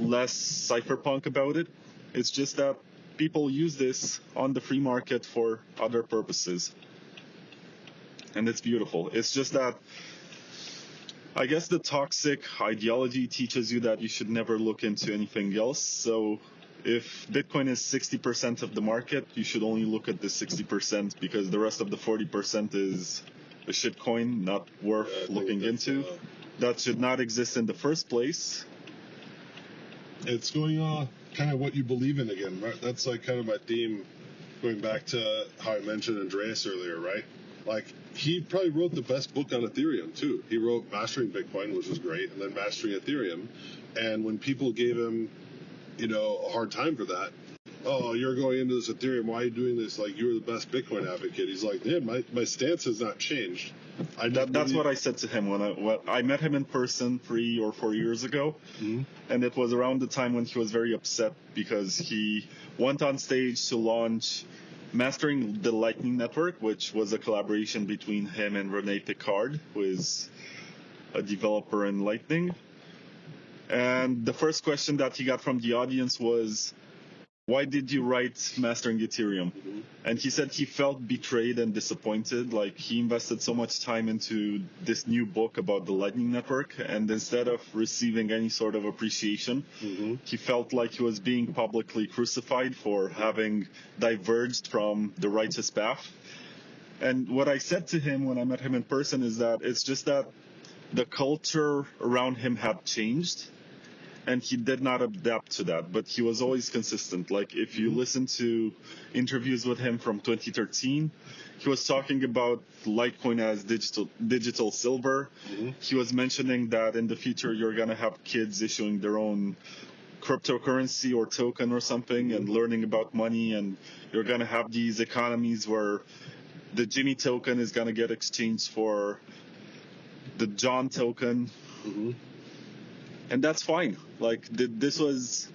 less cypherpunk about it. It's just that people use this on the free market for other purposes. And it's beautiful. It's just that I guess the toxic ideology teaches you that you should never look into anything else. So if Bitcoin is 60% of the market, you should only look at the 60% because the rest of the 40% is a shitcoin not worth looking into. That should not exist in the first place. It's going kind of what you believe in again, right? That's like kind of my theme, going back to how I mentioned Andreas earlier, right? Like, he probably wrote the best book on Ethereum too. He wrote Mastering Bitcoin, which was great, and then Mastering Ethereum. And when people gave him, a hard time for that, oh, you're going into this Ethereum, why are you doing this? Like, you're the best Bitcoin advocate. He's like, man, my stance has not changed. That's what I said to him when I met him in person 3 or 4 years ago. Mm-hmm. And it was around the time when he was very upset because he went on stage to launch Mastering the Lightning Network, which was a collaboration between him and Rene Picard, who is a developer in Lightning. And the first question that he got from the audience was, why did you write Mastering Ethereum? Mm-hmm. And he said he felt betrayed and disappointed. Like, he invested so much time into this new book about the Lightning Network, and instead of receiving any sort of appreciation, mm-hmm. he felt like he was being publicly crucified for having diverged from the righteous path. And what I said to him when I met him in person is that it's just that the culture around him had changed. and he did not adapt to that, but he was always consistent. Like, if you listen to interviews with him from 2013, he was talking about Litecoin as digital silver. He was mentioning that in the future you're going to have kids issuing their own cryptocurrency or token or something and learning about money, and you're going to have these economies where the Jimmy token is going to get exchanged for the John token. And that's fine. Like, this was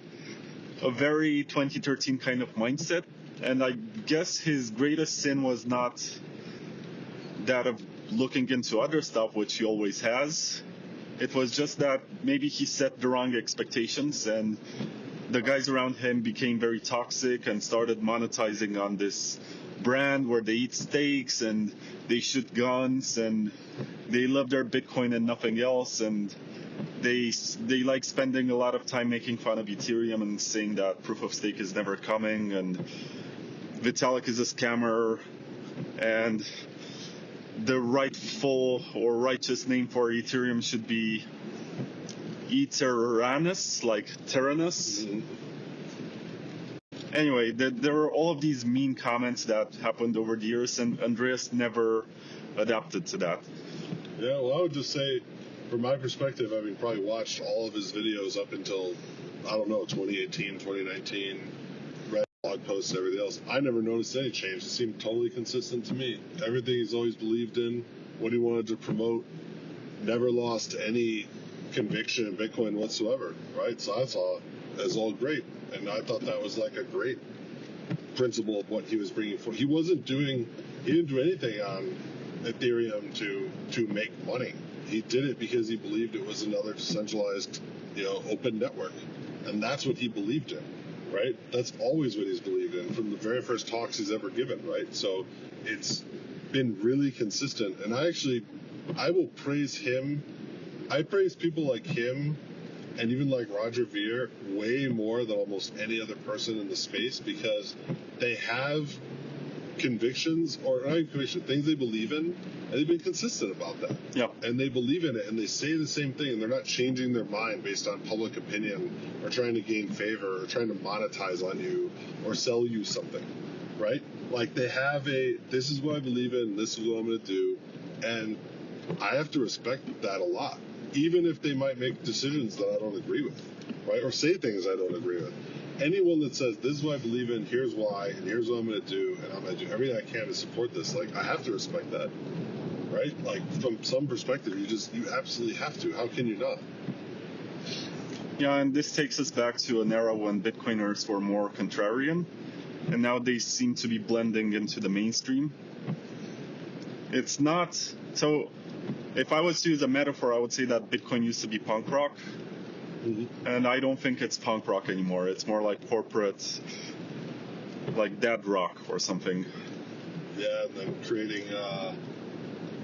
a very 2013 kind of mindset. And I guess his greatest sin was not that of looking into other stuff, which he always has. It was just that maybe he set the wrong expectations, and the guys around him became very toxic and started monetizing on this brand where they eat steaks and they shoot guns and they love their Bitcoin and nothing else, and they like spending a lot of time making fun of Ethereum and saying that proof of stake is never coming and Vitalik is a scammer, and the rightful or righteous name for Ethereum should be Etheranus, like Tyrannus. Anyway, there were all of these mean comments that happened over the years, and Andreas never adapted to that. Yeah, well, I would just say, from my perspective, I mean, probably watched all of his videos up until, I don't know, 2018, 2019, read blog posts and everything else. I never noticed any change. It seemed totally consistent to me. Everything he's always believed in, what he wanted to promote, never lost any conviction in Bitcoin whatsoever, right? So I saw it as all great. And I thought that was like a great principle of what he was bringing forward. He didn't do anything on Ethereum to make money. He did it because he believed it was another decentralized, open network. And that's what he believed in, right? That's always what he's believed in from the very first talks he's ever given, right? So it's been really consistent. And I will praise him. I praise people like him and even like Roger Ver way more than almost any other person in the space, because they have convictions, or not conviction, things they believe in, and they've been consistent about that. Yeah. And they believe in it, and they say the same thing, and they're not changing their mind based on public opinion or trying to gain favor or trying to monetize on you or sell you something, right? Like, they have this is what I believe in, this is what I'm going to do, and I have to respect that a lot, even if they might make decisions that I don't agree with, right? Or say things I don't agree with. Anyone that says, this is what I believe in, here's why, and here's what I'm going to do, and I'm going to do everything I can to support this, like, I have to respect that, right? Like, from some perspective, you absolutely have to. How can you not? Yeah, and this takes us back to an era when Bitcoiners were more contrarian, and now they seem to be blending into the mainstream. It's not... So, if I was to use a metaphor, I would say that Bitcoin used to be punk rock. And I don't think it's punk rock anymore. It's more like corporate, like dead rock or something. Yeah, and then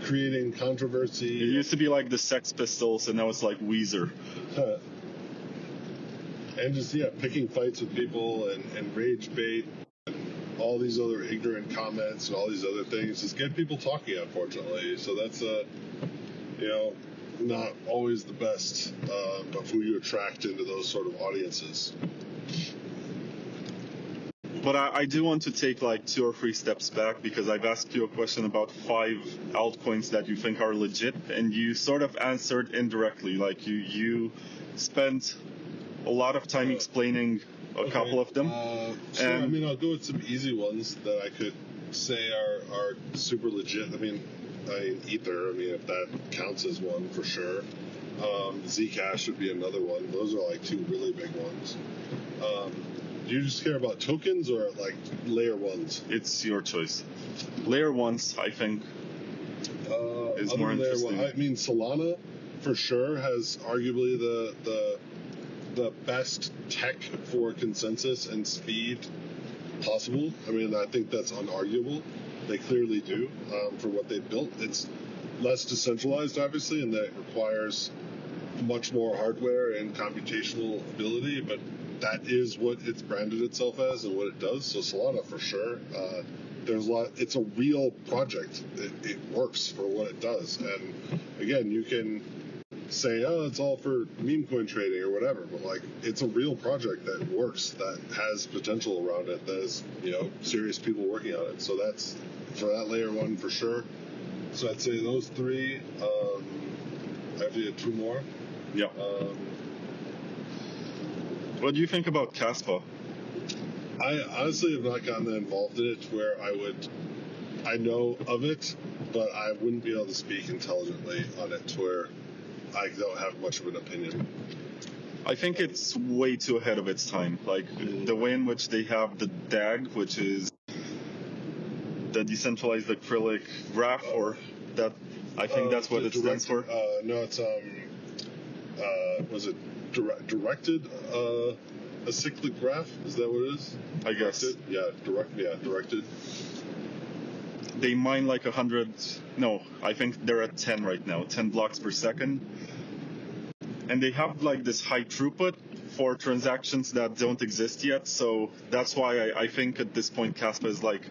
creating controversy. It used to be like the Sex Pistols, and now it's like Weezer. And just, picking fights with people and rage bait and all these other ignorant comments and all these other things. Just get people talking, unfortunately. So that's not always the best of who you attract into those sort of audiences. But I do want to take like 2 or 3 steps back, because I've asked you a question about 5 altcoins that you think are legit, and you sort of answered indirectly. Like you spent a lot of time explaining a couple of them. Sure. I mean, I'll go with some easy ones that I could say are super legit. I mean, Ether, if that counts as one, for sure. Zcash would be another one. Those are like 2 really big ones. Do you just care about tokens or like layer ones? It's your choice. Layer ones, I think, is more interesting. I mean, Solana, for sure, has arguably the best tech for consensus and speed possible. I mean, I think that's unarguable. They clearly do, for what they've built. It's less decentralized, obviously, and that requires much more hardware and computational ability, but that is what it's branded itself as and what it does. So Solana, for sure. There's a lot. It's a real project. It works for what it does. And again, you can say, oh, it's all for meme coin trading or whatever, but like it's a real project that works, that has potential around it, that is, serious people working on it. So that's for that layer one for sure. So I'd say those three. I have to get two more. Yeah. What do you think about Caspa? I honestly have not gotten that involved in it where I know of it, but I wouldn't be able to speak intelligently on it to where I don't have much of an opinion. I think it's way too ahead of its time. Like the way in which they have the DAG, which is the decentralized acrylic graph, or that, I think that's what it stands for. No, it's was it directed acyclic graph? Is that what it is? I guess. Directed. They mine like 100. No, I think they're at 10 right now. 10 blocks per second. And they have like this high throughput for transactions that don't exist yet. So that's why I think at this point Caspa is like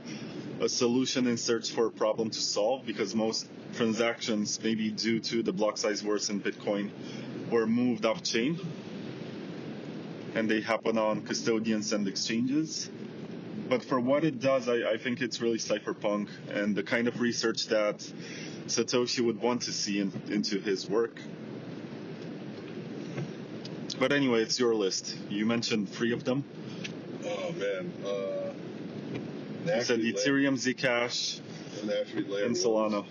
a solution in search for a problem to solve, because most transactions, maybe due to the block size wars in Bitcoin, were moved off chain. And they happen on custodians and exchanges. But for what it does, I think it's really cypherpunk and the kind of research that Satoshi would want to see into his work. But anyway, it's your list. You mentioned 3 of them. Oh, man. You said Ethereum, Zcash, and Solana.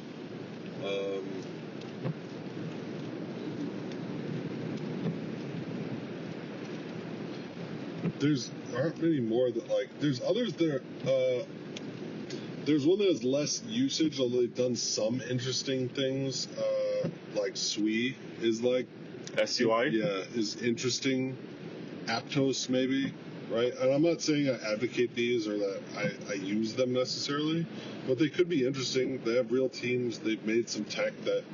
There's aren't many more that there's others that are, there's one that has less usage, although they've done some interesting things, like SUI is like SUI? Yeah, is interesting. Aptos maybe, right? And I'm not saying I advocate these or that I use them necessarily, but they could be interesting. They have real teams. They've made some tech that,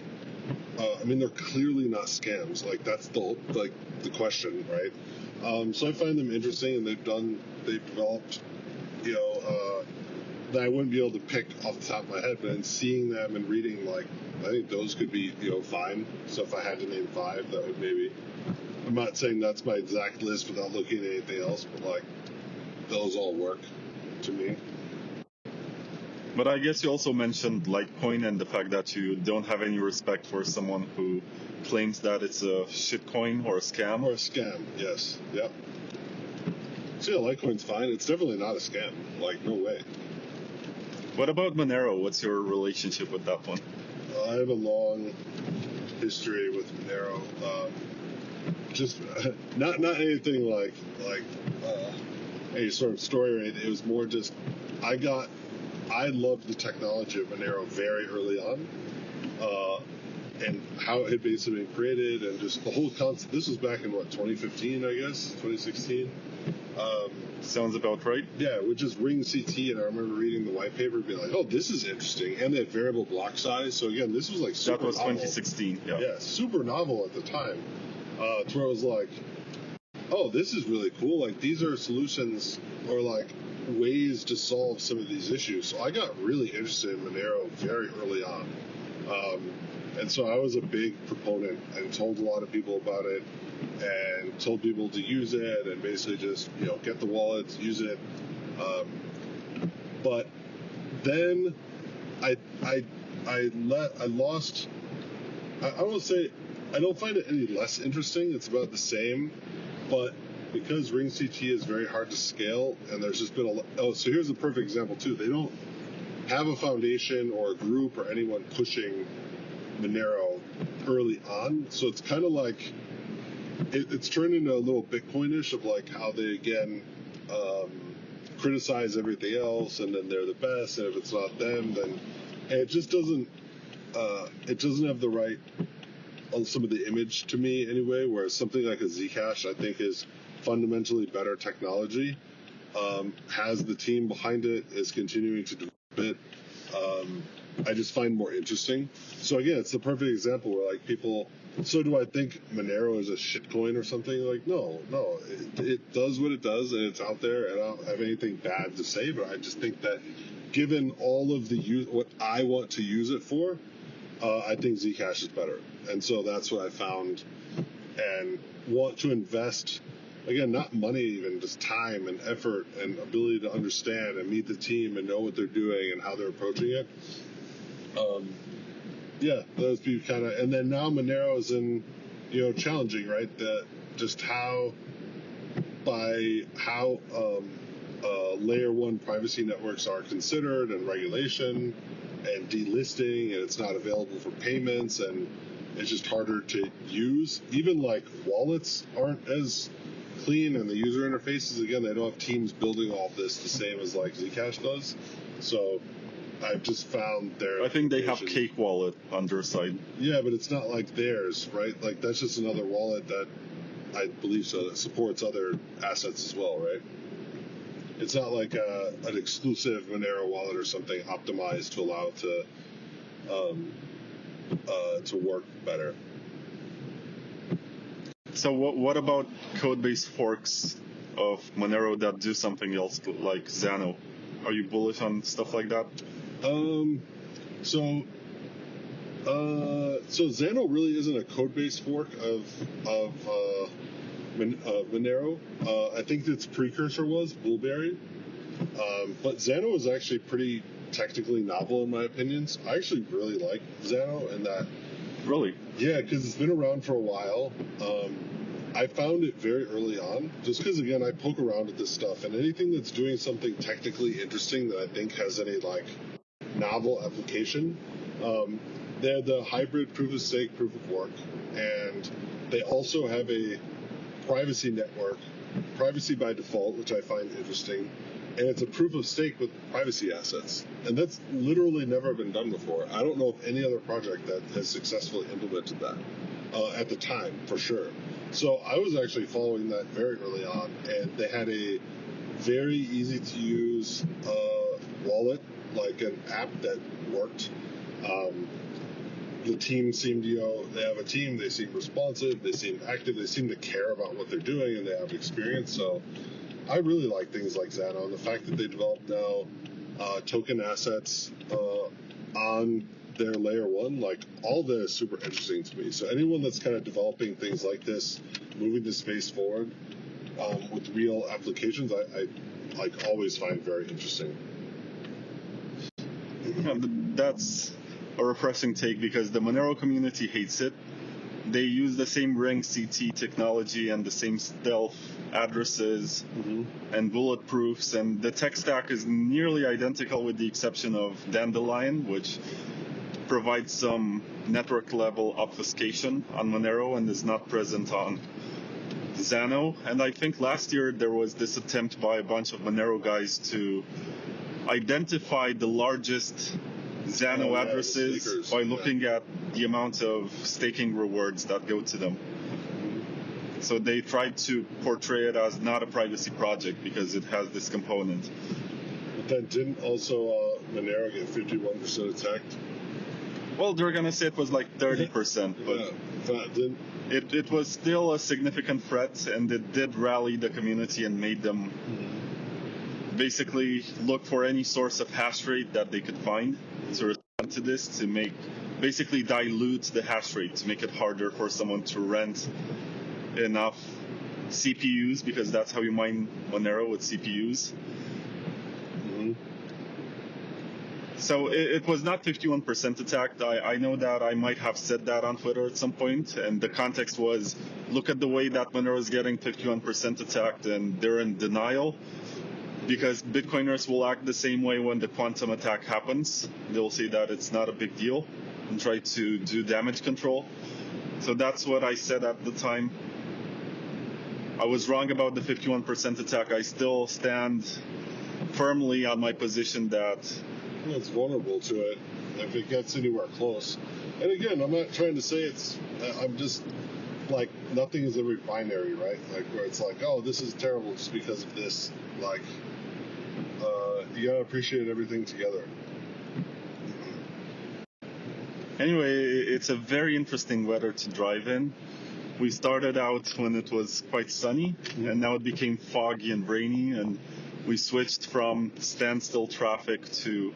they're clearly not scams. Like that's the question, right? So I find them interesting, and they've developed, that I wouldn't be able to pick off the top of my head, but in seeing them and reading, I think those could be, fine. So if I had to name 5, that would maybe, I'm not saying that's my exact list without looking at anything else, but those all work to me. But I guess you also mentioned Litecoin and the fact that you don't have any respect for someone who claims that it's a shitcoin or a scam. Or a scam, yes. Yep. So yeah, Litecoin's fine. It's definitely not a scam. No way. What about Monero? What's your relationship with that one? I have a long history with Monero. Just not anything like any sort of story or anything. It was more just I loved the technology of Monero very early on, and how it had basically been created, and just the whole concept. This was back in 2015, I guess, 2016. Sounds about right. Yeah, which is Ring CT, and I remember reading the white paper, being like, "Oh, this is interesting," and they had variable block size. So again, this was super that was novel. 2016. Yeah, super novel at the time. To where I was like, "Oh, this is really cool. These are solutions or ways to solve some of these issues." So I got really interested in Monero very early on. And so I was a big proponent and told a lot of people about it and told people to use it and basically just, get the wallets, use it. But then I lost, I won't say, I don't find it any less interesting. It's about the same, but because Ring CT is very hard to scale, and there's just been so here's a perfect example too. They don't have a foundation or a group or anyone pushing Monero early on, so it's kind of it's turned into a little Bitcoinish of how they again criticize everything else, and then they're the best, and if it's not them, then it just doesn't have the right some of the image to me anyway. Whereas something like a Zcash, I think, is fundamentally better technology, has the team behind it, is continuing to develop it. I just find more interesting. So again, it's the perfect example where people, so do I think Monero is a shitcoin or something? No, it does what it does, and it's out there, and I don't have anything bad to say, but I just think that given all of what I want to use it for, I think Zcash is better. And so that's what I found, and want to invest, again, not money even, just time and effort and ability to understand and meet the team and know what they're doing and how they're approaching it. Those be kind of, and then now Monero is in, challenging, right? That just how layer one privacy networks are considered, and regulation and delisting, and it's not available for payments, and it's just harder to use. Even like wallets aren't as clean, and the user interfaces, again, they don't have teams building all this the same as like Zcash does. So I've just found I think they have Cake Wallet on their side. Yeah, but it's not like theirs, right? Like that's just another wallet that I believe that supports other assets as well, right? It's not like an exclusive Monero wallet or something optimized to allow it to work better. So what about code-based forks of Monero that do something else, like Zano? Are you bullish on stuff like that? So Zano really isn't a code-based fork of Monero. I think its precursor was Blueberry, but Zano is actually pretty technically novel in my opinions. I actually really like Zano in that. Really? Yeah, because it's been around for a while. I found it very early on, just because, again, I poke around at this stuff, and anything that's doing something technically interesting that I think has any, novel application, they're the hybrid proof-of-stake, proof-of-work, and they also have a privacy network, privacy by default, which I find interesting, and it's a proof-of-stake with privacy assets, and that's literally never been done before. I don't know of any other project that has successfully implemented that at the time, for sure. So I was actually following that very early on, and they had a very easy-to-use wallet, like an app that worked. The team seemed, they have a team, they seem responsive, they seem active, they seem to care about what they're doing, and they have experience. So I really like things like Zano, and the fact that they developed now token assets on their layer one, all that is super interesting to me. So anyone that's kind of developing things like this, moving the space forward with real applications, I always find very interesting. That's a refreshing take, because the Monero community hates it. They use the same ring CT technology and the same stealth addresses and bulletproofs, and the tech stack is nearly identical with the exception of Dandelion, which provides some network level obfuscation on Monero and is not present on Zano. And I think last year there was this attempt by a bunch of Monero guys to identify the largest Zano addresses by looking at the amount of staking rewards that go to them. So they tried to portray it as not a privacy project because it has this component. But then didn't also Monero get 51% attacked? Well, they're going to say it was 30%, but it was still a significant threat, and it did rally the community and made them basically look for any source of hash rate that they could find to respond to this, to basically dilute the hash rate, to make it harder for someone to rent enough CPUs, because that's how you mine Monero, with CPUs. So it was not 51% attacked. I know that I might have said that on Twitter at some point, and the context was, look at the way that Monero is getting 51% attacked, and they're in denial, because Bitcoiners will act the same way when the quantum attack happens. They'll say that it's not a big deal and try to do damage control. So that's what I said at the time. I was wrong about the 51% attack. I still stand firmly on my position that it's vulnerable to it if it gets anywhere close. And again, I'm not trying to say I'm just nothing is ever binary, right? Where it's oh, this is terrible just because of this. You gotta appreciate everything together. Anyway, it's a very interesting weather to drive in. We started out when it was quite sunny, and now it became foggy and rainy, and we switched from standstill traffic to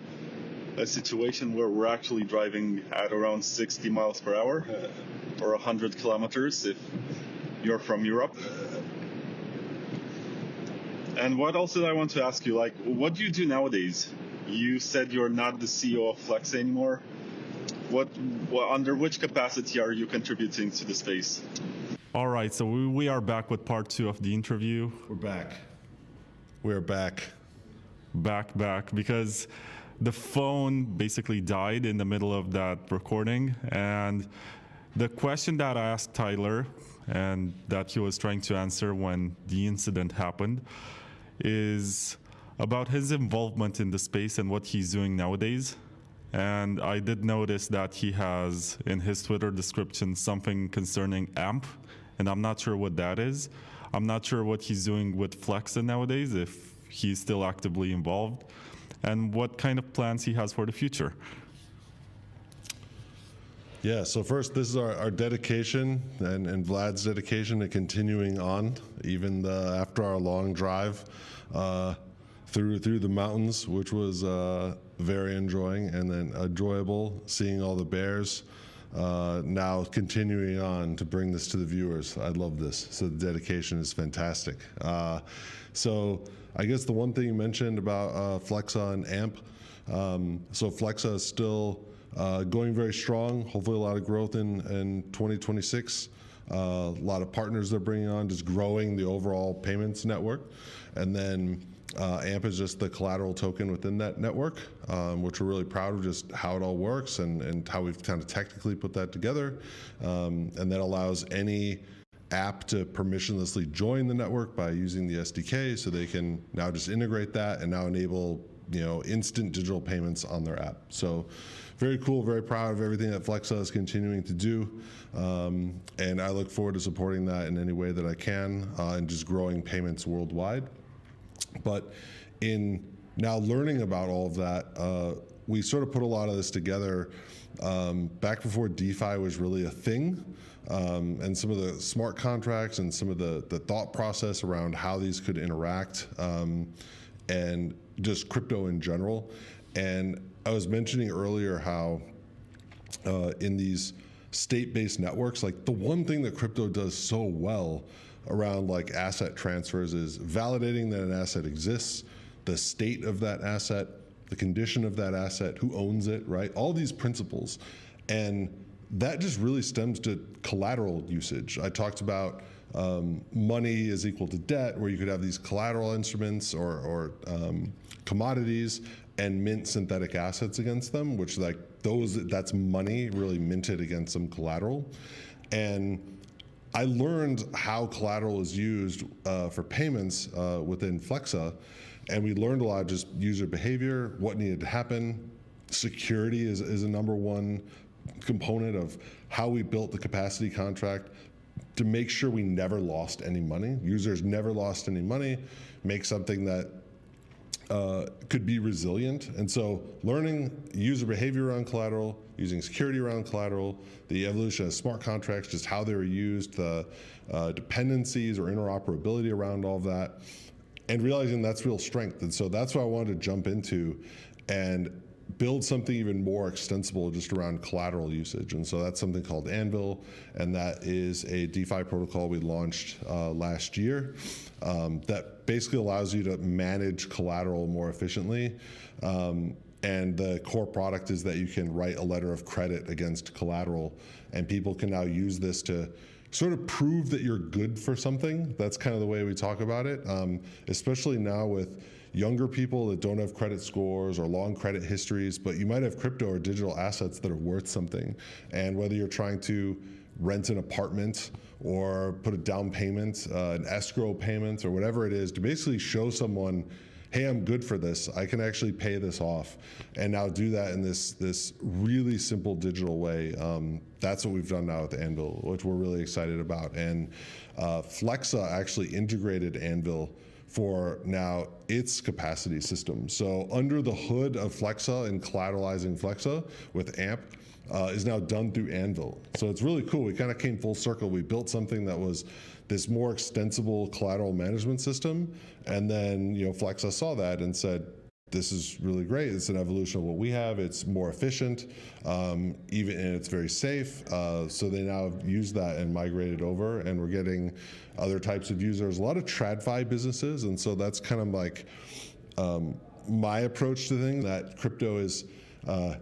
a situation where we're actually driving at around 60 miles per hour or 100 kilometers if you're from Europe. And what else did I want to ask you? Like, what do you do nowadays? You said you're not the CEO of Flexa anymore. Under which capacity are you contributing to the space? All right, so we are back with part 2 of the interview. We're back. We're back. Back, because the phone basically died in the middle of that recording. And the question that I asked Tyler, and that he was trying to answer when the incident happened, is about his involvement in the space and what he's doing nowadays. And I did notice that he has in his Twitter description something concerning AMP, and I'm not sure what that is. I'm not sure what he's doing with Flexa nowadays, if he's still actively involved, and what kind of plans he has for the future. Yeah, so first, this is our dedication and Vlad's dedication to continuing on, even after our long drive through the mountains, which was very enjoying and then enjoyable seeing all the bears. Now continuing on to bring this to the viewers. I love this. So the dedication is fantastic. So I guess the one thing you mentioned about Flexa and AMP. So Flexa is still going very strong. Hopefully a lot of growth in 2026. A lot of partners they're bringing on, just growing the overall payments network. And then AMP is just the collateral token within that network, which we're really proud of just how it all works and how we've kind of technically put that together. And that allows any app to permissionlessly join the network by using the SDK, so they can now just integrate that and now enable instant digital payments on their app. So very cool, very proud of everything that Flexa is continuing to do. And I look forward to supporting that in any way that I can and just growing payments worldwide. But in now learning about all of that, we sort of put a lot of this together back before DeFi was really a thing. And some of the smart contracts and some of the thought process around how these could interact and just crypto in general. And I was mentioning earlier how in these state-based networks, like the one thing that crypto does so well around like asset transfers is validating that an asset exists, the state of that asset, the condition of that asset, who owns it, right? All these principles. And that just really stems to collateral usage. I talked about money is equal to debt, where you could have these collateral instruments or commodities and mint synthetic assets against them, which like that's money really minted against some collateral. And I learned how collateral is used for payments within Flexa, and we learned a lot of just user behavior, what needed to happen. Security is a number one component of how we built the capacity contract to make sure we never lost any money. Users never lost any money, make something that could be resilient. And so learning user behavior around collateral, using security around collateral, the evolution of smart contracts, just how they were used, the dependencies or interoperability around all of that, and realizing that's real strength. And so that's what I wanted to jump into and build something even more extensible just around collateral usage. And so that's something called Anvil, and that is a DeFi protocol we launched last year that basically allows you to manage collateral more efficiently. And the core product is that you can write a letter of credit against collateral, and people can now use this to sort of prove that you're good for something. That's kind of the way we talk about it, especially now with younger people that don't have credit scores or long credit histories, but you might have crypto or digital assets that are worth something. And whether you're trying to rent an apartment or put a down payment, an escrow payment, or whatever it is, to basically show someone, hey, I'm good for this, I can actually pay this off, and now do that in this really simple digital way. That's what we've done now with Anvil, which we're really excited about. And Flexa actually integrated Anvil for now its capacity system. So under the hood of Flexa and collateralizing Flexa with AMP is now done through Anvil. So it's really cool. We kind of came full circle. We built something that was this more extensible collateral management system, and then Flexa saw that and said, this is really great. It's an evolution of what we have. It's more efficient, and it's very safe. So they now have used that and migrated over, and we're getting other types of users, a lot of TradFi businesses, and so that's kind of like my approach to things. That crypto is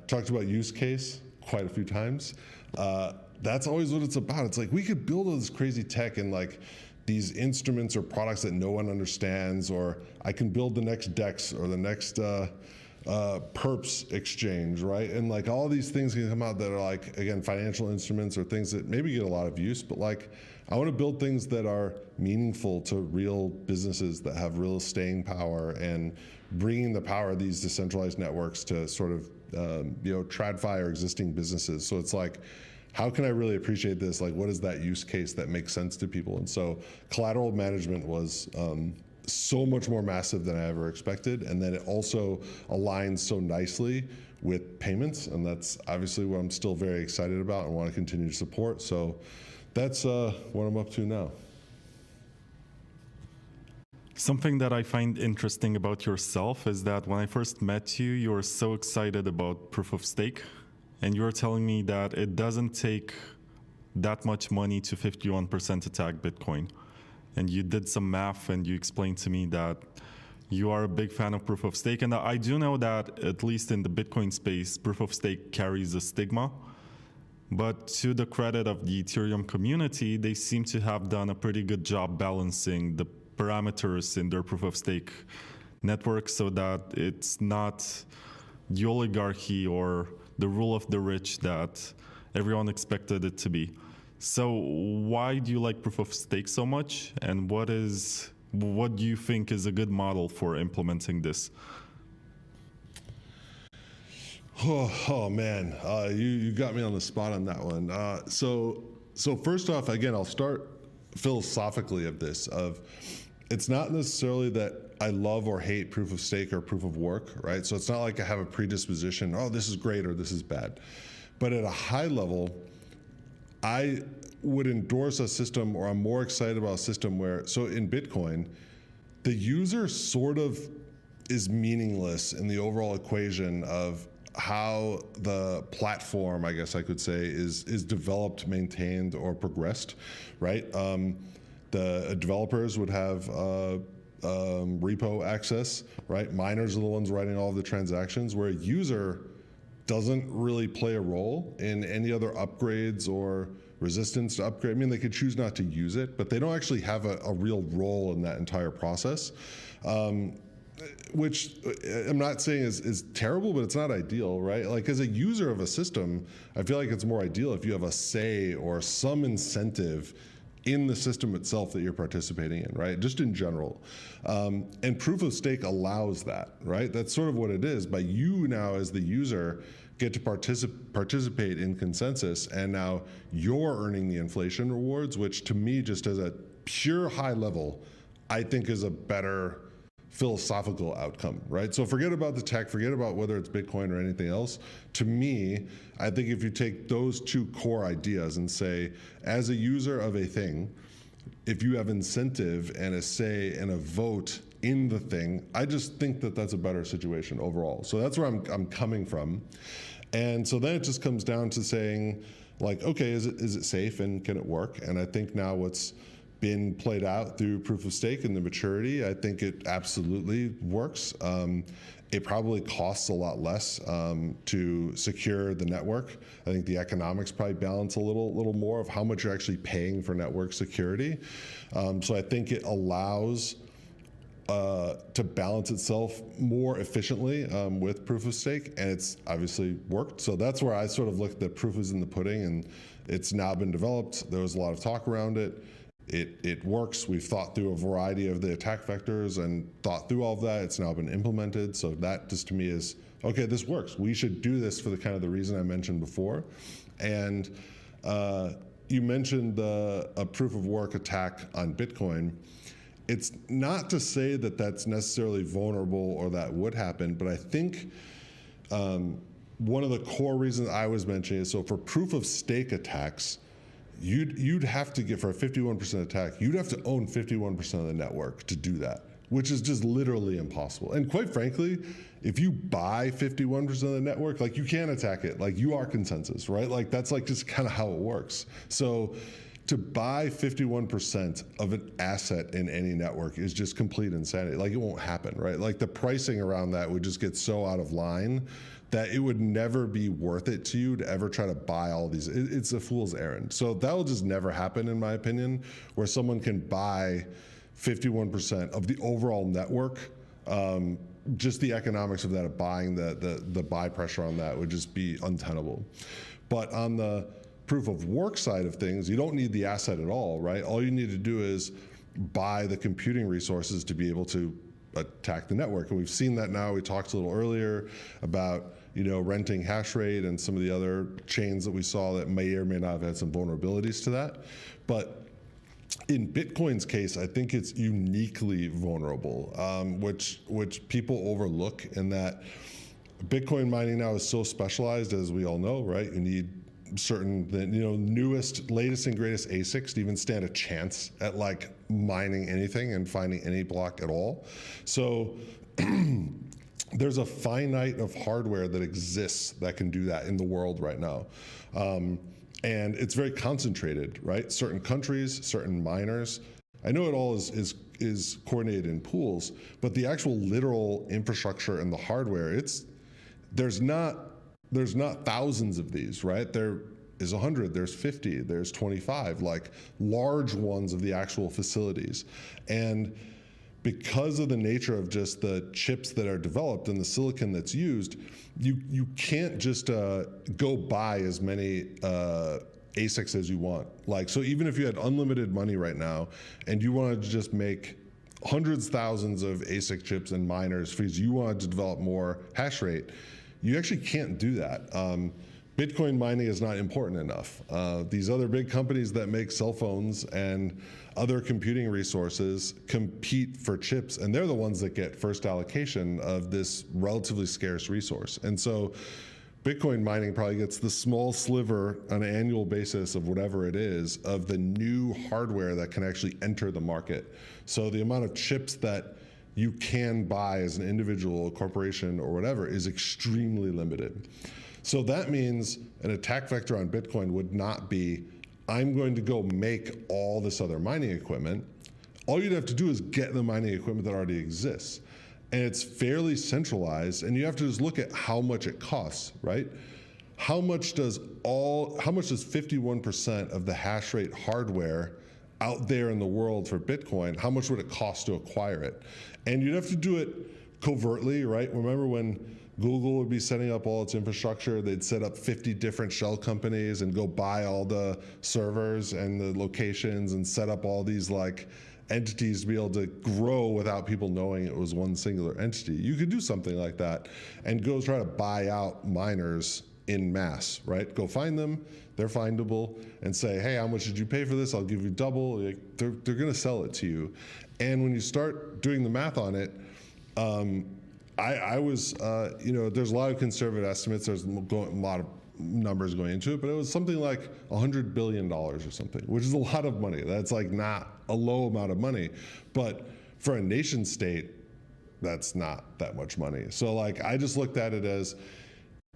talked about use case quite a few times. That's always what it's about. It's like we could build all this crazy tech and like these instruments or products that no one understands, or I can build the next DEX or the next perps exchange, right? And like all these things can come out that are like, again, financial instruments or things that maybe get a lot of use, but like I want to build things that are meaningful to real businesses that have real staying power, and bringing the power of these decentralized networks to sort of, TradFi or existing businesses. So it's like, how can I really appreciate this? Like, what is that use case that makes sense to people? And so collateral management was so much more massive than I ever expected. And then it also aligns so nicely with payments. And that's obviously what I'm still very excited about and want to continue to support. So that's what I'm up to now. Something that I find interesting about yourself is that when I first met you, you were so excited about proof of stake. And you're telling me that it doesn't take that much money to 51% attack Bitcoin. And you did some math and you explained to me that you are a big fan of proof of stake. And I do know that, at least in the Bitcoin space, proof of stake carries a stigma. But to the credit of the Ethereum community, they seem to have done a pretty good job balancing the parameters in their proof of stake network so that it's not the oligarchy or the rule of the rich that everyone expected it to be. So why do you like proof of stake so much? And what do you think is a good model for implementing this? Oh man, you got me on the spot on that one. So first off, again, I'll start philosophically of this. It's not necessarily that I love or hate proof of stake or proof of work, right? So it's not like I have a predisposition, oh, this is great or this is bad. But at a high level, I would endorse a system, or I'm more excited about a system where, so in Bitcoin, the user sort of is meaningless in the overall equation of how the platform, I guess I could say, is developed, maintained, or progressed, right? The developers would have repo access, right? Miners are the ones writing all of the transactions, where a user doesn't really play a role in any other upgrades or resistance to upgrade. I mean, they could choose not to use it, but they don't actually have a real role in that entire process, which I'm not saying is terrible, but it's not ideal, right? Like as a user of a system, I feel like it's more ideal if you have a say or some incentive in the system itself that you're participating in, right? Just in general. And proof of stake allows that, right? That's sort of what it is. But you now, as the user, get to participate in consensus, and now you're earning the inflation rewards, which to me, just as a pure high level, I think is a better philosophical outcome, right? So forget about the tech, forget about whether it's Bitcoin or anything else. To me, I think if you take those two core ideas and say, as a user of a thing, if you have incentive and a say and a vote in the thing, I just think that that's a better situation overall. So that's where I'm coming from. And so then it just comes down to saying, like, okay, is it safe and can it work? And I think now what's been played out through proof of stake and the maturity, I think it absolutely works. It probably costs a lot less to secure the network. I think the economics probably balance a little more of how much you're actually paying for network security. So I think it allows to balance itself more efficiently with proof of stake, and it's obviously worked. So that's where I sort of look at the proof is in the pudding, and it's now been developed. There was a lot of talk around it. It works. We've thought through a variety of the attack vectors and thought through all of that. It's now been implemented. So that just to me is, okay, this works. We should do this for the kind of the reason I mentioned before. And you mentioned a proof of work attack on Bitcoin. It's not to say that that's necessarily vulnerable or that would happen, but I think one of the core reasons I was mentioning is, so for proof of stake attacks, you'd have to get, for a 51% attack, you'd have to own 51% of the network to do that, which is just literally impossible. And quite frankly, if you buy 51% of the network, like you can attack it. Like you are consensus, right? Like that's like just kind of how it works. So to buy 51% of an asset in any network is just complete insanity. Like it won't happen, right? Like the pricing around that would just get so out of line that it would never be worth it to you to ever try to buy all these. It's a fool's errand. So that will just never happen, in my opinion, where someone can buy 51% of the overall network. Just the economics of that, of buying the buy pressure on that would just be untenable. But on the proof of work side of things, you don't need the asset at all, right? All you need to do is buy the computing resources to be able to attack the network. And we've seen that now. We talked a little earlier about, you know, renting hash rate and some of the other chains that we saw that may or may not have had some vulnerabilities to that. But in Bitcoin's case, I think it's uniquely vulnerable, which people overlook, in that Bitcoin mining now is so specialized, as we all know, right? You need certain, newest, latest and greatest ASICs to even stand a chance at like mining anything and finding any block at all. So there's a finite of hardware that exists that can do that in the world right now. And it's very concentrated, right? Certain countries, certain miners. I know it all is coordinated in pools, but the actual literal infrastructure and the hardware, there's not thousands of these, right? There is 100, there's 50, there's 25, like large ones of the actual facilities. And because of the nature of just the chips that are developed and the silicon that's used, you can't just go buy as many ASICs as you want. Like, so even if you had unlimited money right now and you wanted to just make hundreds, thousands of ASIC chips and miners because you wanted to develop more hash rate, you actually can't do that. Bitcoin mining is not important enough. These other big companies that make cell phones and other computing resources compete for chips, and they're the ones that get first allocation of this relatively scarce resource. And so Bitcoin mining probably gets the small sliver on an annual basis of whatever it is of the new hardware that can actually enter the market. So the amount of chips that you can buy as an individual, corporation, or whatever is extremely limited. So that means an attack vector on Bitcoin would not be, I'm going to go make all this other mining equipment. All you'd have to do is get the mining equipment that already exists. And it's fairly centralized, and you have to just look at how much it costs, right? How much does 51% of the hash rate hardware out there in the world for Bitcoin, how much would it cost to acquire it? And you'd have to do it covertly, right? Remember when Google would be setting up all its infrastructure, they'd set up 50 different shell companies and go buy all the servers and the locations and set up all these like entities to be able to grow without people knowing it was one singular entity. You could do something like that and go try to buy out miners in mass, right? Go find them, they're findable, and say, hey, how much did you pay for this? I'll give you double. Like, they're gonna sell it to you. And when you start doing the math on it, I was, there's a lot of conservative estimates. There's a lot of numbers going into it, but it was something like $100 billion or something, which is a lot of money. That's like not a low amount of money, but for a nation state, that's not that much money. So like, I just looked at it as,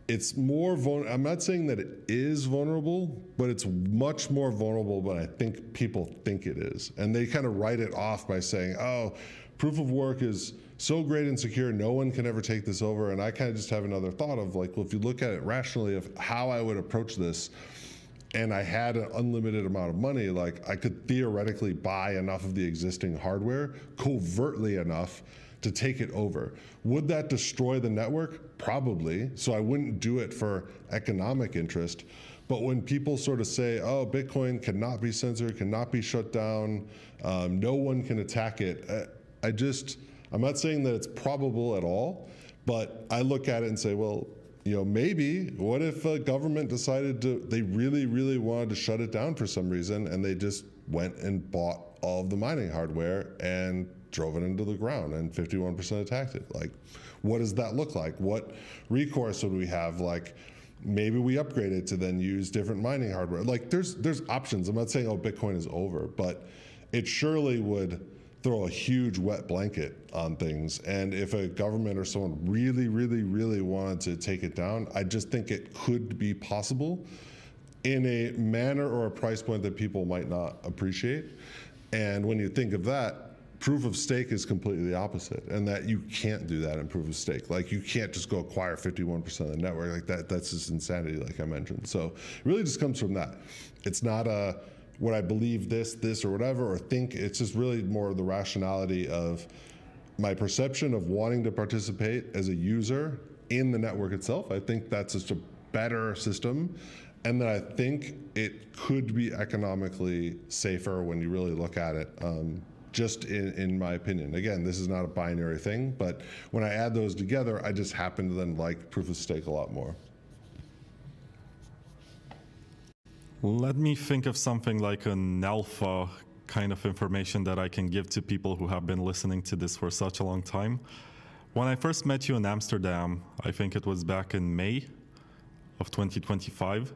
it's more vulnerable. I'm not saying that it is vulnerable, but it's much more vulnerable than I think people think it is. And they kind of write it off by saying, oh, proof of work is so great and secure, no one can ever take this over. And I kind of just have another thought of like, well, if you look at it rationally of how I would approach this, and I had an unlimited amount of money, like I could theoretically buy enough of the existing hardware covertly enough to take it over. Would that destroy the network? Probably. So I wouldn't do it for economic interest. But when people sort of say, oh, Bitcoin cannot be censored, cannot be shut down, no one can attack it, I'm not saying that it's probable at all, but I look at it and say, well, maybe, what if a government decided they really, really wanted to shut it down for some reason, and they just went and bought all of the mining hardware and drove it into the ground, and 51% attacked it. Like, what does that look like? What recourse would we have? Like, maybe we upgrade it to then use different mining hardware. Like, there's options. I'm not saying, oh, Bitcoin is over, but it surely would, throw a huge wet blanket on things. And if a government or someone really, really, really wanted to take it down, I just think it could be possible in a manner or a price point that people might not appreciate. And when you think of that, proof of stake is completely the opposite, and that you can't do that in proof of stake. Like, you can't just go acquire 51% of the network like that. That's just insanity, like I mentioned. So it really just comes from that. It's not a what I believe this or whatever, or think. It's just really more the rationality of my perception of wanting to participate as a user in the network itself. I think that's just a better system, and that I think it could be economically safer when you really look at it. Just in my opinion. Again, this is not a binary thing, but when I add those together, I just happen to then like proof of stake a lot more. Let me think of something like an alpha kind of information that I can give to people who have been listening to this for such a long time. When I first met you in Amsterdam, I think it was back in May of 2025.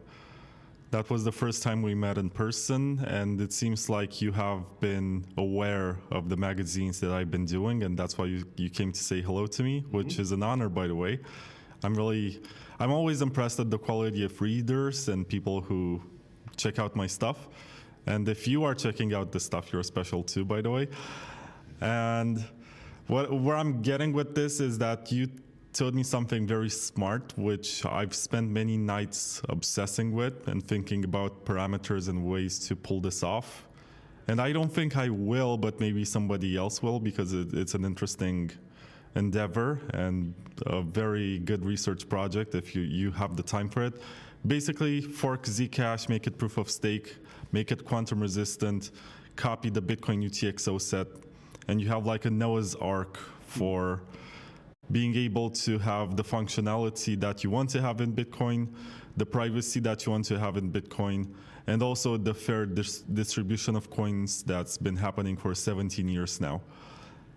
That was the first time we met in person, and it seems like you have been aware of the magazines that I've been doing, and that's why you came to say hello to me, which is an honor, by the way. I'm always impressed at the quality of readers and people who check out my stuff. And if you are checking out the stuff, you're special too, by the way. And where I'm getting with this is that you told me something very smart, which I've spent many nights obsessing with and thinking about parameters and ways to pull this off. And I don't think I will, but maybe somebody else will, because it's an interesting endeavor and a very good research project if you have the time for it. Basically, fork Zcash, make it proof of stake, make it quantum resistant, copy the Bitcoin UTXO set, and you have like a Noah's Ark for being able to have the functionality that you want to have in Bitcoin, the privacy that you want to have in Bitcoin, and also the fair distribution of coins that's been happening for 17 years now.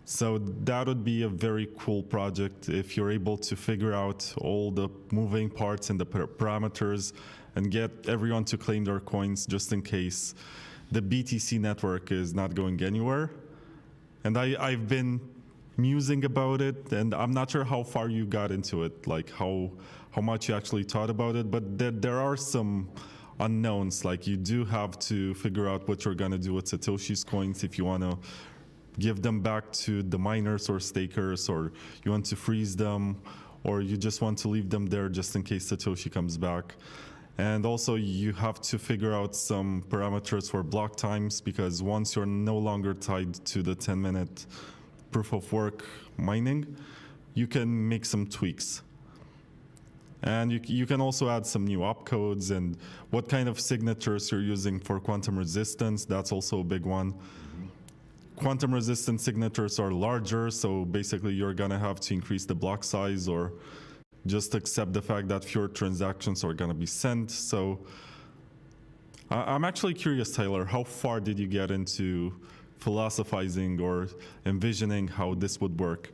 So that would be a very cool project if you're able to figure out all the moving parts and the parameters and get everyone to claim their coins just in case the BTC network is not going anywhere. And I've been musing about it, and I'm not sure how far you got into it, like how much you actually thought about it, but there are some unknowns. Like, you do have to figure out what you're gonna do with Satoshi's coins, if you wanna give them back to the miners or stakers, or you want to freeze them, or you just want to leave them there just in case Satoshi comes back. And also you have to figure out some parameters for block times, because once you're no longer tied to the 10-minute proof of work mining, you can make some tweaks. And you can also add some new opcodes and what kind of signatures you're using for quantum resistance. That's also a big one. Quantum resistant signatures are larger, so basically you're gonna have to increase the block size or just accept the fact that fewer transactions are gonna be sent. So I'm actually curious, Tyler, how far did you get into philosophizing or envisioning how this would work?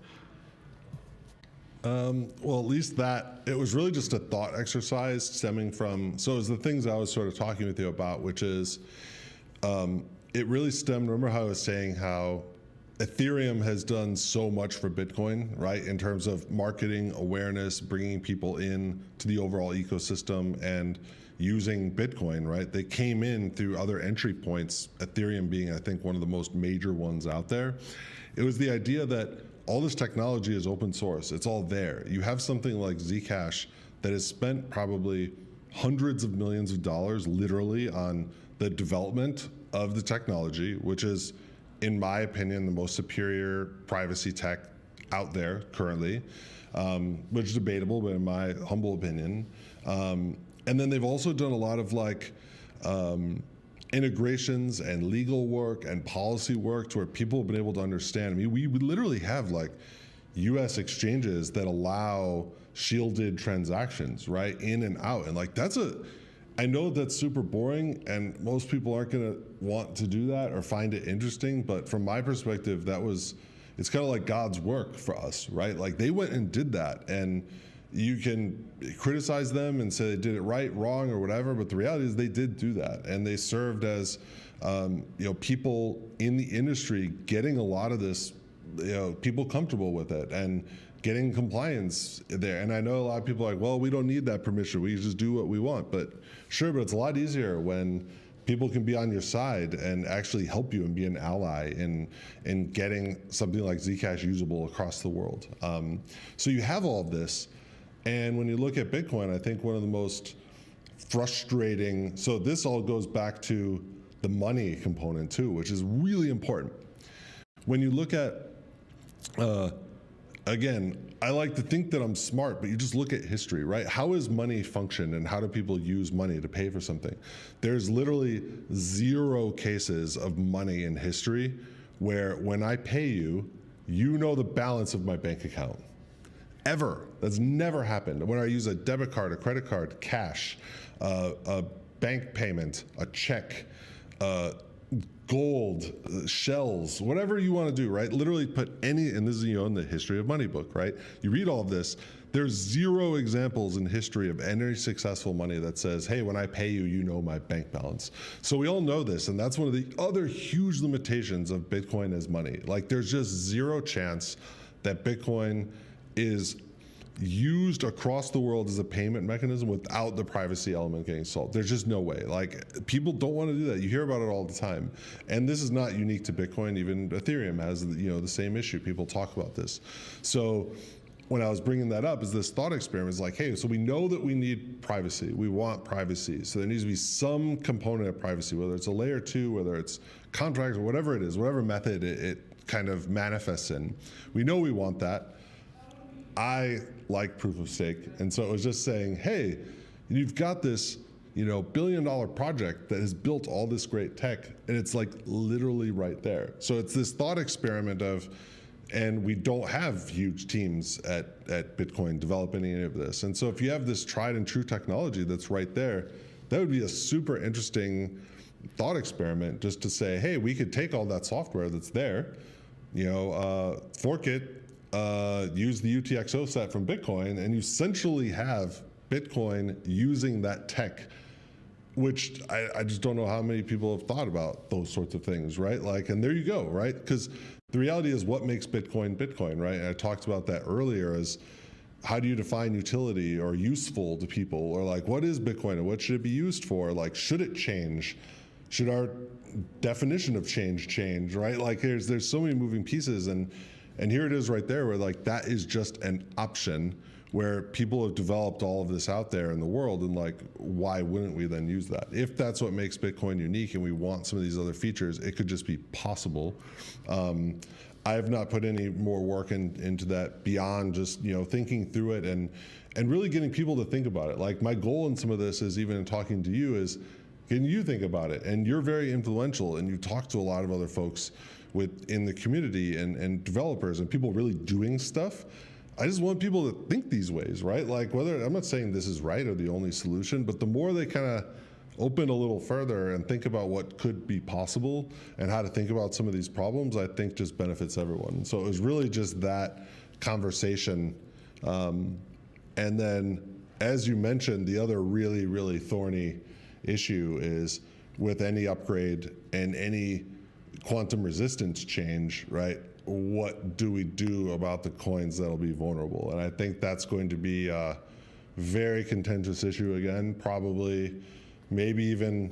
Well, at least that, it was really just a thought exercise stemming from, so it was the things I was sort of talking with you about, which is, it really stemmed, remember how I was saying how Ethereum has done so much for Bitcoin, right? In terms of marketing, awareness, bringing people in to the overall ecosystem and using Bitcoin, right? They came in through other entry points, Ethereum being, I think, one of the most major ones out there. It was the idea that all this technology is open source. It's all there. You have something like Zcash that has spent probably hundreds of millions of dollars literally on the development of the technology, which is, in my opinion, the most superior privacy tech out there currently, which is debatable, but in my humble opinion. And then they've also done a lot of like integrations and legal work and policy work to where people have been able to understand. I mean, we literally have like US exchanges that allow shielded transactions, right, in and out. And like, I know that's super boring and most people aren't gonna want to do that or find it interesting, but from my perspective, it's kind of like God's work for us, right? Like, they went and did that, and you can criticize them and say they did it right, wrong, or whatever, but the reality is they did do that, and they served as people in the industry getting a lot of this, people comfortable with it and getting compliance there. And I know a lot of people are like, well, we don't need that permission. We just do what we want. But sure, but it's a lot easier when people can be on your side and actually help you and be an ally in getting something like Zcash usable across the world. So you have all of this. And when you look at Bitcoin, I think one of the most frustrating, so this all goes back to the money component too, which is really important. When you look at, again, I like to think that I'm smart, but you just look at history, right? How has money functioned and how do people use money to pay for something? There's literally 0 cases of money in history where when I pay you, you know the balance of my bank account. Ever. That's never happened. When I use a debit card, a credit card, cash, a bank payment, a check, gold, shells, whatever you want to do, right? Literally put any, and this is in the history of money book, right? You read all of this, there's 0 examples in history of any successful money that says, hey, when I pay you, you know my bank balance. So we all know this, and that's one of the other huge limitations of Bitcoin as money. Like there's just 0 chance that Bitcoin is used across the world as a payment mechanism without the privacy element getting solved. There's just no way. Like people don't want to do that. You hear about it all the time. And this is not unique to Bitcoin. Even Ethereum has, the same issue. People talk about this. So when I was bringing that up, is this thought experiment is like, hey, so we know that we need privacy. We want privacy. So there needs to be some component of privacy, whether it's a layer 2, whether it's contracts or whatever it is, whatever method it kind of manifests in. We know we want that. I like proof of stake. And so it was just saying, hey, you've got this, billion-dollar project that has built all this great tech, and it's like literally right there. So it's this thought experiment of, and we don't have huge teams at Bitcoin developing any of this. And so if you have this tried and true technology that's right there, that would be a super interesting thought experiment just to say, hey, we could take all that software that's there, fork it, use the UTXO set from Bitcoin, and you essentially have Bitcoin using that tech, which I just don't know how many people have thought about those sorts of things, right? Like, and there you go, right? Because the reality is what makes Bitcoin Bitcoin, right? And I talked about that earlier as how do you define utility or useful to people, or like what is Bitcoin and what should it be used for? Like, should it change? Should our definition of change, right? Like there's so many moving pieces, and here it is right there where like that is just an option where people have developed all of this out there in the world, and like why wouldn't we then use that? If that's what makes Bitcoin unique and we want some of these other features, it could just be possible. I have not put any more work into that beyond just thinking through it and really getting people to think about it. Like my goal in some of this is, even in talking to you, is can you think about it? And you're very influential, and you talk to a lot of other folks in the community and developers and people really doing stuff. I just want people to think these ways, right? Like I'm not saying this is right or the only solution, but the more they kind of open a little further and think about what could be possible and how to think about some of these problems, I think just benefits everyone. So it was really just that conversation. And then, as you mentioned, the other really, really thorny issue is with any upgrade and any quantum resistance change, right? What do we do about the coins that'll be vulnerable? And I think that's going to be a very contentious issue again, probably maybe even,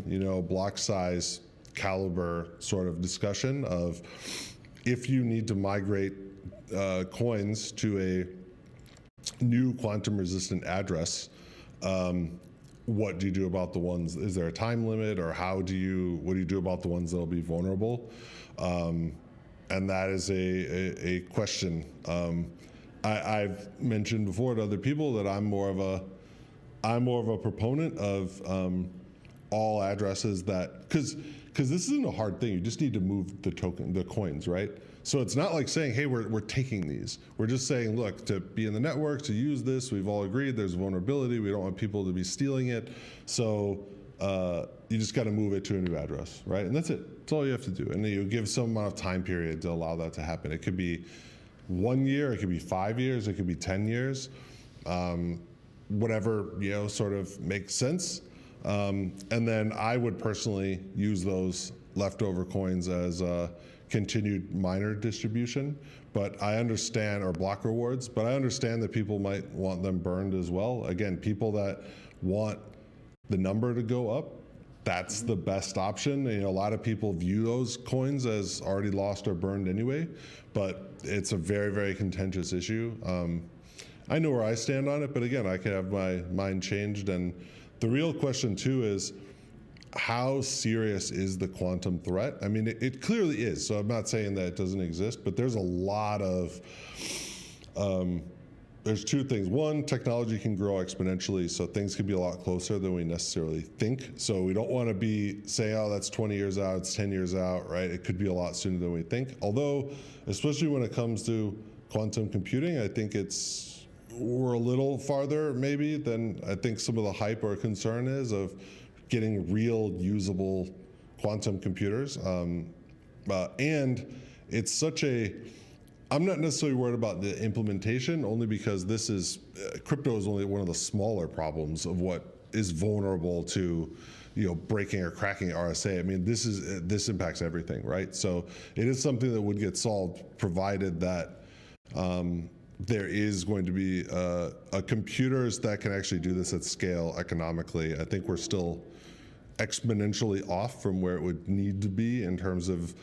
block size caliber sort of discussion of if you need to migrate coins to a new quantum resistant address, what do you do about the ones? Is there a time limit, or what do you do about the ones that'll be vulnerable? And that is a question. I've mentioned before to other people that I'm more of a proponent of all addresses that, because this isn't a hard thing. You just need to move the coins, right? So it's not like saying, hey, we're taking these. We're just saying, look, to be in the network, to use this, we've all agreed there's vulnerability. We don't want people to be stealing it. So you just got to move it to a new address, right? And that's it. That's all you have to do. And then you give some amount of time period to allow that to happen. It could be 1 year, it could be 5 years, it could be 10 years, whatever, sort of makes sense. And then I would personally use those leftover coins as continued miner distribution, but I understand, or block rewards, but I understand that people might want them burned as well. Again, people that want the number to go up, that's the best option. You know, a lot of people view those coins as already lost or burned anyway, but it's a very, very contentious issue. I know where I stand on it, but again, I could have my mind changed. And the real question too is, how serious is the quantum threat? I mean, it clearly is. So I'm not saying that it doesn't exist, but there's a lot of, there's two things. One, technology can grow exponentially, so things can be a lot closer than we necessarily think. So we don't want to be saying, oh, that's 20 years out, it's 10 years out, right? It could be a lot sooner than we think. Although, especially when it comes to quantum computing, I think we're a little farther maybe than I think some of the hype or concern is of getting real usable quantum computers. And it's such I'm not necessarily worried about the implementation, only because crypto is only one of the smaller problems of what is vulnerable to, breaking or cracking RSA. I mean, this impacts everything, right? So it is something that would get solved, provided that there is going to be computers that can actually do this at scale economically. I think we're still exponentially off from where it would need to be in terms of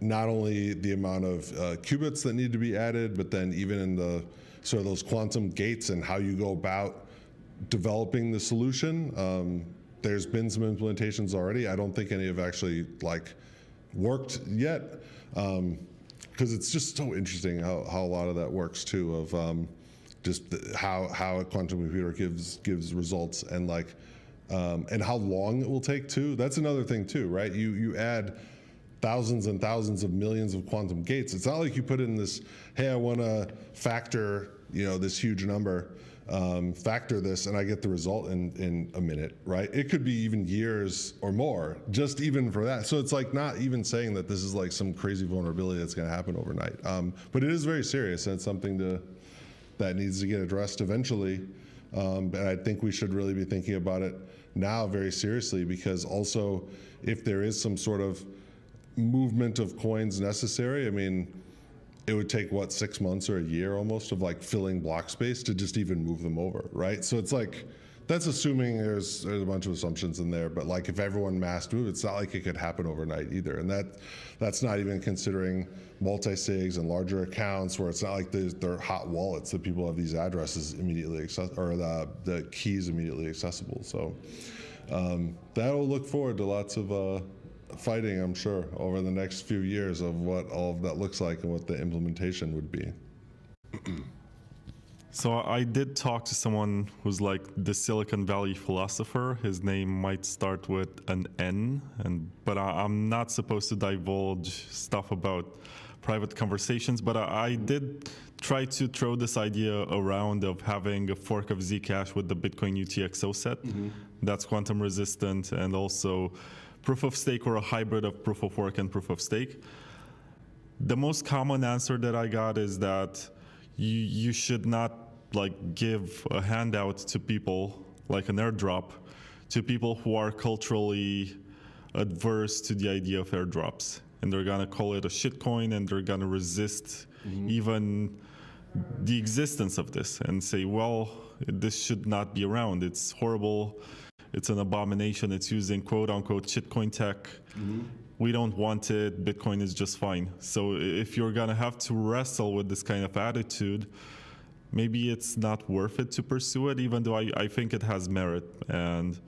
not only the amount of qubits that need to be added, but then even in the sort of those quantum gates and how you go about developing the solution. There's been some implementations already. I don't think any have actually worked yet, because it's just so interesting how a lot of that works too, of just how a quantum computer gives results, and and how long it will take too. That's another thing too, right? You add thousands and thousands of millions of quantum gates. It's not like you put in this, hey, I want to factor, this huge number, factor this, and I get the result in a minute, right? It could be even years or more, just even for that. So it's not even saying that this is some crazy vulnerability that's going to happen overnight. But it is very serious, and it's something that needs to get addressed eventually. And I think we should really be thinking about it now very seriously, because also if there is some sort of movement of coins necessary, I mean, it would take 6 months or a year almost of filling block space to just even move them over, right? So it's that's assuming there's a bunch of assumptions in there, but if everyone mass move, it's not like it could happen overnight either. And that's not even considering multi-sigs and larger accounts, where it's not like they're hot wallets that people have these addresses immediately or the keys immediately accessible. So that'll look forward to lots of fighting, I'm sure, over the next few years of what all of that looks like and what the implementation would be. So I did talk to someone who's the Silicon Valley philosopher. His name might start with an N, but I'm not supposed to divulge stuff about private conversations. But I did try to throw this idea around of having a fork of Zcash with the Bitcoin UTXO set that's quantum resistant, and also proof of stake, or a hybrid of proof of work and proof of stake. The most common answer that I got is that you should not give a handout to people, like an airdrop, to people who are culturally adverse to the idea of airdrops. And they're gonna call it a shitcoin, and they're gonna resist even the existence of this, and say, well, this should not be around. It's horrible. It's an abomination. It's using quote unquote shitcoin tech. We don't want it. Bitcoin is just fine. So if you're gonna have to wrestle with this kind of attitude, maybe it's not worth it to pursue it, even though I think it has merit. And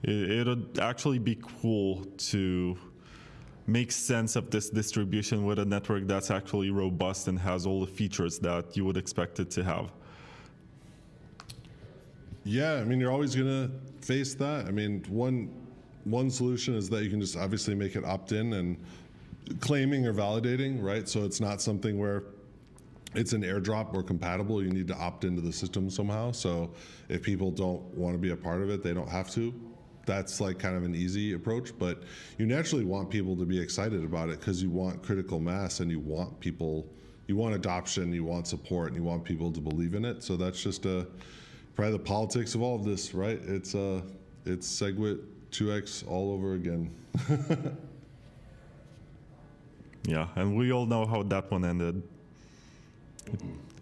it'd actually be cool to make sense of this distribution with a network that's actually robust and has all the features that you would expect it to have. Yeah, I mean, you're always going to face that. I mean, one solution is that you can just obviously make it opt-in and claiming or validating, right? So it's not something where it's an airdrop or compatible. You need to opt into the system somehow. So if people don't want to be a part of it, they don't have to. That's kind of an easy approach, but you naturally want people to be excited about it, because you want critical mass, and you want adoption, you want support, and you want people to believe in it. So that's just probably the politics of all of this, right? It's SegWit 2x all over again. Yeah, and we all know how that one ended.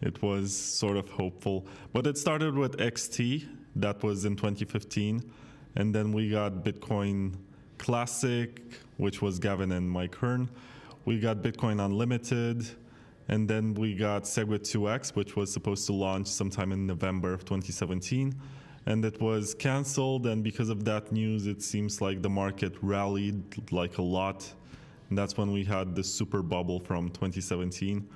It was sort of hopeful, but it started with XT. That was in 2015, and then we got Bitcoin Classic, which was Gavin and Mike Hearn. We got Bitcoin Unlimited, and then we got Segwit 2x, which was supposed to launch sometime in November of 2017, and it was canceled. And because of that news, it seems like the market rallied like a lot. And that's when we had the super bubble from 2017.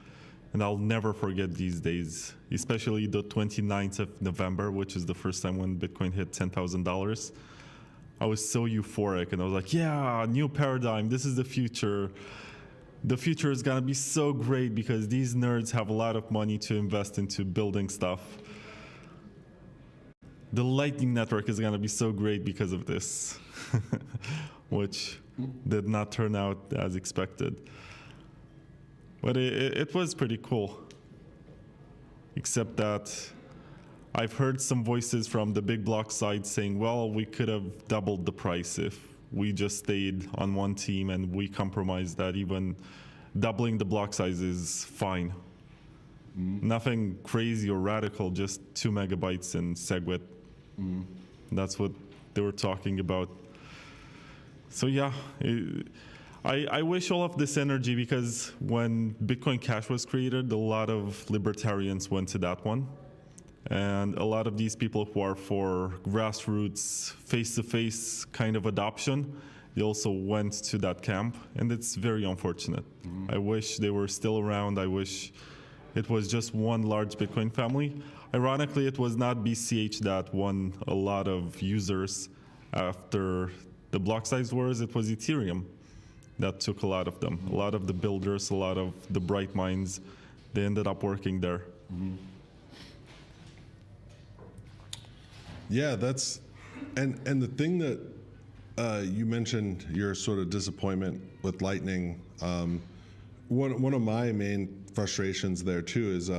And I'll never forget these days, especially the 29th of November, which is the first time when Bitcoin hit $10,000. I was so euphoric, and I was like, yeah, new paradigm. This is the future. The future is going to be so great because these nerds have a lot of money to invest into building stuff. The Lightning Network is going to be so great because of this, which did not turn out as expected. But it was pretty cool, except that I've heard some voices from the big block side saying, well, we could have doubled the price if we just stayed on one team, and we compromised that even doubling the block size is fine. Nothing crazy or radical, just 2 megabytes in SegWit. That's what they were talking about. So yeah, I wish all of this energy, because when Bitcoin Cash was created, a lot of libertarians went to that one. And a lot of these people who are for grassroots, face-to-face kind of adoption, they also went to that camp, and it's very unfortunate. I wish they were still around. I wish it was just one large Bitcoin family. Ironically, it was not BCH that won a lot of users after the Blocksize wars. It was Ethereum that took a lot of them. A lot of the builders, a lot of the bright minds, they ended up working there. Yeah, that's, and the thing that you mentioned, your sort of disappointment with Lightning. One of my main frustrations there too is,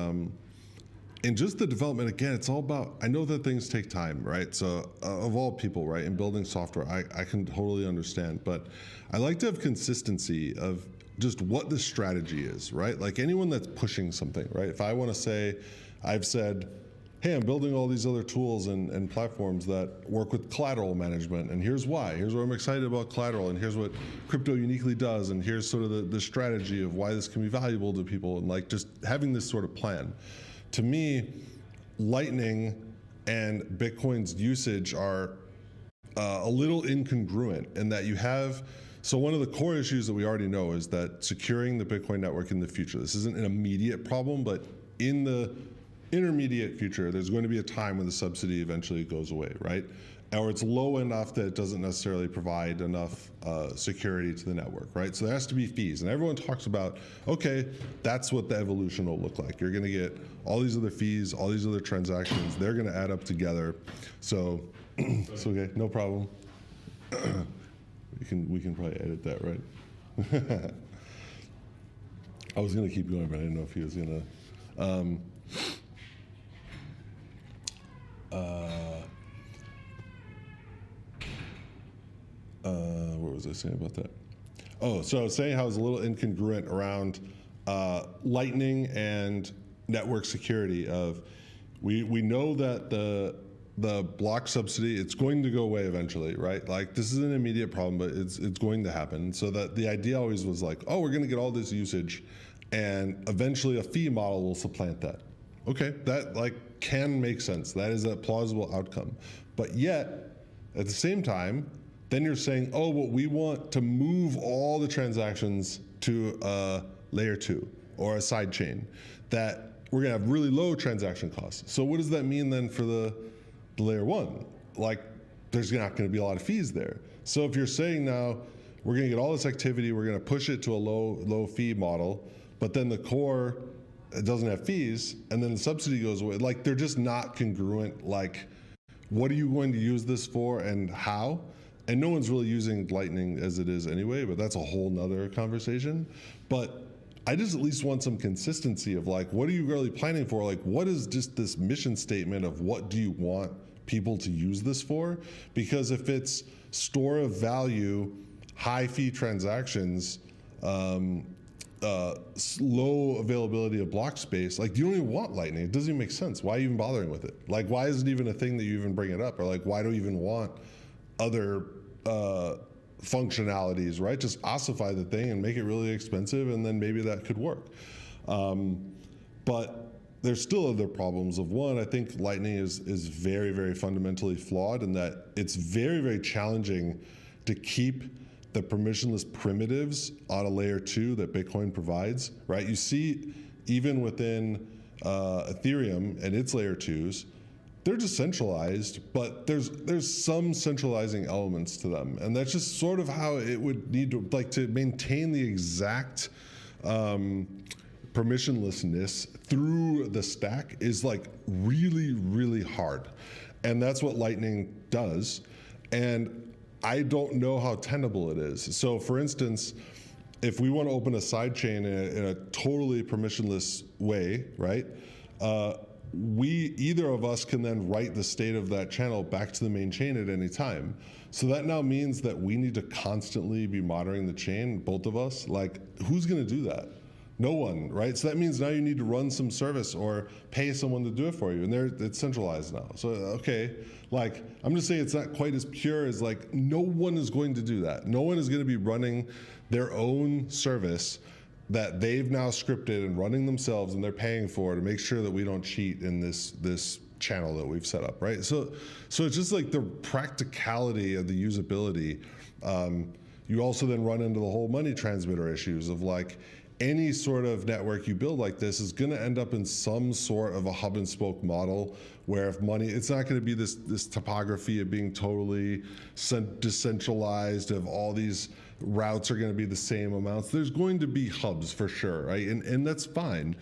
and just the development, again, it's all about, I know that things take time, right? So of all people, right, in building software, I can totally understand, but I like to have consistency of just what the strategy is, right? Like anyone that's pushing something, right? If I want to say, I've said, hey, I'm building all these other tools and platforms that work with collateral management, and here's why. Here's what I'm excited about collateral, and here's what crypto uniquely does, and here's sort of the strategy of why this can be valuable to people, and like just having this sort of plan. To me, Lightning and Bitcoin's usage are a little incongruent in that you have, so one of the core issues that we already know is that securing the Bitcoin network in the future, this isn't an immediate problem, but in the intermediate future, there's going to be a time when the subsidy eventually goes away, right? Or it's low enough that it doesn't necessarily provide enough security to the network, right? So there has to be fees. And everyone talks about, okay, that's what the evolution will look like. You're going to get all these other fees, all these other transactions. They're going to add up together. So it's okay, no problem. We can probably edit that, right? I was going to keep going, but I didn't know if he was going to. What was I saying about that? Oh, so I was saying how it's a little incongruent around Lightning and network security. Of we know that the block subsidy, it's going to go away eventually, right? Like this is an immediate problem, but it's going to happen. So that the idea always was like, oh, we're going to get all this usage, and eventually a fee model will supplant that. Okay, that like can make sense. That is a plausible outcome. But yet, at the same time, then you're saying, oh, well, we want to move all the transactions to layer 2 or a side chain, that we're gonna have really low transaction costs. So what does that mean then for the layer 1? Like, there's not gonna be a lot of fees there. So if you're saying now, we're gonna get all this activity, we're gonna push it to a low fee model, but then the core, it doesn't have fees, and then the subsidy goes away. Like, they're just not congruent. Like, what are you going to use this for and how? And no one's really using Lightning as it is anyway, but that's a whole nother conversation. But I just at least want some consistency of like, what are you really planning for? Like, what is just this mission statement of what do you want people to use this for, because if it's store of value, high fee transactions, low availability of block space, like you don't even want Lightning. It doesn't even make sense. Why are you even bothering with it? Like, why is it even a thing that you even bring it up? Or like, why do you even want other functionalities, right? Just ossify the thing and make it really expensive, and then maybe that could work. But there's still other problems of one, I think Lightning is very, very fundamentally flawed in that it's very, very challenging to keep the permissionless primitives on a layer 2 that Bitcoin provides, right? You see, even within Ethereum and its layer 2s, they're decentralized, but there's some centralizing elements to them, and that's just sort of how it would need to, like, to maintain the exact permissionlessness through the stack is like really, really hard, and that's what Lightning does, and I don't know how tenable it is. So, for instance, if we want to open a sidechain in a totally permissionless way, right? Either of us can then write the state of that channel back to the main chain at any time. So that now means that we need to constantly be monitoring the chain, both of us. Like, who's going to do that? No one, right? So that means now you need to run some service or pay someone to do it for you, and it's centralized now. So, okay, like, I'm just saying it's not quite as pure as, like, no one is going to do that. No one is going to be running their own service that they've now scripted and running themselves, and they're paying for to make sure that we don't cheat in this channel that we've set up, right? So it's just like the practicality of the usability. You also then run into the whole money transmitter issues of, like, any sort of network you build like this is going to end up in some sort of a hub and spoke model where if money, it's not going to be this topography of being totally decentralized, of all these routes are going to be the same amounts. There's going to be hubs for sure, right? And that's fine.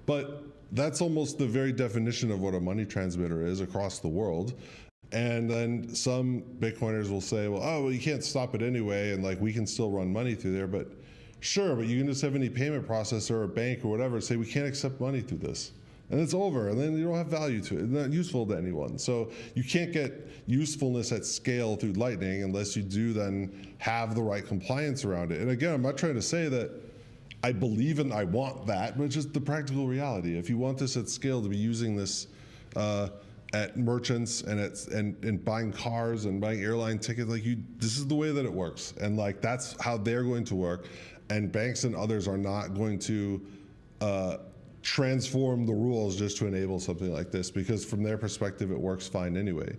But that's almost the very definition of what a money transmitter is across the world. And then some Bitcoiners will say, well, you can't stop it anyway, and like we can still run money through there. But sure, but you can just have any payment processor or bank or whatever say we can't accept money through this. And it's over, and then you don't have value to it. It's not useful to anyone. So you can't get usefulness at scale through Lightning unless you do then have the right compliance around it. And again, I'm not trying to say that I believe and I want that, but it's just the practical reality. If you want this at scale to be using this at merchants and buying cars and buying airline tickets, like this is the way that it works. And like that's how they're going to work. And banks and others are not going to transform the rules just to enable something like this, because from their perspective, it works fine anyway.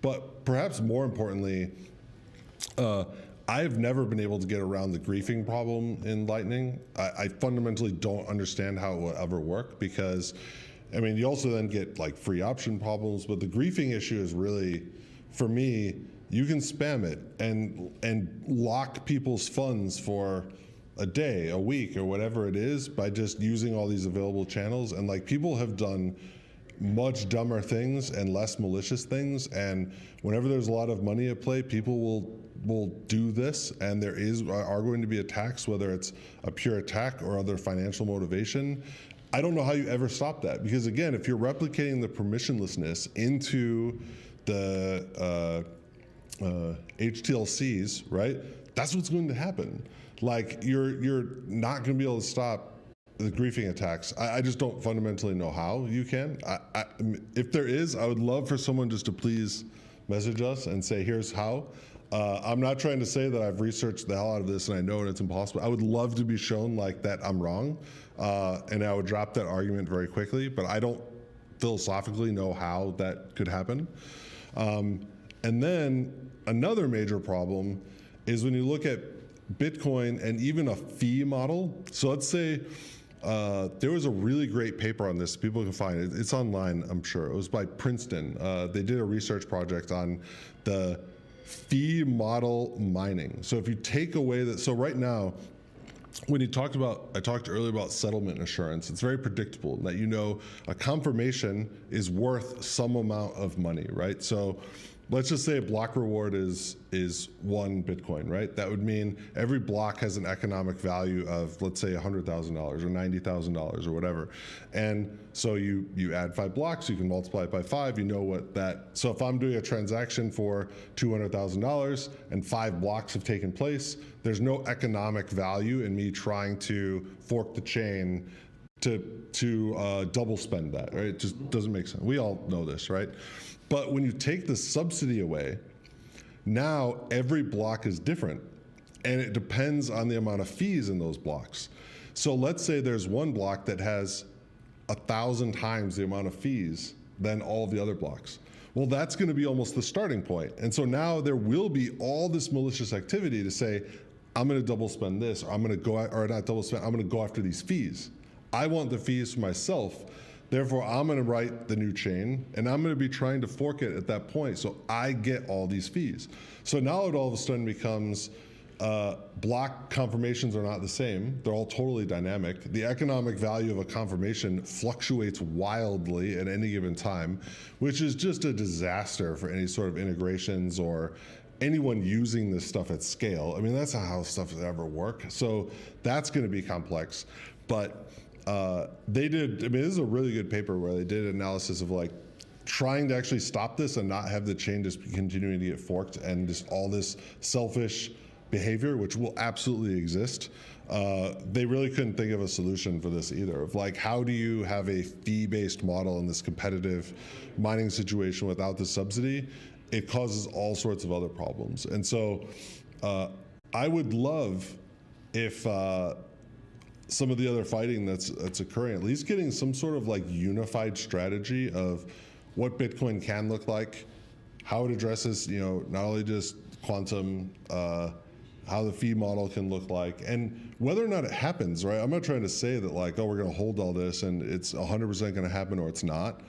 But perhaps more importantly, I've never been able to get around the griefing problem in Lightning. I fundamentally don't understand how it will ever work, because, I mean, you also then get like free option problems, but the griefing issue is really, for me, you can spam it and lock people's funds for a day, a week, or whatever it is by just using all these available channels. And like people have done much dumber things and less malicious things. And whenever there's a lot of money at play, people will do this, and there are going to be attacks, whether it's a pure attack or other financial motivation. I don't know how you ever stop that, because again, if you're replicating the permissionlessness into the HTLCs, right? That's what's going to happen. Like you're not going to be able to stop the griefing attacks. I just don't fundamentally know how you can. If there is, I would love for someone just to please message us and say, here's how. I'm not trying to say that I've researched the hell out of this and I know it's impossible. I would love to be shown like that I'm wrong, and I would drop that argument very quickly, but I don't philosophically know how that could happen. And then another major problem is when you look at Bitcoin and even a fee model. So let's say there was a really great paper on this. People can find it. It's online, I'm sure. It was by Princeton. They did a research project on the fee model mining. So if you take away that, so right now, when I talked earlier about settlement assurance, it's very predictable that a confirmation is worth some amount of money, right? So let's just say a block reward is 1 Bitcoin, right? That would mean every block has an economic value of, let's say, $100,000 or $90,000 or whatever. And so you add 5 blocks, you can multiply it by 5, you know what that, so if I'm doing a transaction for $200,000 and 5 blocks have taken place, there's no economic value in me trying to fork the chain to double spend that, right? It just doesn't make sense. We all know this, right? But when you take the subsidy away, now every block is different, and it depends on the amount of fees in those blocks. So let's say there's one block that has 1,000 times the amount of fees than all of the other blocks. Well, that's going to be almost the starting point. And so now there will be all this malicious activity to say, I'm going to double spend this, or I'm going to go, or not double spend, I'm going to go after these fees. I want the fees for myself. Therefore, I'm going to write the new chain, and I'm going to be trying to fork it at that point, so I get all these fees. So now it all of a sudden becomes block confirmations are not the same. They're all totally dynamic. The economic value of a confirmation fluctuates wildly at any given time, which is just a disaster for any sort of integrations or anyone using this stuff at scale. I mean, that's not how stuff ever work. So that's going to be complex. But they did, I mean, this is a really good paper where they did analysis of like trying to actually stop this and not have the chain just continuing to get forked and just all this selfish behavior, which will absolutely exist. They really couldn't think of a solution for this either, of like, how do you have a fee-based model in this competitive mining situation without the subsidy? It causes all sorts of other problems. And so I would love if some of the other fighting that's occurring, at least getting some sort of like unified strategy of what Bitcoin can look like, how it addresses, you know, not only just quantum, how the fee model can look like, and whether or not it happens, right? I'm not trying to say that like, oh, we're going to hold all this and it's 100% going to happen or it's not,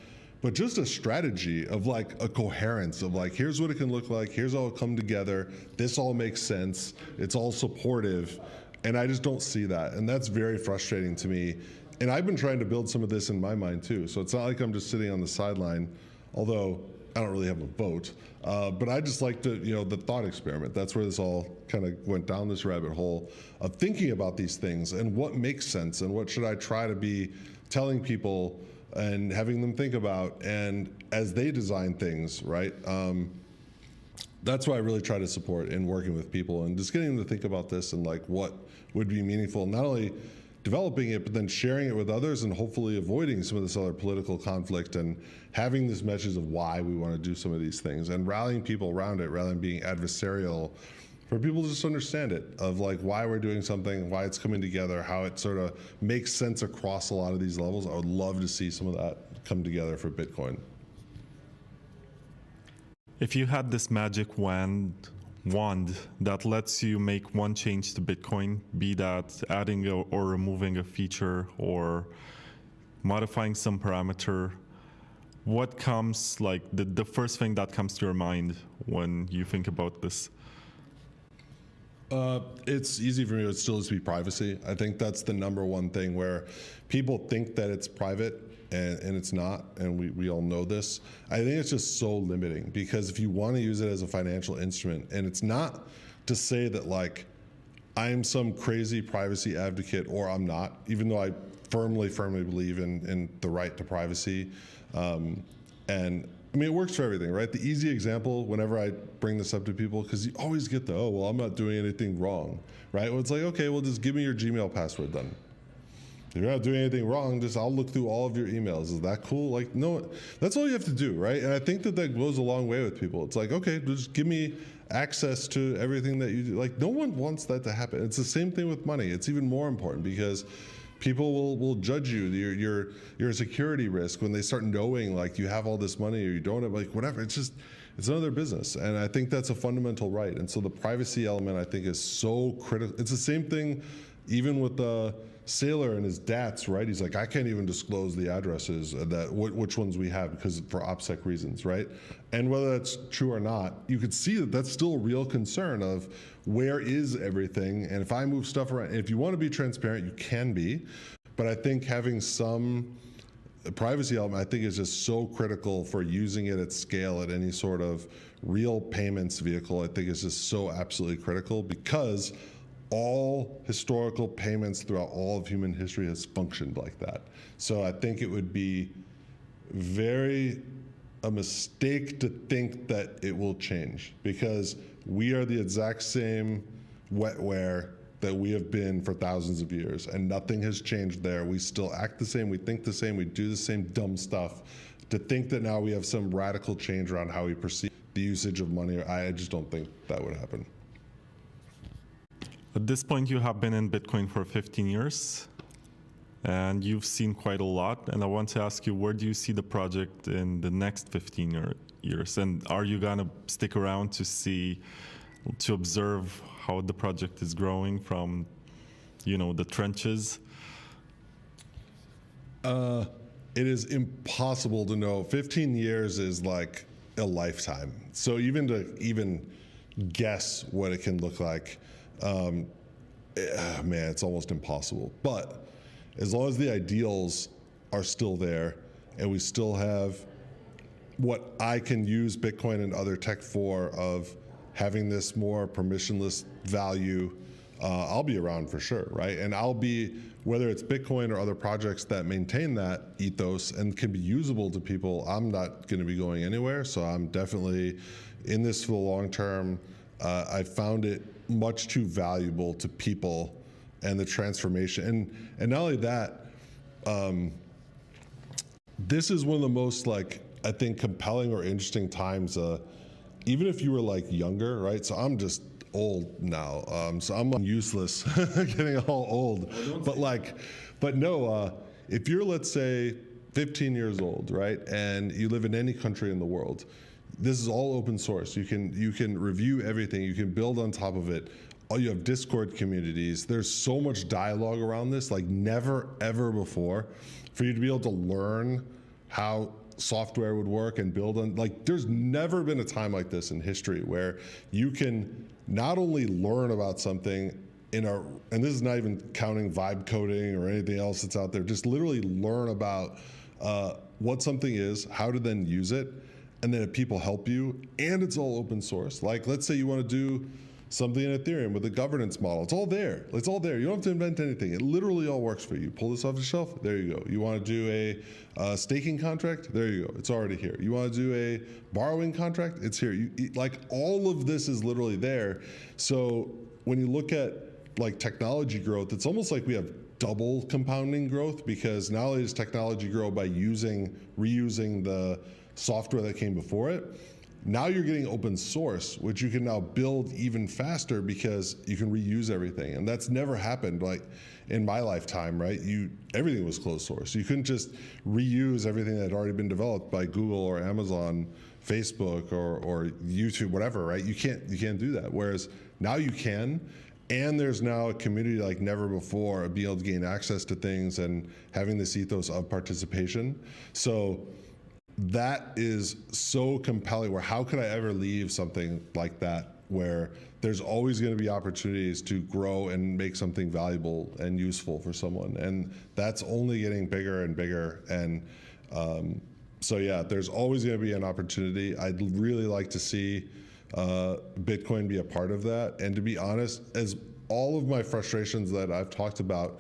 but just a strategy of like a coherence of like, here's what it can look like, here's how it'll come together, this all makes sense, it's all supportive. And I just don't see that. And that's very frustrating to me. And I've been trying to build some of this in my mind too. So it's not like I'm just sitting on the sideline, although I don't really have a vote. But I just like to, you know, the thought experiment. That's where this all kind of went down this rabbit hole of thinking about these things and what makes sense and what should I try to be telling people and having them think about and as they design things, right? That's why I really try to support in working with people and just getting them to think about this and like what would be meaningful, not only developing it, but then sharing it with others and hopefully avoiding some of this other political conflict and having this message of why we want to do some of these things and rallying people around it rather than being adversarial, for people to just understand it, of like why we're doing something, why it's coming together, how it sort of makes sense across a lot of these levels. I would love to see some of that come together for Bitcoin. If you had this magic wand that lets you make one change to Bitcoin, be that adding or removing a feature or modifying some parameter, what comes, like the first thing that comes to your mind when you think about this? It's easy for me to still just be privacy. I think that's the number one thing where people think that it's private and it's not, and we all know this. I think it's just so limiting because if you want to use it as a financial instrument, and it's not to say that like I'm some crazy privacy advocate or I'm not, even though I firmly believe in the right to privacy. And I mean, it works for everything, right? The easy example, whenever I bring this up to people, because you always get the, oh, well, I'm not doing anything wrong, right? Well, it's like, okay, well, just give me your Gmail password then. If you're not doing anything wrong, just I'll look through all of your emails. Is that cool? Like, no, that's all you have to do, right? And I think that goes a long way with people. It's like, okay, just give me access to everything that you do. Like, no one wants that to happen. It's the same thing with money. It's even more important because people will judge you. You're a security risk when they start knowing like you have all this money or you don't have, like whatever. It's none of their business. And I think that's a fundamental right. And so the privacy element I think is so critical. It's the same thing even with the Sailor and his DATs, right? He's like, I can't even disclose the addresses which ones we have because for OPSEC reasons, right? And whether that's true or not, you could see that that's still a real concern of where is everything, and if I move stuff around, if you want to be transparent, you can be, but I think having some the privacy element, I think, is just so critical for using it at scale at any sort of real payments vehicle. I think is just so absolutely critical because all historical payments throughout all of human history has functioned like that. So I think it would be a mistake to think that it will change, because we are the exact same wetware that we have been for thousands of years, and nothing has changed there. We still act the same, we think the same, we do the same dumb stuff. To think that now we have some radical change around how we perceive the usage of money, I just don't think that would happen. At this point, you have been in Bitcoin for 15 years, and you've seen quite a lot. And I want to ask you, where do you see the project in the next 15 years? And are you gonna stick around to observe how the project is growing from, the trenches? It is impossible to know. 15 years is like a lifetime. So even to guess what it can look like, man, it's almost impossible. But as long as the ideals are still there and we still have what I can use Bitcoin and other tech for, of having this more permissionless value, I'll be around for sure, right? And I'll be, whether it's Bitcoin or other projects that maintain that ethos and can be usable to people, I'm not going to be going anywhere. So I'm definitely in this for the long term. I found it much too valuable to people and the transformation. And not only that, this is one of the most, I think, compelling or interesting times, even if you were younger, right? So I'm just old now, so I'm useless, getting all old. But no, if you're, let's say, 15 years old, right, and you live in any country in the world, this is all open source. You can review everything. You can build on top of it. You have Discord communities. There's so much dialogue around this, like never ever before, for you to be able to learn how software would work and build on. There's never been a time like this in history where you can not only learn about something and this is not even counting vibe coding or anything else that's out there, just literally learn about what something is, how to then use it, and then if people help you, and it's all open source. Let's say you want to do something in Ethereum with a governance model. It's all there. It's all there. You don't have to invent anything. It literally all works for you. Pull this off the shelf. There you go. You want to do a staking contract? There you go. It's already here. You want to do a borrowing contract? It's here. All of this is literally there. So when you look at technology growth, it's almost like we have double compounding growth, because not only does technology grow by reusing the software that came before it, now you're getting open source, which you can now build even faster because you can reuse everything. And that's never happened in my lifetime, right? Everything was closed source. You couldn't just reuse everything that had already been developed by Google or Amazon, Facebook or YouTube, whatever, right? You can't do that. Whereas now you can, and there's now a community like never before of being able to gain access to things and having this ethos of participation. So that is so compelling, where how could I ever leave something like that, where there's always going to be opportunities to grow and make something valuable and useful for someone. And that's only getting bigger and bigger. And so yeah, there's always going to be an opportunity. I'd really like to see Bitcoin be a part of that. And to be honest, as all of my frustrations that I've talked about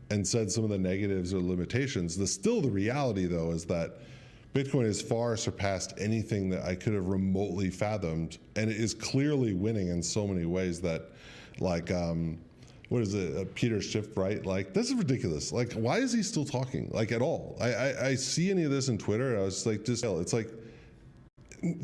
and said some of the negatives or limitations, the reality though is that Bitcoin has far surpassed anything that I could have remotely fathomed, and it is clearly winning in so many ways that, what is it, Peter Schiff, right? This is ridiculous. Why is he still talking, at all? I see any of this in Twitter, and I was it's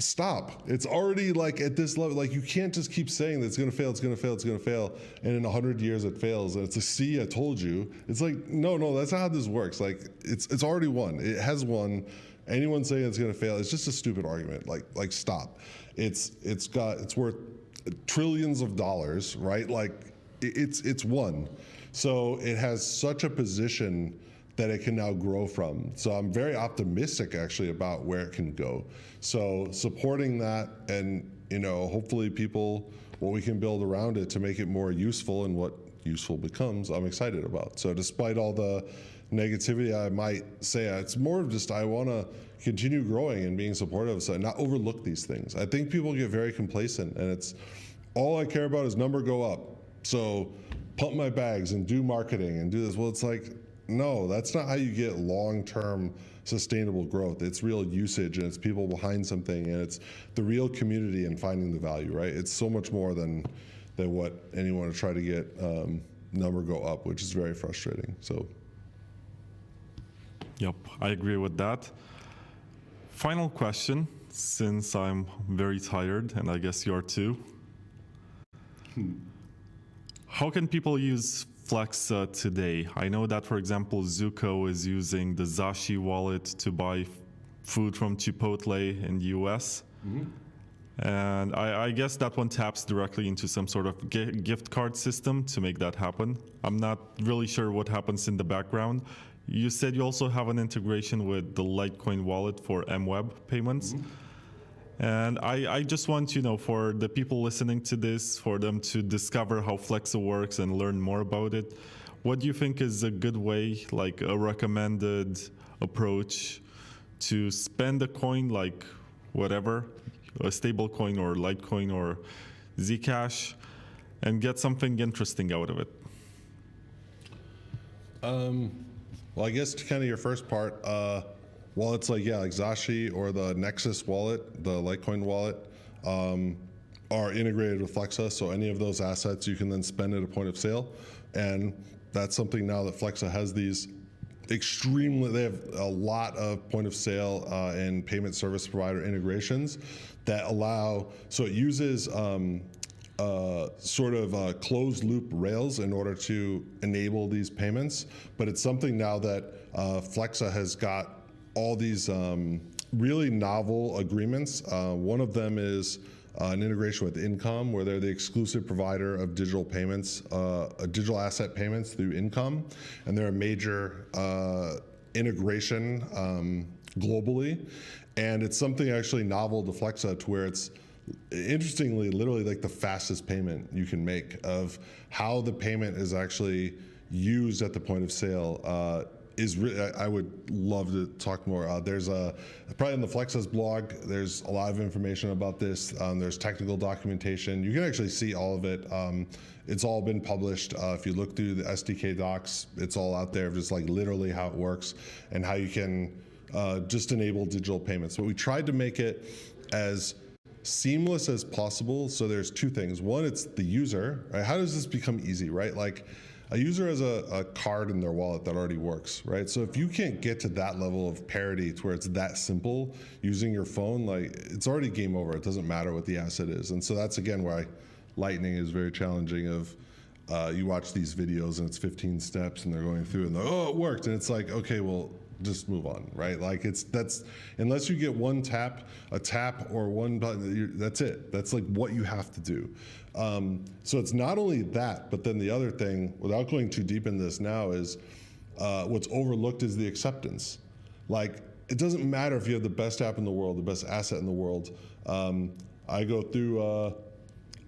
stop. It's already at this level. You can't just keep saying that it's going to fail, it's going to fail, it's going to fail, and in 100 years it fails. And it's see, I told you. It's no, that's not how this works. It's already won. It has won. Anyone saying it's going to fail, it's just a stupid argument. Stop. It's worth trillions of dollars, right? It's won. So it has such a position that it can now grow from. So I'm very optimistic actually about where it can go. So supporting that, and hopefully people what we can build around it to make it more useful, and what useful becomes, I'm excited about. So despite all the negativity, I might say it's more of just I want to continue growing and being supportive, so not overlook these things. I think people get very complacent, and it's all I care about is number go up. So pump my bags and do marketing and do this. Well, it's like, no, that's not how you get long-term sustainable growth. It's real usage, and it's people behind something, and it's the real community and finding the value, right? It's so much more than what anyone to try to get number go up, which is very frustrating. So. Yep, I agree with that. Final question, since I'm very tired, and I guess you are too. How can people use Flexa today? I know that, for example, Zuko is using the Zashi wallet to buy food from Chipotle in the US. Mm-hmm. And I guess that one taps directly into some sort of gift card system to make that happen. I'm not really sure what happens in the background. You said you also have an integration with the Litecoin wallet for MWeb payments. Mm-hmm. And I just want, for the people listening to this, for them to discover how Flexa works and learn more about it. What do you think is a good way, like a recommended approach to spend a coin, like whatever, a stable coin or Litecoin or Zcash, and get something interesting out of it? Well, I guess to kind of your first part, wallets like Zashi or the Nexus wallet, the Litecoin wallet, are integrated with Flexa. So any of those assets you can then spend at a point of sale. And that's something now that Flexa has these they have a lot of point of sale and payment service provider integrations that allow, so it uses sort of closed loop rails in order to enable these payments. But it's something now that Flexa has got all these really novel agreements. One of them is an integration with Income, where they're the exclusive provider of digital payments, digital asset payments through Income, and they're a major integration globally. And it's something actually novel to Flexa, to where it's interestingly literally like the fastest payment you can make. Of how the payment is actually used at the point of sale is I would love to talk more. There's probably on the Flexa's blog, there's a lot of information about this. There's technical documentation. You can actually see all of it. It's all been published. If you look through the SDK docs, it's all out there, just like literally how it works and how you can just enable digital payments. But we tried to make it as seamless as possible. So there's two things. One, it's the user, right? How does this become easy, right? Like, a user has a card in their wallet that already works, right? So if you can't get to that level of parity to where it's that simple using your phone, like, it's already game over. It doesn't matter what the asset is. And so that's, again, why Lightning is very challenging. Of you watch these videos and it's 15 steps and they're going through and they're, oh, it worked. And it's like, okay, well, just move on, right? Like, that's unless you get a tap or one button, that's it. That's like what you have to do. So it's not only that, but then the other thing, without going too deep in this now, is what's overlooked is the acceptance. Like, it doesn't matter if you have the best app in the world, the best asset in the world. I go through,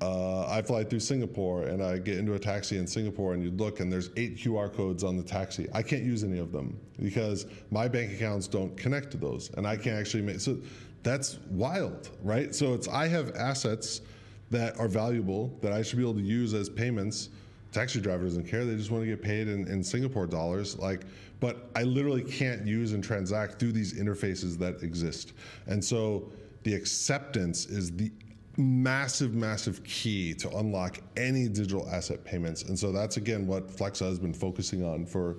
I fly through Singapore and I get into a taxi in Singapore, and you look and there's 8 QR codes on the taxi. I can't use any of them because my bank accounts don't connect to those, and I can't actually make, so that's wild, right? So I have assets that are valuable that I should be able to use as payments. Taxi driver doesn't care, they just want to get paid in Singapore dollars. But I literally can't use and transact through these interfaces that exist. And so the acceptance is the massive, massive key to unlock any digital asset payments. And so that's, again, what Flexa has been focusing on for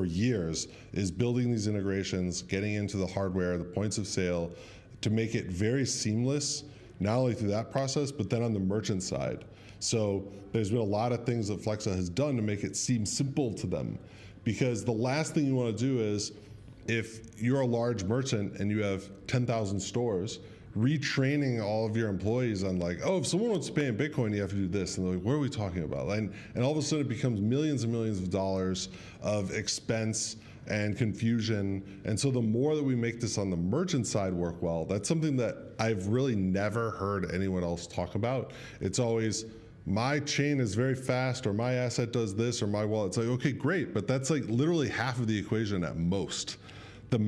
years, is building these integrations, getting into the hardware, the points of sale, to make it very seamless, not only through that process, but then on the merchant side. So there's been a lot of things that Flexa has done to make it seem simple to them. Because the last thing you want to do is, if you're a large merchant and you have 10,000 stores, retraining all of your employees on like, oh, if someone wants to pay in Bitcoin, you have to do this. And they're like, what are we talking about? And all of a sudden it becomes millions and millions of dollars of expense and confusion. And so the more that we make this on the merchant side work well, that's something that I've really never heard anyone else talk about. It's always, my chain is very fast, or my asset does this, or my wallet. It's like, okay, great, but that's like literally half of the equation at most. The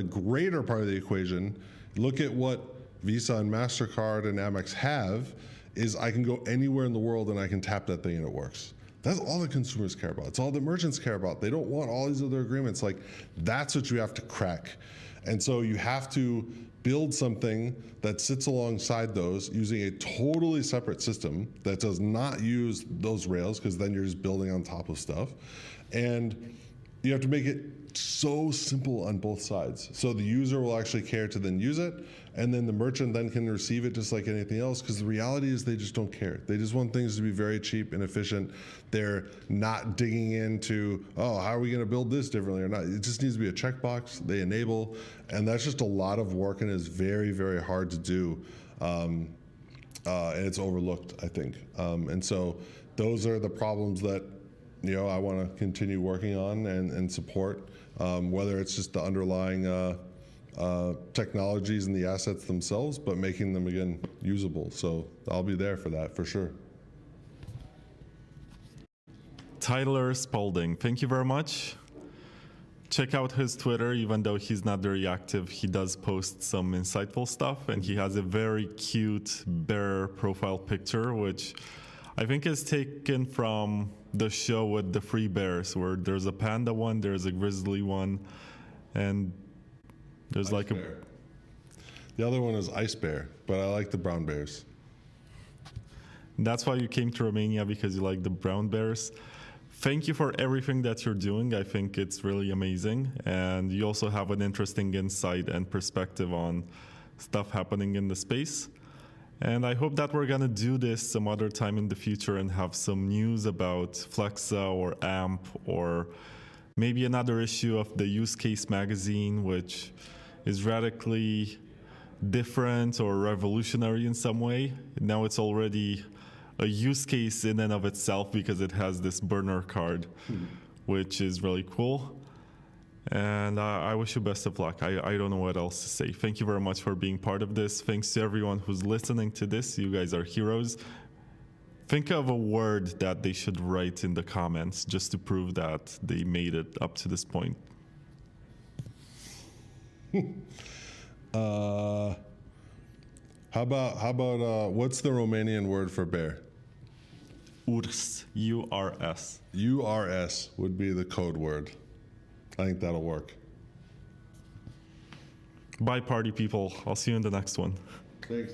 greater part of the equation, look at what Visa and MasterCard and Amex have, is I can go anywhere in the world and I can tap that thing and it works. That's all the consumers care about. It's all the merchants care about. They don't want all these other agreements. Like, that's what you have to crack. And so you have to build something that sits alongside those using a totally separate system that does not use those rails, because then you're just building on top of stuff. And you have to make it so simple on both sides. So the user will actually care to then use it, and then the merchant then can receive it just like anything else, because the reality is they just don't care. They just want things to be very cheap and efficient. They're not digging into, oh, how are we gonna build this differently or not? It just needs to be a checkbox, they enable, and that's just a lot of work and is very, very hard to do. And it's overlooked, I think. And so those are the problems that I want to continue working on and support, whether it's just the underlying technologies and the assets themselves, but making them, again, usable. So I'll be there for that, for sure. Tyler Spalding, thank you very much. Check out his Twitter. Even though he's not very active, he does post some insightful stuff, and he has a very cute bear profile picture, which I think is taken from the show with the free bears, where there's a panda one, there's a grizzly one, and there's like a... The other one is ice bear, but I like the brown bears. That's why you came to Romania, because you like the brown bears. Thank you for everything that you're doing. I think it's really amazing. And you also have an interesting insight and perspective on stuff happening in the space. And I hope that we're gonna do this some other time in the future and have some news about Flexa or AMP, or maybe another issue of the Use Case magazine, which is radically different or revolutionary in some way. Now it's already a use case in and of itself, because it has this burner card, which is really cool. And I wish you best of luck. I don't know what else to say. Thank you very much for being part of this. Thanks to everyone who's listening to this. You guys are heroes. Think of a word that they should write in the comments just to prove that they made it up to this point. How about what's the Romanian word for bear? Urs, U-R-S. U-R-S would be the code word. I think that'll work. Bye, party people. I'll see you in the next one. Thanks.